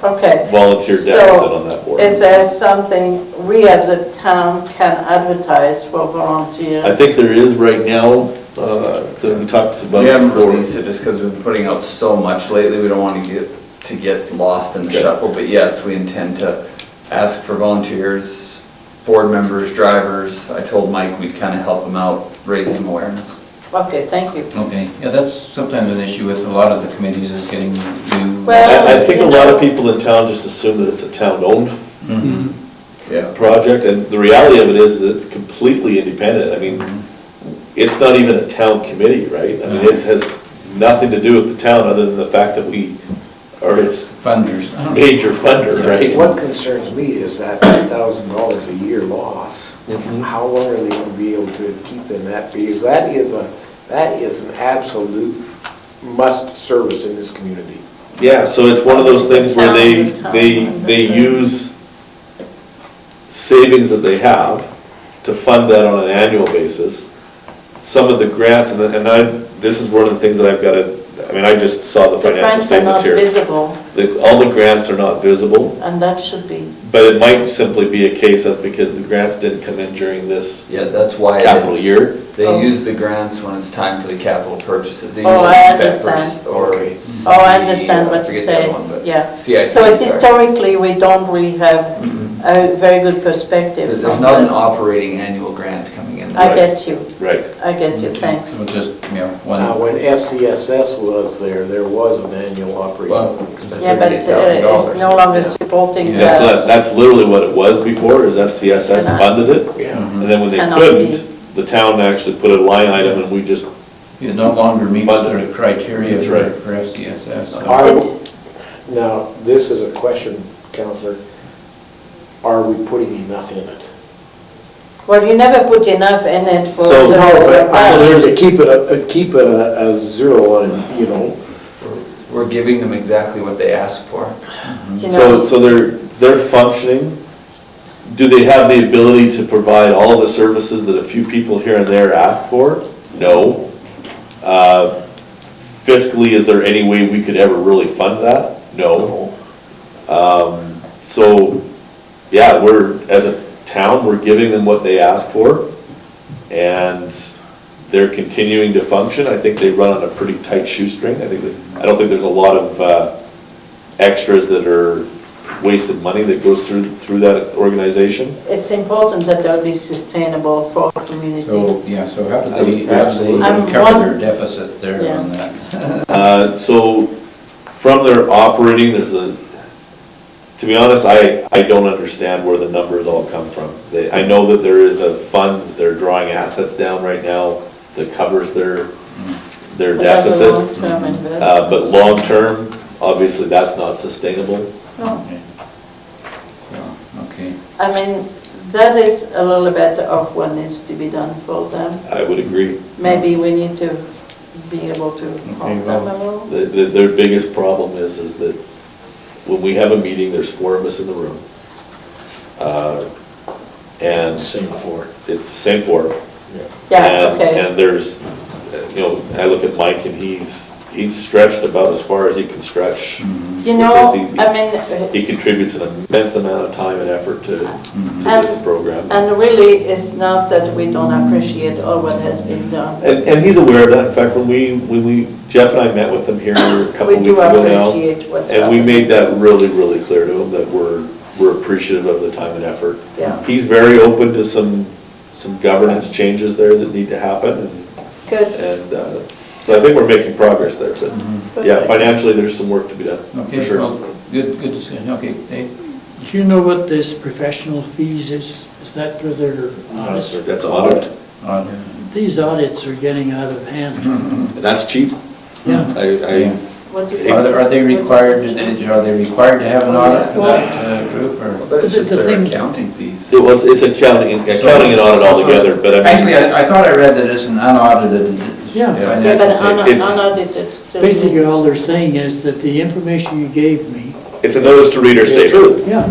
Okay. volunteer So, deficit on that board. Is there something we as a town can advertise for volunteers? I think there is right now, so we talked about We haven't before. released it just because we've been putting out so much lately, we don't want to get lost in the Okay. shuffle, but yes, we intend to ask for volunteers, board members, drivers. I told Mike we'd kind of help them out, raise some awareness. Okay, thank you. Okay, yeah, that's sometimes an issue with a lot of the committees is getting new. Well, I think a lot of you know- people in town just assume that it's a town-owned Mhm. Yeah. project, and the reality of it is it's completely independent. I mean, it's not even a town committee, right? I mean, it has nothing to do with the town, other than the fact that we are its Funders. major funder, right? What concerns me is that $8,000 a year loss. Mhm. How long are they going to be able to keep in that? Because that is an absolute must service in this community. Yeah, so it's one of those things where Town. they use savings that they have to fund that on an annual basis. Some of the grants, this is one of the things that I've got to, I mean, I just saw the The financial grants are statements not here. visible, All the grants are not visible, and that should be. but it might simply be a case of because the grants didn't come in during this Yeah, that's why. capital year. They Oh. use the grants when it's time for the capital purchases. They Oh, use I CFEPRS understand. Or. Okay. Oh, I understand what you forget the say, other one, but yeah. CIP, So sorry. historically, we don't really have a very good perspective. There's from not an that. operating annual grant coming in. I get you, Right. I get you, thanks. So just, one. Now, when FCSS was there was an annual Well, operating expense. Yeah, but it's $38,000. no longer supporting Yeah. That's literally what it was before, is FCSS Cannot. funded it. Yeah. And then when they Cannot couldn't, the town actually put a line item and we just, It no longer meets Funded. the criteria That's right. for FCSS. so- Now, this is a question, Councillor. Are we putting enough in it? Well, you never put enough in it for So- the No, whole but amount. to keep it a zero on, you know, We're giving them exactly what they ask for. You know, so they're functioning. Do they have the ability to provide all of the services that a few people here and there ask for? No. Fiscally, is there any way we could ever really fund that? No. So, yeah, as a town, we're giving them what they ask for, and they're continuing to function. I think they run on a pretty tight shoestring. I don't think there's a lot of extras that are wasted money that goes through that organization. It's important that they'll be sustainable for our community. So, yeah, so how do they I'm cover one- their deficit there Yeah. on that? So from their operating, to be honest, I don't understand where the numbers all come from. I know that there is a fund, they're drawing assets down right now that covers their But that's a deficit. long-term investment. But long-term, obviously, that's not sustainable. No. Okay. Okay. I mean, that is a little bit of what needs to be done for them. I would agree. Maybe we need to be able to help them a little. Their biggest problem is that when we have a meeting, there's 4 of us in the room. And Same for. it's the same 4. Yeah, okay. And there's, I look at Mike and he's stretched about as far as he can stretch. You know, because I mean, he contributes an immense amount of time and effort to this program. and really, it's not that we don't appreciate all what has been done. And he's aware of that. In fact, when we Jeff and I met with him here a couple We of do weeks ago now. appreciate what's And we happening. made that really, really clear to him that we're appreciative of the time and effort. Yeah. He's very open to some governance changes there that need to happen. Good. And so I think we're making progress there. But yeah, financially, there's some work to be done, for Okay, sure. well, good discussion. Okay, Dave? Do you know what this professional fees is? Is that for their audits? That's audit. These audits are getting out of hand. And that's cheap. Yeah. What do Are they required to have an audit for that group, or? But it's But just the their thing- accounting fees. It's accounting and audit all together, but I mean. Actually, I thought I read that it's an unaudited Yeah. Yeah, financial but statement. unaudited. still- Basically, all they're saying is that the information you gave me, It's a notice to reader statement. yeah,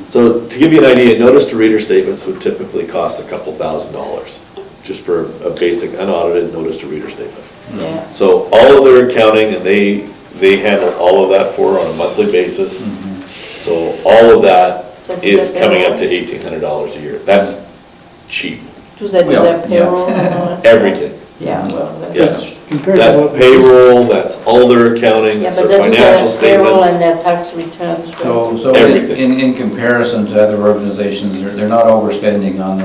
So to give you an idea, notice to reader statements would typically cost a couple $1,000s, just for a basic unaudited notice to reader statement. Yeah. So all of their accounting, and they handle all of that for on a monthly basis. So all of that is coming up to $1,800 a year. That's cheap, Do they do Well, their payroll and all that stuff? everything. Yeah, well, Yeah. that's. compared to That's what. payroll, that's all their accounting, Yeah, that's but their they do financial their payroll and statements. their tax returns. right? So Everything. in comparison to other organizations, they're not overspending on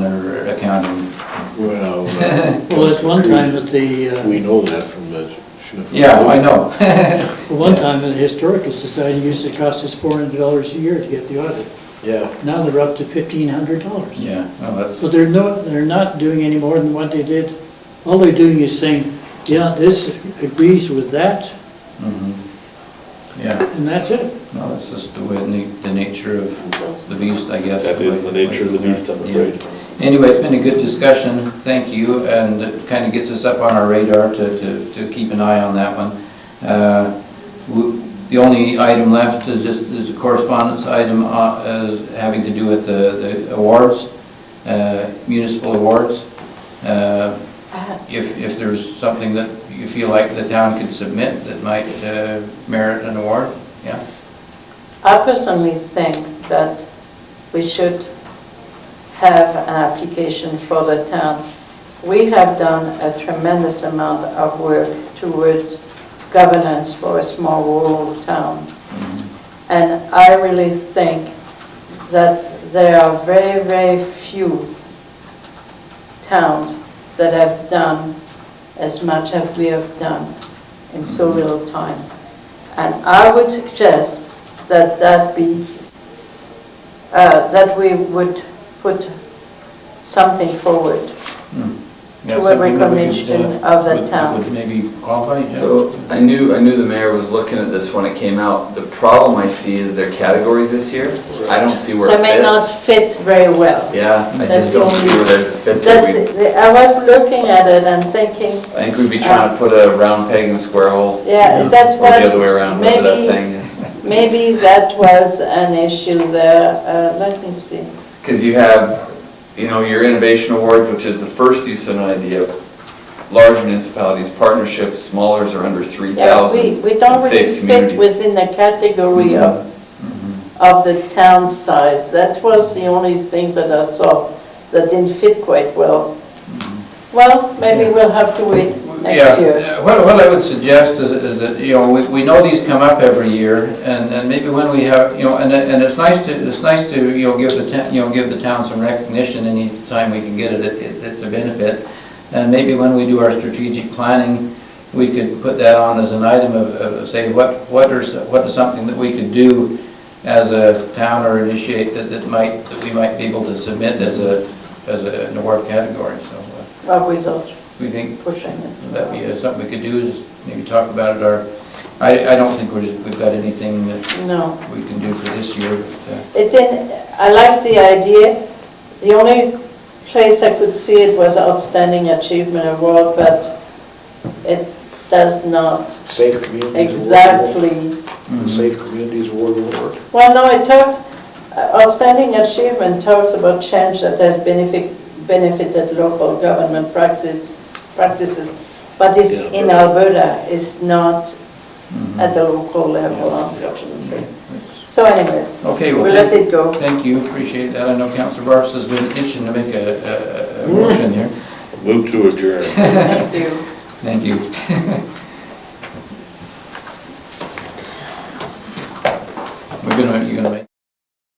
their accounting. Well, Well, at one time at the, we know that from the. Yeah, I know. one time the Historical Society used to cost us $400 a year to get the audit. Yeah. Now they're up to $1,500. Yeah, well, that's, But they're not doing any more than what they did. All they're doing is saying, yeah, this agrees with that, yeah, and that's it. no, that's just the way, the nature of the beast, I guess. That is the nature of the beast, I'm afraid. Anyway, it's been a good discussion, thank you, and it kind of gets us up on our radar to keep an eye on that one. The only item left is a correspondence item having to do with the awards, municipal awards. If there's something that you feel like the town could submit that might merit an award, yeah? I personally think that we should have an application for the town. We have done a tremendous amount of work towards governance for a small rural town. And I really think that there are very, very few towns that have done as much as we have done in so little time. And I would suggest that we would put something forward Yeah, to a something that we recognition could, of the would town. maybe qualify, yeah? So I knew the mayor was looking at this when it came out. The problem I see is their categories this year. I don't see where So it it may not fits. fit very well. Yeah, I That's just don't the see only- where there's a fit. That's, that I was looking at it and thinking, I think we'd be trying to put a round peg in a square hole. yeah, that's Or what. the other way around, whatever that maybe- saying is. maybe that was an issue there. Let me see. Because you have, your innovation award, which is the first use of an idea, large municipalities, partnerships, smallers are under 3,000. Yeah, we don't and safe really fit communities. within the category of the town size. That was the only thing that I saw that didn't fit quite well. Well, maybe we'll have to wait next year. Yeah, what I would suggest is that, we know these come up every year, and maybe when we have, and it's nice to, give the town some recognition any time we can get it, it's a benefit. And maybe when we do our strategic planning, we could put that on as an item of say, what is something that we could do as a town or initiate that we might be able to submit as an award category, so. Well, without We think pushing it. that'd be something we could do, is maybe talk about it, or, I don't think we've got anything that No. we can do for this year, but, It didn't, I like the idea. The only place I could see it was Outstanding Achievement Award, but it does not Safe Communities Award. exactly. The Safe Communities Award. Well, no, it talks, Outstanding Achievement talks about change that has benefited local government practices, but it's in Alberta, it's not at the local level, unfortunately. So anyways, okay, well, we'll let it go. thank you, appreciate that. I know Councillor Barfuss has been itching to make a motion here. Move to adjourn. Thank you. Thank you. You're gonna make